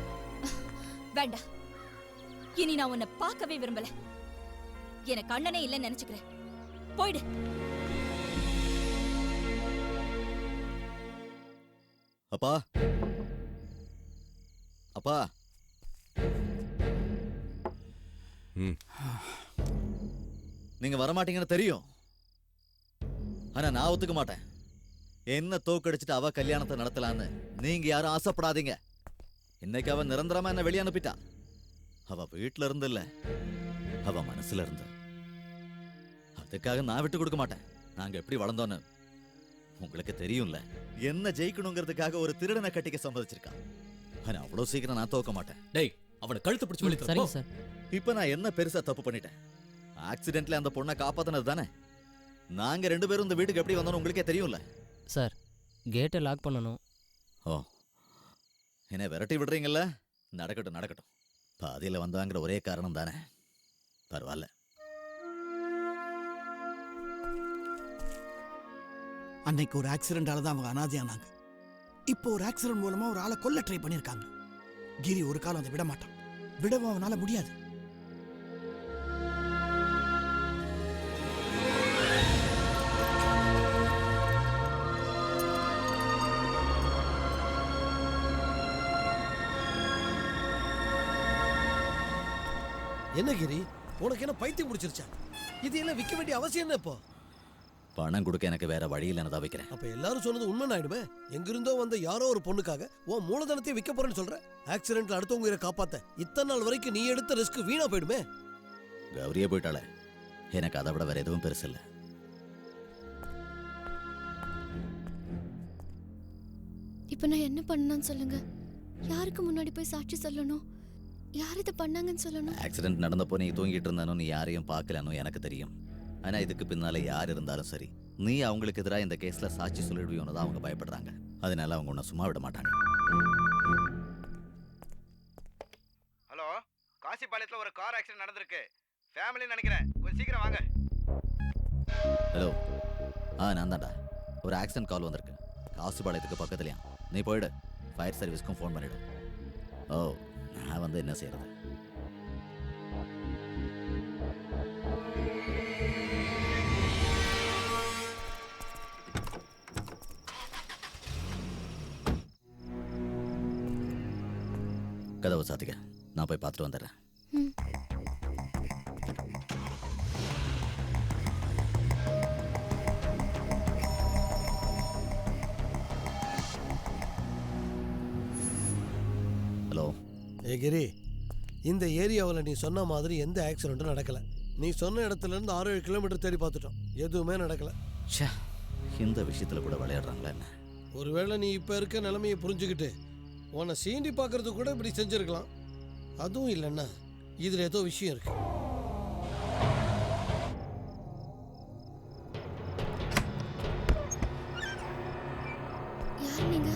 வேண்டாம். இனி நான் உன்னை பார்க்கவே விரும்பல. எனக்கு அண்ணனே இல்லைன்னு நினைச்சுக்கிறேன். போயிடு. அப்பா, அப்பா. நீங்க வரமாட்டீங்கன்னு தெரியும். ஆனா நான் ஒத்துக்க மாட்டேன். என்ன தோக்கடிச்சிட்டு அவ கல்யாணத்தை நடத்தலான்னு நீங்க யாரும் ஆசைப்படாதீங்க. இன்னைக்கு அவ நிரந்தரமா என்ன வெளியே அனுப்பிட்டா. அவ வீட்டுல இருந்து இல்ல, அவ மனசுல இருந்து. அதுக்காக நான் விட்டு கொடுக்க மாட்டேன். நாங்க எப்படி வளர்ந்தோன்னு உங்களுக்கு தெரியும்ல. என்ன ஜெயிக்கணுங்கிறதுக்காக ஒரு திருடனை கட்டிக்க சம்மதிச்சிருக்கா. ஆனா அவ்வளவு சீக்கிரம் நான் தோக்க மாட்டேன். டேய், அவனை கழுத்து பிடிச்சு வெளியே தர. சரிங்க சார். இப்ப நான் என்ன பெருசா தப்பு பண்ணிட்டேன்? ஆக்சிடென்ட்ல அந்த பொண்ணை காப்பாத்தினது தானே. நாங்க 2 பேரும் இந்த வீட்டுக்கு எப்படி வந்தோம்னு உங்களுக்கே தெரியும்ல. சார், கேட்டை லாக் பண்ணணும். ஓ, என்ன விரட்டி விடுறீங்கல்ல? நடக்கட்டும் நடக்கட்டும். பாதியில வந்தாங்கிற ஒரே காரணம் தானே. பரவாயில்ல. அன்னைக்கு ஒரு ஆக்சிடென்டால தான் அவங்க அனாதையானாங்க. இப்போ ஒரு ஆக்சிடென்ட் மூலமா ஒரு ஆளை கொல்ல ட்ரை பண்ணிருக்காங்க. கிரி ஒரு காலம் அதை விட மாட்டான். விடவும் அவனால முடியாது. என்ன கிரி, உனக்கு என்ன பைத்தியம் பிடிச்சிருச்சா? இது எல்லாம் விற்க வேண்டிய அவசியம் என்ன? இப்போ பணம் கொடுக்க எனக்கு வேற வழி இல்லைன்னு தான் வைக்கிறேன். அப்ப எல்லாரும் சொன்னது உண்மை ஆயிடுமே. எங்கிருந்தோ வந்த யாரோ ஒரு பொண்ணுக்காக உன் மூலதனத்தை விற்க போறேன்னு சொல்ற. ஆக்சிடென்ட்ல அடுத்தவங்க உயிரை காப்பாத்த இத்தனை நாள் வரைக்கும் நீ எடுத்த ரிஸ்க் வீணா போயிடுமே. கௌரியே போயிட்டாளே, எனக்கு அதை விட வேற எதுவும் பெருசு இல்லை. இப்போ நான் என்ன பண்ணணும்னு சொல்லுங்க. யாருக்கு முன்னாடி போய் சாட்சி சொல்லணும்? யார் இதை பண்ணாங்கன்னு சொல்லணும்? ஆக்சிடென்ட் நடந்தப்போ நீ தூங்கிட்டு இருந்தானோ, நீ யாரையும் பார்க்கலன்னு எனக்கு தெரியும். ஆனா இதுக்கு பின்னால யார் இருந்தாலும் சரி, நீ அவங்களுக்கு எதிராக இந்த கேஸ்ல சாட்சி சொல்லிடுவியோன்னு தான் அவங்க பயப்படுறாங்க. அதனால அவங்க உன்னை சும்மா விட மாட்டாங்க. ஹலோ, காசிபாளையத்தில் ஒரு கார் ஆக்சிடென்ட் நடந்திருக்கு. ஃபேமிலின்னு நினைக்கிறேன். கொஞ்சம் சீக்கிரம் வாங்க. ஹலோ. நான் தான்டா. ஒரு ஆக்சிடென்ட் கால் வந்திருக்கு. காசுபாளையத்துக்கு பக்கத்துலயா. நீ போயிடு. ஃபயர் சர்வீஸ்க்கும் ஃபோன் பண்ணிடு. ஓ, நான் வந்து என்ன செய்யறது? கதவை சாத்திக்க. நான் போய் பார்த்துட்டு வந்துடுறேன். ஹலோ. கிரி, இந்த ஏரியாவில் நீ சொன்ன மாதிரி எந்த ஆக்சிடென்ட்டும் நடக்கல. நீ சொன்ன இடத்துல இருந்து 6-7 கிலோமீட்டர் தேடி பார்த்துட்டோம், எதுவுமே நடக்கல. இந்த விஷயத்துல கூட விளையாடுறாங்களா என்ன? ஒருவேளை நீ இப்ப இருக்க நிலைமையை புரிஞ்சுக்கிட்டு உன்னை சீண்டி பார்க்கறது கூட இப்படி செஞ்சிருக்கலாம். அதுவும் இல்லைன்னா இதுல ஏதோ விஷயம் இருக்கு. யார் நீங்க?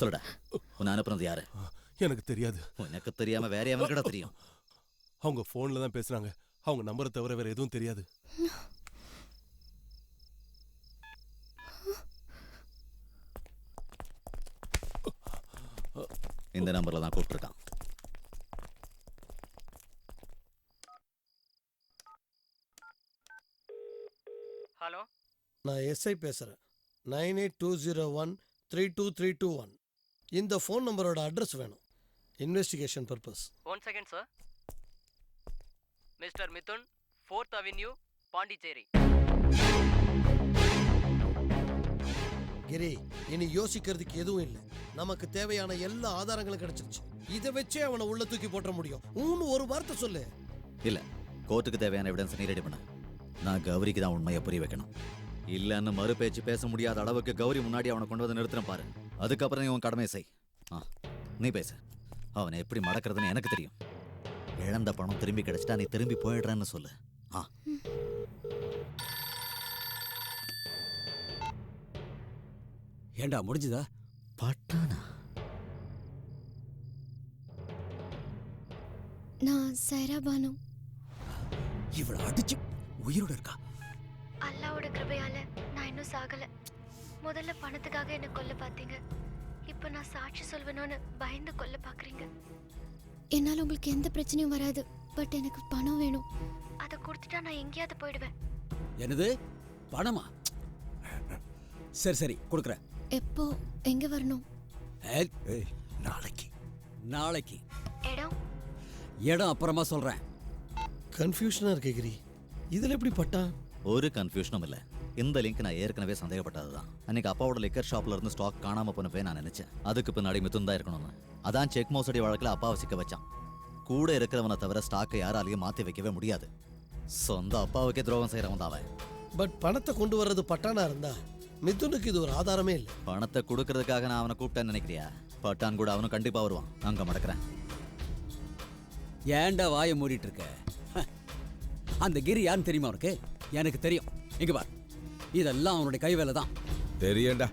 சொல்லுடா, உன்னை அனுப்புனது யாரு? எனக்கு தெரியாது. உனக்கு தெரியாம வேற எவனுக்கு தெரியும்? அவங்க போன்ல தான் பேசுறாங்க. அவங்க நம்பரை தவிர வேற எதுவும் தெரியாது. இந்த நம்பர்ல தான் கூப்பிட்டுருக்கான். ஹலோ, நான் எஸ்ஐ பேசுறேன். 9820132321. இந்த ஃபோன் நம்பரோட அட்ரஸ் வேணும், investigation purpose. 1 second sir. Mister Mithun, 4th avenue, Pondicherry. Giri, இனி யோசிக்கிறதுக்கு எதுவும் இல்லை. நமக்கு தேவையான எல்லா ஆதாரங்களும் கிடைச்சிருச்சு. இதை வச்சே அவனை உள்ள தூக்கி போட்ட முடியும். ஒரு வார்த்தை சொல்லு. இல்ல, கோர்ட்டுக்கு தேவையான எவிடன்ஸ் நீ ரெடி பண்ண. நான் கௌரிக்கு தான் உண்மையை புரிய வைக்கணும். இல்லன்னு மறு பேச்சு பேச முடியாத அளவுக்கு கௌரி முன்னாடி அவனை கொண்டு வந்து நிறுத்தின பாரு. அதுக்கப்புறம் நீ உன் கடமையை செய். நீ பேசு. அவனை எப்படி மடக்கிறதுன்னு எனக்கு தெரியும். இழந்த பணம் திரும்பி கிடைச்சிட்டா நீ திரும்பி போயிடுறேன்னு சொல்லு. ஏண்டா முடிஞ்சுதா? பட்டானா? நான் சைரா பானு. இவளை அடிச்சு உயிரோட இருக்கா? அல்லாவோட கிருபையால நான் இன்னும் சாகல. முதல்ல பணத்துக்காக என்ன கொல்ல பார்த்தீங்க. இப்போ நான் சாட்சி சொல்வேணும்னு பயந்து கொல்ல பாக்குறீங்க. என்னால உங்களுக்கு எந்த பிரச்சனையும் வராது. பட் எனக்கு பணம் வேணும். அதை கொடுத்துட்டா நான் எங்கேயாவது போயிடுவேன். என்னது? பணமா? சரி சரி, கொடுக்குறேன். எப்போ, எங்க வரணும்? நாளைக்கு. நாளைக்கு இடம் இடம் அப்புறமா சொல்றேன். கன்ஃபியூஷனா இருக்கு கிரி. இதுல எப்படி பட்டா? ஒரு கன்ஃபியூஷனும் இல்லை. இந்த லிங்க் நான் ஏற்கனவே சந்தேகப்பட்டதுதான். அன்னைக்கு அப்பாவோட லிக்கர் ஷாப்ல இருந்து ஸ்டாக் காணாம போனப்பே நான் நினைச்சேன் அதுக்கு பின்னாடி மிதுன் தான் இருக்கணும்னு. அதான் செக் மோசடி வழக்கில் அப்பாவை சிக்க வச்சான். கூட இருக்கிறவனை தவிர ஸ்டாக்கை யாராலையும் மாத்தி வைக்கவே முடியாது. சொந்த அப்பாவுக்கே துரோகம் செய்யறவன் தான் அவன். பட் பணத்தை கொண்டு வர்றது பட்டானா இருந்தா மிதுனுக்கு இது ஒரு ஆதாரமே இல்லை. பணத்தை கொடுக்கறதுக்காக நான் அவனை கூப்பிட்டேன்னு நினைக்கிறியா? பட்டான் கூட அவனும் கண்டிப்பா வருவான். அங்க மடக்கிறேன். ஏன்டா வாயை மூடிட்டு இருக்க? அந்த கிரி யாருன்னு தெரியுமா உனக்கு? எனக்கு தெரியும். இங்க பார், இதெல்லாம் அவனுடைய கை வேலை தான். தெரியண்டா,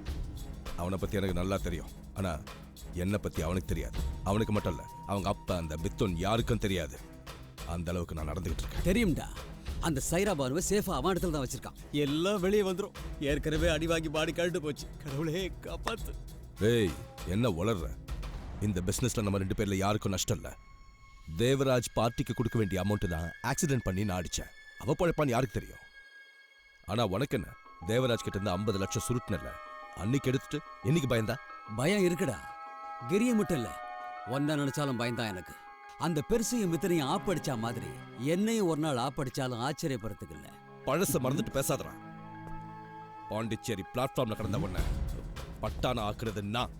அவனை பத்தி எனக்கு நல்லா தெரியும். ஆனா என்னை பத்தி அவனுக்கு தெரியாது. அவனுக்கு மட்டும் இல்ல, அவங்க அப்பா அந்த மிதுன் யாருக்கும் தெரியாது. அந்த அளவுக்கு நான் நடந்துகிட்டு இருக்கேன். தெரியும்டா, அந்த சைரா பானுவை சேஃபா அவன் இடத்துல தான் வச்சிருக்கான். எல்லாம் வெளியே வந்துடும். ஏற்கனவே அடி வாங்கி பாடி கழட்டு போச்சு. கடவுளே காப்பாத்து. ஏய், என்ன உளர்ற? இந்த பிசினஸ்ல நம்ம 2 பேர்ல யாருக்கும் நஷ்டம் இல்ல. தேவராஜ் பார்ட்டிக்கு கொடுக்க வேண்டிய அமௌண்ட் தான் ஆக்சிடென்ட் பண்ணி நான் அடிச்சேன். அவ பழப்பான்னு யாருக்கு தெரியும்? ஆனா உனக்கு என்ன, தேவராஜ் கிட்ட இருந்து 50 லட்சம் சுருட்டுனல, அன்னைக்கு எடுத்துட்டு இன்னைக்கு பயந்தா? பயம் இருக்குடா. கிரிய மட்டும் இல்ல, ஒன்ன நினைச்சாலும் பயந்தான் எனக்கு. அந்த பெருசையும் மித்தனையும் ஆப்படிச்சா மாதிரி என்னையும் ஒரு நாள் ஆப்படிச்சாலும் ஆச்சரியப்படுறதுக்கு இல்ல. பழச மறந்துட்டு பேசாதடா. பாண்டிச்சேரி பிளாட்ஃபார்ம்ல கடந்த உடனே பட்டான ஆக்குறது நான்.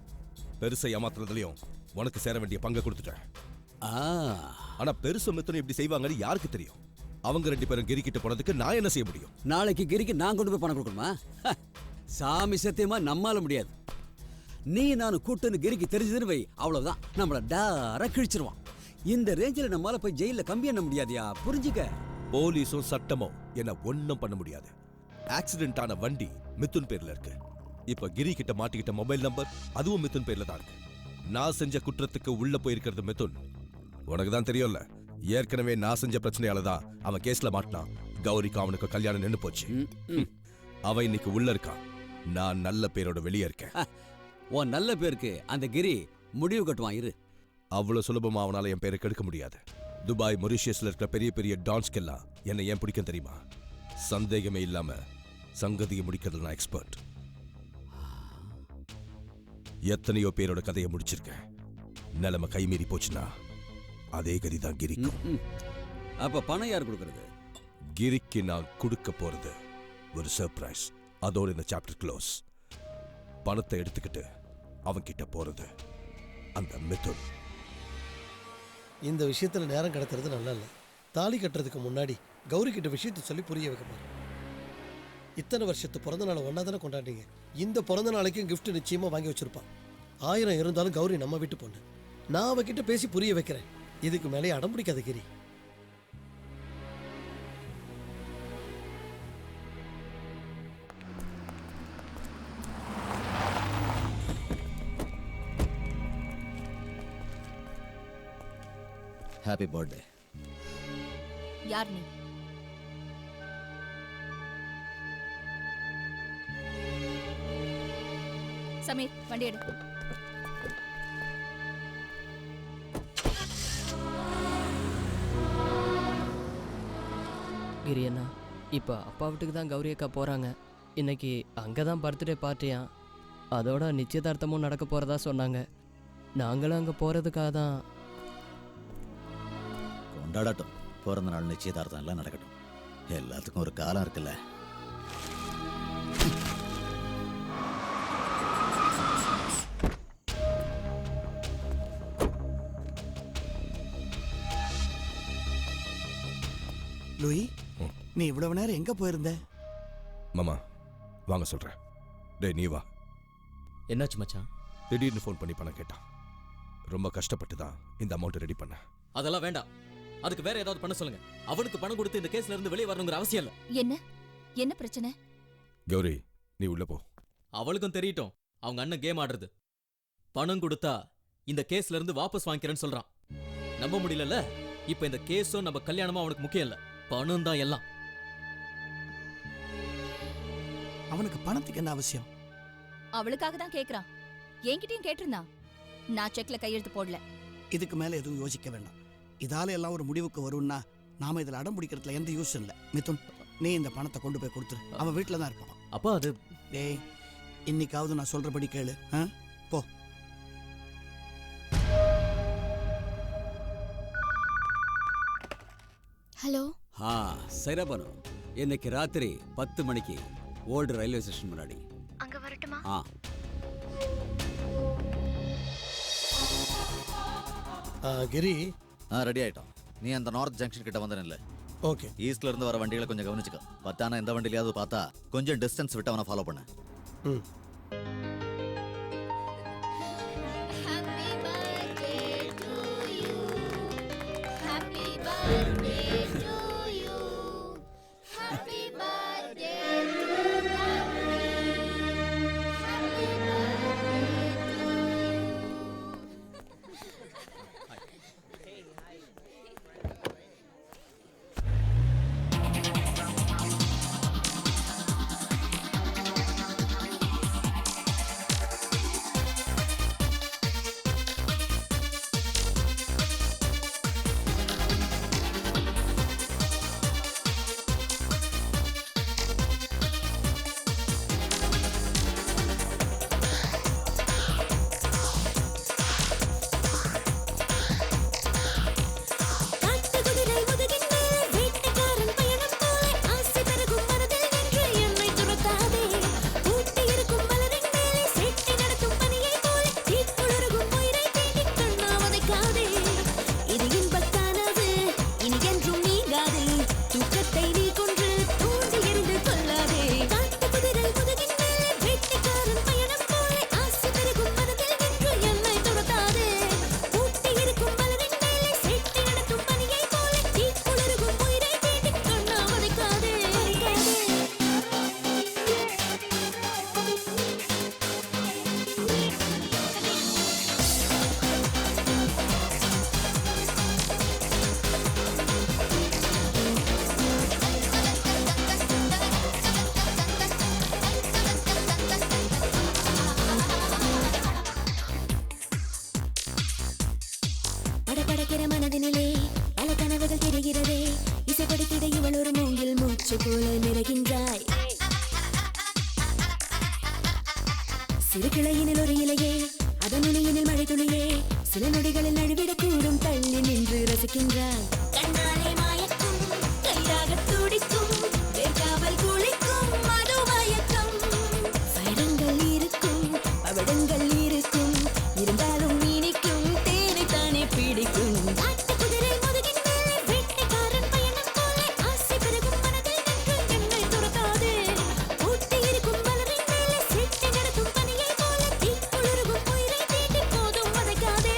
பெருசை ஏமாத்துறதுலயும் உனக்கு சேர வேண்டிய பங்கை கொடுத்துட்டேன். ஆனா பெருசு மித்தனும் இப்படி செய்வாங்கன்னு யாருக்கு தெரியும்? அவங்க 2 பேரும் கிரிக்கிட்ட போனதுக்கு நான் என்ன செய்ய முடியும்? நாளைக்கு கிரிக்கு நான் கொண்டு போய் பணம் கொடுக்கணுமா? சாமி சத்தியமா நம்மால முடியாது. நீ நானும் கூட்டுன்னு கிரிக்கு தெரிஞ்சதுன்னு வை, அவ்வளவுதான், நம்மள டாரா கிழிச்சிருவான். இந்த ரேஞ்சில நம்மால போய் ஜெயில கம்பி எண்ண முடியாதியா, புரிஞ்சுக்க. போலீஸும் சட்டமும் என்ன ஒன்னும் பண்ண முடியாது. ஆக்சிடென்ட் ஆன வண்டி மிதுன் பேர்ல இருக்கு. இப்ப கிரி கிட்ட மாட்டிக்கிட்ட மொபைல் நம்பர் அதுவும் மிதுன் பேர்ல தான் இருக்கு. நான் செஞ்ச குற்றத்துக்கு உள்ள போயிருக்கிறது மிதுன். உனக்கு தான் தெரியும்ல, ஏற்கனவே நான் செஞ்ச பிரச்சனையால தான் அவன் கேஸ்ல மாட்டினான். கௌரிக்கு அவனுக்கு கல்யாணம் நின்னு போச்சு. அவன் இன்னைக்கு உள்ள இருக்கான். நான் நல்ல பேரோட வெளியே இருக்கேன். உன் நல்ல பேருக்கு அந்த கிரி முடிவு கட்டுவான் இரு. அவ்வளவு சுலபமா அவனால என் பேரை கெடுக்க முடியாது. துபாய், மொரிஷியஸ்ல இருக்கிற பெரிய பெரிய டான்ஸ்கெல்லாம் என்னை ஏன் பிடிக்கும் தெரியுமா? சந்தேகமே இல்லாம சங்கதியை முடிக்கிறது நான் எக்ஸ்பர்ட். எத்தனையோ பேரோட கதையை முடிச்சிருக்கேன். நிலைமை கைமீறி போச்சுன்னா அதே கதிதான் கிரிக்கும். அப்ப பணம் யார் கொடுக்கறது? கிரிக்கு நான் கொடுக்க போறது ஒரு சர்ப்ரைஸ். அதோட இந்த சாப்டர் க்ளோஸ். பணத்தை எடுத்துக்கிட்டு அவன் கிட்ட போறது அந்த மிதுன். இந்த விஷயத்துல நேரம் கடத்துறது நல்லா இல்லை. தாலி கட்டுறதுக்கு முன்னாடி கௌரி கிட்ட விஷயத்தை சொல்லி புரிய வைக்க பாரு. இத்தனை வருஷத்து பிறந்த நாளை ஒன்னா தானே கொண்டாடுறீங்க. இந்த பிறந்த நாளைக்கும் கிஃப்ட் நிச்சயமா வாங்கி வச்சிருப்பான். 1000 இருந்தாலும் கௌரி நம்ம வீட்டு பொண்ணு. நான் அவகிட்ட பேசி புரிய வைக்கிறேன். இதுக்கு மேலே அடம் பிடிக்காத கிரி. Happy birthday. யார் நீ? சமீர், வண்டி எடு. கிரி அண்ணா, இப்போ அப்பா வீட்டுக்கு தான் கௌரி அக்கா போகிறாங்க. இன்னைக்கு அங்கே தான் பர்த்டே பார்ட்டியா, அதோட நிச்சயதார்த்தமும் நடக்க போகிறதா சொன்னாங்க. நாங்களும் அங்கே போகிறதுக்காக தான். கொண்டாடட்டும், பிறந்த நாள் நிச்சயதார்த்தம் எல்லாம் நடக்கட்டும். எல்லாத்துக்கும் ஒரு காலம் இருக்குல்ல. லூயி, நீ இவ்வளவு நேரம் எங்க போயிருந்த? மாமா வாங்க சொல்றேன். டேய் நீ வா. என்னாச்சு மச்சான்? திடீர்னு ஃபோன் பண்ணி பணம் கேட்டான். ரொம்ப கஷ்டப்பட்டு தான் இந்த அமௌண்ட் ரெடி பண்ண. அதெல்லாம் வேண்டாம், அதுக்கு வேற ஏதாவது பண்ண சொல்லுங்க. அவனுக்கு பணம் கொடுத்து இந்த கேஸ்ல இருந்து வெளியே வரணுங்கிற அவசியம் இல்ல. என்ன பிரச்சனை? கௌரி நீ உள்ள போ. அவளுக்கும் தெரியட்டும் அவங்க அண்ணன் கேம் ஆடுறது. பணம் கொடுத்தா இந்த கேஸ்ல இருந்து வாபஸ் வாங்கிக்கிறேன்னு சொல்றான். நம்ப முடியல. இப்ப இந்த கேஸும் நம்ம கல்யாணமும் அவனுக்கு முக்கியம் இல்ல, பணம் தான் எல்லாம். அவனுக்கு பணத்துக்கு என்ன அவசியம்? அவளுக்காக தான் கேக்குறான். என்கிட்டயும் கேட்டிருந்தான். நான் செக்ல கையெழுத்து போடல. இதுக்கு மேல எதுவும் யோசிக்க வேண்டாம். இதால எல்லாம் ஒரு முடிவுக்கு வரும்னா நாம இதுல அடம் பிடிக்கிறதுல எந்த யூஸ் இல்லை. மிதுன், நீ இந்த பணத்தை கொண்டு போய் கொடுத்துரு. அவன் வீட்டுல தான் இருப்பான். அப்பா அது டேய், இன்னைக்காவது நான் சொல்றபடி கேளு. போ. ஹலோ. சைராபானு, இன்னைக்கு ராத்திரி 10 மணிக்கு ஓல்டு ரயில்வே ஸ்டேஷன் முன்னாடி. அங்க வரட்டுமா? கிரி ரெடி ஆயிட்டோம். நீ அந்த நார்த் ஜங்ஷன் கிட்ட வந்து நில்ல. ஓகே. ஈஸ்ட்ல இருந்து வர வண்டிகளை கொஞ்சம் கவனிச்சுக்க. பத்தானா எந்த வண்டியிலாவது பார்த்தா கொஞ்சம் டிஸ்டன்ஸ் விட்டு அவனை ஃபாலோ பண்ண. ரசிக்கின்றாய் சிறு கிளையினில் ஒரு இலையே அதன் நுனியினில் மழை துளியே சில நொடிகளில் நழுவிடக்கூடும் தள்ளி நின்று ரசிக்கின்றாய் கண்ணாலே மாயக்கும் கையாக துடிக்கும் வேர்க்காமல் குளிக்கும் மது மயக்கம் சைரங்கள் இருக்கும் பவடங்கள் இருக்கும் இருந்தாலும் இனிக்கும் தேனை தானே பிடிக்கும் குதிரை முதுகின் மேலே வேட்டைக்காரன் பயணம் போல ஆசை பெருகும் மனதில் நின்று என்னை துரத்தாதே ஊட்டி இருக்கும் மலரின் மேலே சிட்டை நடக்கும் பனியை போல தீக்குளிரும் உயிரை தீட்டி போதும் வதைக்காதே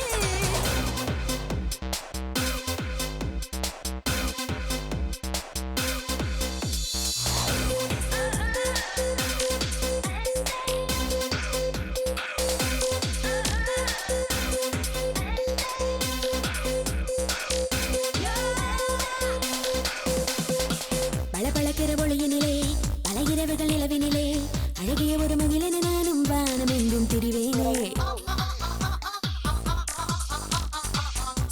பளபளக்கிற ஒளியினிலே பல இரவுகள் நிலவினிலே அழகிய ஒரு முகிலென நானும் வானம் எங்கும் திரிவேனே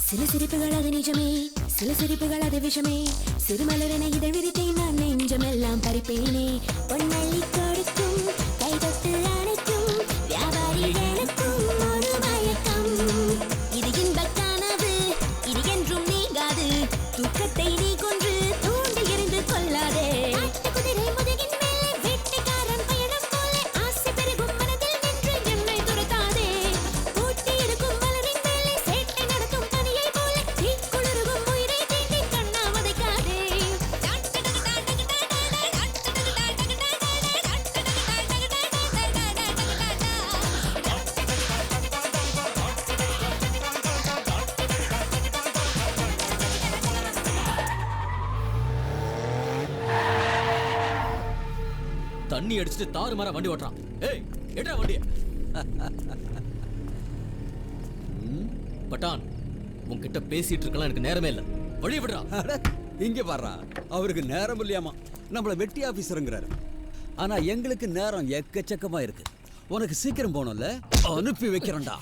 சில சிரிப்புகள் அது நிஜமே சில சிரிப்புகள் அது விஷமே சிறுமலரென இதழ் விரித்தேன் நான் நெஞ்சமெல்லாம் பறிப்பேனே பொன்னள்ளி கொடுக்கும் கைதட்டு அணைக்கும் வியாபாரிகளுக்கும் ஒரு மயக்கம் இது இன்பக் கனவு இது என்றும் நீங்காது தூக்கத்தை நீ கொன்று தூண்டில் இருந்து கொள்ளாதே குதிரை முதுகின் மேலே வேட்டைக்காரன் பயணம் போல ஆசை பெருகும் மனதில் நின்று என்னை துரத்தாதே ஊட்டி இருக்கும் மலரின் மேலே சேட்டை நடத்தும் பனியை போல தீக்குளிரும் உயிரை தீண்டி கண்ணா வதைக்காதே தண்ணி அடிச்சுட்டு தாறு மாற வண்டி ஓட்டுறான். ஏய் எடுடா வண்டிய. பட்டான் உன்கிட்ட பேசிட்டு இருக்கலாம் எனக்கு நேரமே இல்ல. வழிய விடுறா. இங்க பாடுறா அவருக்கு நேரம் இல்லையாமா நம்மள வெட்டி ஆபீசருங்கிறாரு ஆனா எங்களுக்கு நேரம் எக்கச்சக்கமா இருக்கு உனக்கு சீக்கிரம் போகணும்ல அனுப்பி வைக்கிறேன்டா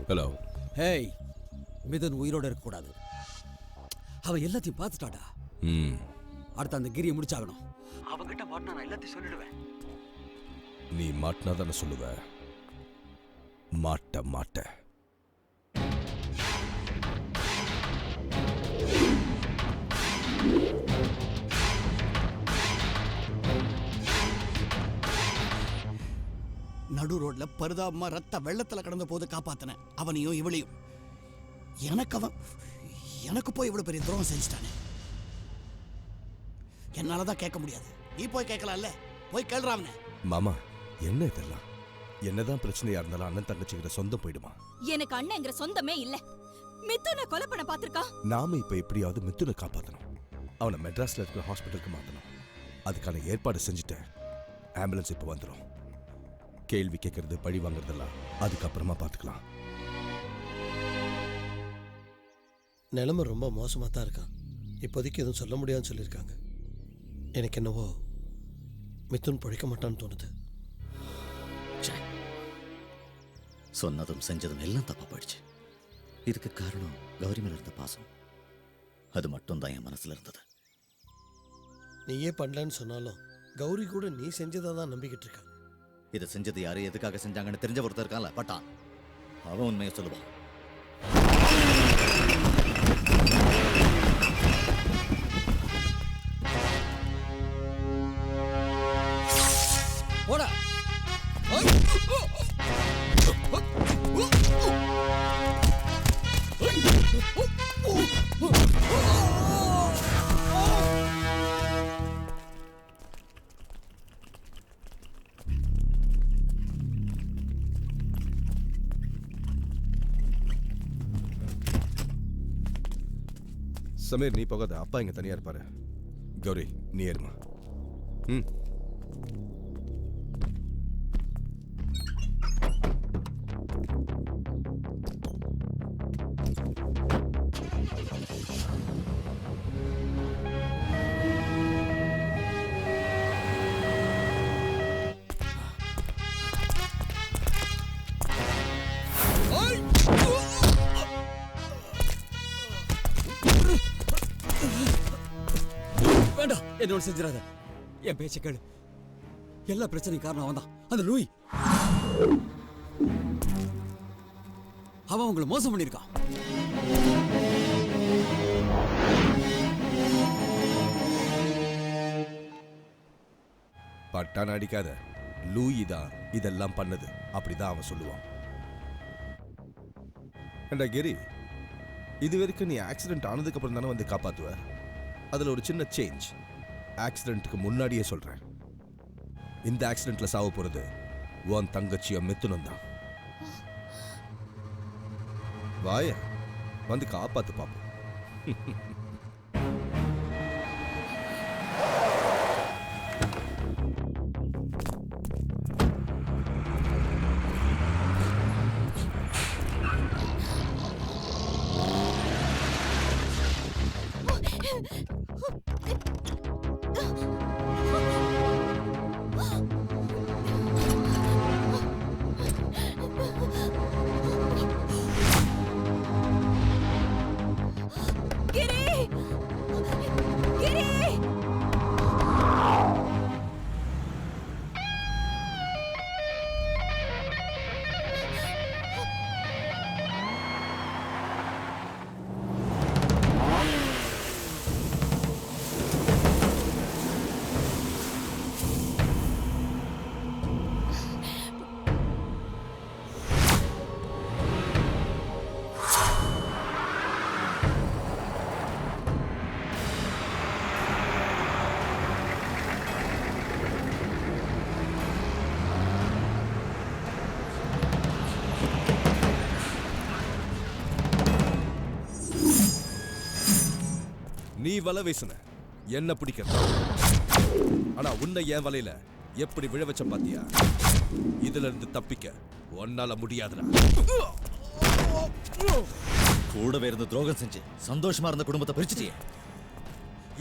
ஹலோ ஹேய் மிதுன் உயிரோட இருக்க கூடாது அவன் எல்லாத்தையும் பார்த்துட்டாடா அடுத்து அந்த கிரியை முடிச்சாகணும் அவன்கிட்ட மாட்டினா நான் எல்லாத்தையும் சொல்லிடுவேன் நீ மாட்டினா தானே சொல்லுவ மாட்ட மாட்ட நடு ரோட்ல பரிதாபமா ரத்த வெள்ளத்துல கடந்த போது காப்பாத்தின அவனையும் இவளையும் எனக்கு போய் இவ்வளவு பெரிய துரோகம் செஞ்சுட்டானே என்னாலதான் கேட்க முடியாது நீ போய் கேட்கலாம்ல போய் கேள்றாவனே மாமா என்ன இதெல்லாம் என்னதான் பிரச்சனையா இருந்தாலும் அண்ணன் தங்கச்சிங்கிற சொந்தம் போயிடுமா எனக்கு அண்ணங்கிற சொந்தமே இல்ல மிதுனை கொலை பண்ண பாத்திருக்கா நாம இப்ப எப்படியாவது மிதுனை காப்பாத்தணும் அவனை மெட்ராஸ்ல இருக்கிற ஹாஸ்பிட்டலுக்கு மாத்தணும் அதுக்கான ஏற்பாடு செஞ்சுட்டேன் ஆம்புலன்ஸ் இப்ப வந்துடும் கேள்வி கேட்கறது பழி வாங்குறதெல்லாம் அதுக்கப்புறமா பார்த்துக்கலாம். நிலைமை ரொம்ப மோசமாக தான் இருக்கான். இப்போதைக்கு எதுவும் சொல்ல முடியாதுன்னு சொல்லியிருக்காங்க. எனக்கு என்னவோ மிதுன் பிழைக்க மாட்டான்னு தோணுது. சொன்னதும் செஞ்சதும் எல்லாம் தப்பா போயிடுச்சு. இதுக்கு காரணம் கௌரி மேல இருந்த பாசம். அது மட்டும் தான் என் மனசுல இருந்தது. நீயே பண்ணலன்னு சொன்னாலும் கௌரி கூட நீ செஞ்சதை தான் நம்பிக்கிட்டு இருக்கான். இதை செஞ்சது யாரு, எதுக்காக செஞ்சாங்கன்னு தெரிஞ்ச ஒருத்தர் இருக்கான்ல பட்டான், அவன் உண்மையை சொல்லுவான். போடா. சமீர், நீ போகாத. அப்பா இங்க தனியா இருப்பாரு. கௌரி, நீ ஏறுமா. ம். வேண்டாம், என்னோட செஞ்சிடாத. என் பேச்ச கேளு. எல்லா பிரச்சனையும் காரணம் அவன் தான், அந்த லூயி. அவன் உங்களை மோசம் பண்ணியிருக்கான். பட்டான் அடிக்காத. லூயி தான் இதெல்லாம் பண்ணது, அப்படிதான் அவன் சொல்லுவான். ஏண்டா கிரி, இது வரைக்கும் நீ ஆக்சிடென்ட் ஆனதுக்கு அப்புறம் தானே வந்து காப்பாத்துவ. அதுல ஒரு சின்ன சேஞ்ச். ஆக்சிடென்ட்க்கு முன்னாடியே சொல்றேன், இந்த ஆக்சிடென்ட்ல சாவ போறது உன் தங்கச்சிய மிதுனம் தான். வாய வந்து காப்பாத்து பாப்போம். நீ வலை வீசுன, என்ன பிடிக்கிறது. ஆனா உன்னை என் வலையில எப்படி விழ வச்ச பாத்தியா? இதுல இருந்து தப்பிக்க ஒன்னால முடியாதுடா. கூடவே இருந்து துரோகம் செஞ்சு சந்தோஷமா இருந்த குடும்பத்தை பிரிச்சுட்டியே.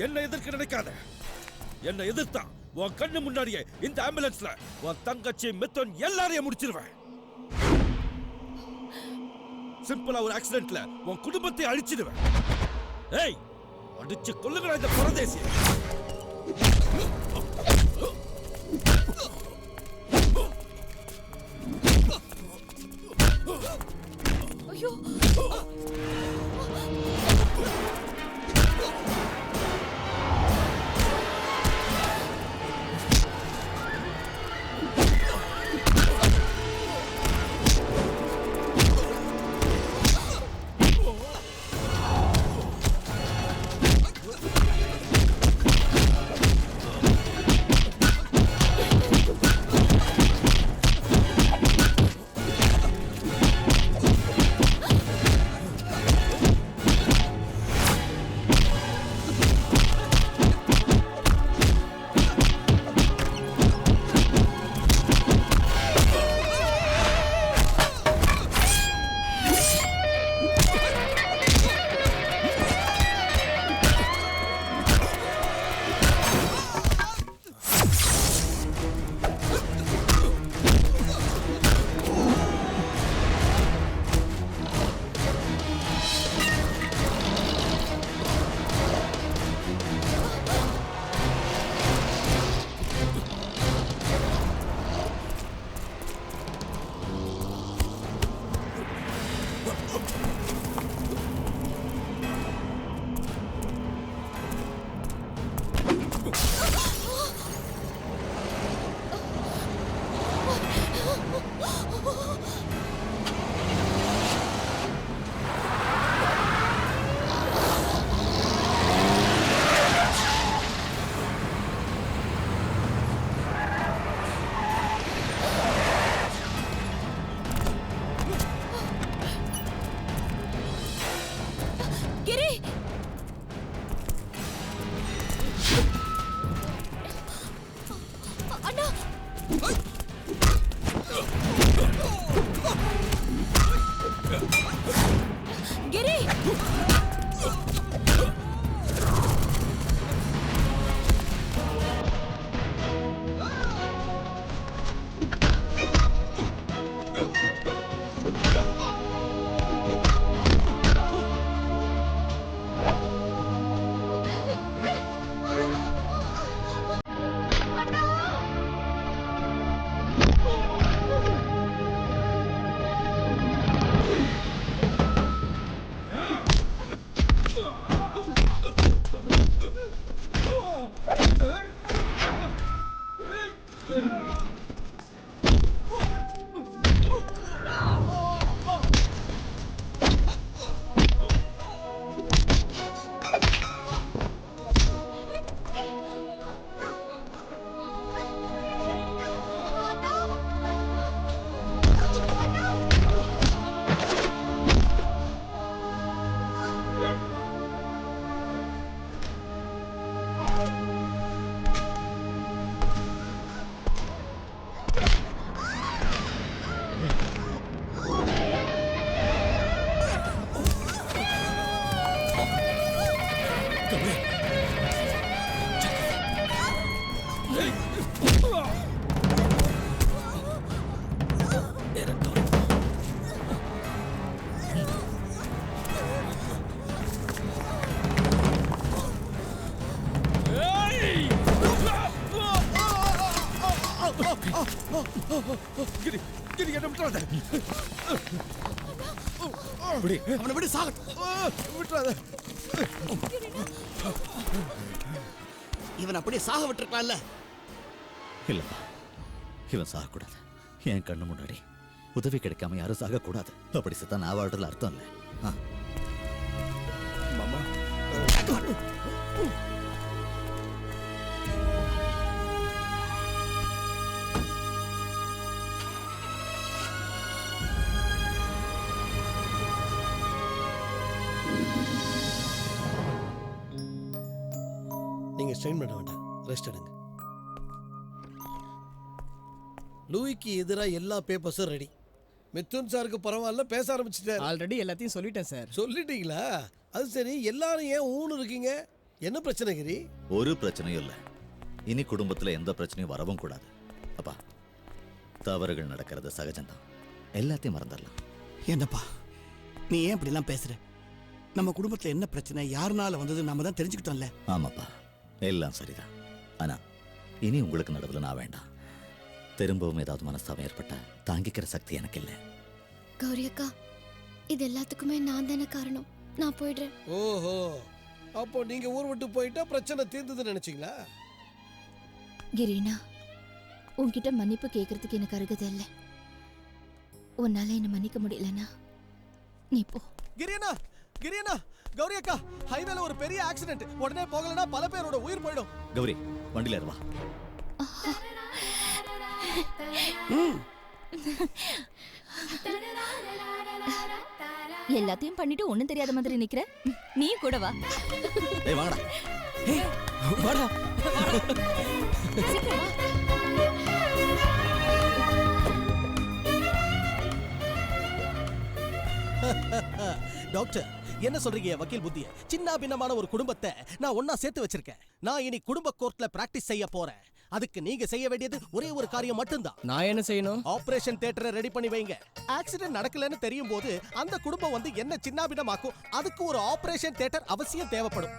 என்ன எதிர்க்க நினைக்காத. என்ன எதிர்த்தா உன் கண்ணு முன்னாடியே இந்த ஆம்புலன்ஸ்ல உன் தங்கச்சி மிதுன் எல்லாரையும் முடிச்சிருவேன். சிம்பிளா ஒரு ஆக்சிடென்ட்ல உன் குடும்பத்தை அழிச்சிடுவேன். ஏய், அடிச்சு கொல்லுங்களா இந்த பரதேசியை. ஐயோ, கிரி கிரி என்ன விட்டுறாத. அவனை விட்டு சாகட்டும். விட்டுறாத. இவன் அப்படியே சாக விட்டுருக்கலாம்ல. இல்லப்பா, இவன் சாகக்கூடாது. என் கண்ணு முன்னாடி உதவி கிடைக்காம யாரும் சாகக்கூடாது. அப்படி செத்தா நான் வாழ்றதுல அர்த்தம் இல்லை. மாமா நீங்க ஸ்ட்ரெயின் பண்ண வேண்டாம், ரெஸ்ட் எடுங்க. லூயிக்கு எதிராக எல்லா பேப்பர்ஸும் ரெடி. மிதுன் சாருக்கு பரவாயில்ல, பேச ஆரம்பிச்சிட்டாரு. ஆல்ரெடி எல்லாத்தையும் சொல்லிட்டேன் சார். சொல்லிட்டீங்களா? அது சரி, எல்லாரும் ஏன் ஊன்னு இருக்கீங்க? என்ன பிரச்சனை கிரி? ஒரு பிரச்சனையும் இல்லை. இனி குடும்பத்துல எந்த பிரச்சனையும் வரவும் கூடாது. அப்பா, தவறுகள் நடக்கிறது சகஜம்தான். எல்லாத்தையும் மறந்துடலாம். என்னப்பா நீ ஏன் இப்படிலாம் பேசுற? நம்ம குடும்பத்துல என்ன பிரச்சனை, யாருனால வந்தது நாம தான் தெரிஞ்சுக்கிட்டோம்ல. ஆமாப்பா, எல்லாம் சரிதான். ஆனா இனி உங்களுக்கு நடுவில் நான் வேண்டாம். திரும்பவும் ஏதாவது மனஸ்தாபம் ஏற்பட்டா தாங்கிக்கிற சக்தி எனக்கு இல்லை. கௌரி அக்கா, இது எல்லாத்துக்குமே நான் தானே காரணம். நான் போயிடுறேன். ஓஹோ, அப்போ நீங்க ஊர் விட்டு போயிட்டா பிரச்சனை தீர்ந்ததுன்னு நினைச்சீங்களா? கிரீனா, உன்கிட்ட மன்னிப்பு கேட்கறதுக்கு எனக்கு அருகதை இல்லை. உன்னால என்ன மன்னிக்க முடியலனா நீ போ. கிரியனா, கிரியனா, கௌரி அக்கா, ஹைவேல ஒரு பெரிய ஆக்சிடென்ட். உடனே போகலனா பல பேரோட உயிர் போயிடும். கௌரி, வண்டியில ஏறுவா. எல்லாத்தையும் பண்ணிட்டு ஒண்ணும் தெரியாத மாதிரி நிக்கிற. நீ கூட வா. ஏய் வாடா. ஏய் வாடா. சீக்கிரம் வா. டாக்டர், என்ன சொல்றீங்க வக்கீல் புத்திய? சின்ன பின்னமான ஒரு குடும்பத்தை நான் ஒன்னா சேர்த்து வச்சிருக்கேன். நான் இனி குடும்ப கோர்ட்ல பிராக்டிஸ் செய்ய போறேன். அதுக்கு நீங்க செய்ய வேண்டியது ஒரே ஒரு காரியம் மட்டும்தான். நான் என்ன செய்யணும்? ஆபரேஷன் தியேட்டரை ரெடி பண்ணி வைங்க. ஆக்சிடென்ட் நடக்கலன்னு தெரியும் போது அந்த குடும்பம் வந்து என்ன சின்ன பின்னமாக்கும். அதுக்கு ஒரு ஆபரேஷன் தியேட்டர் அவசியம் தேவைப்படும்.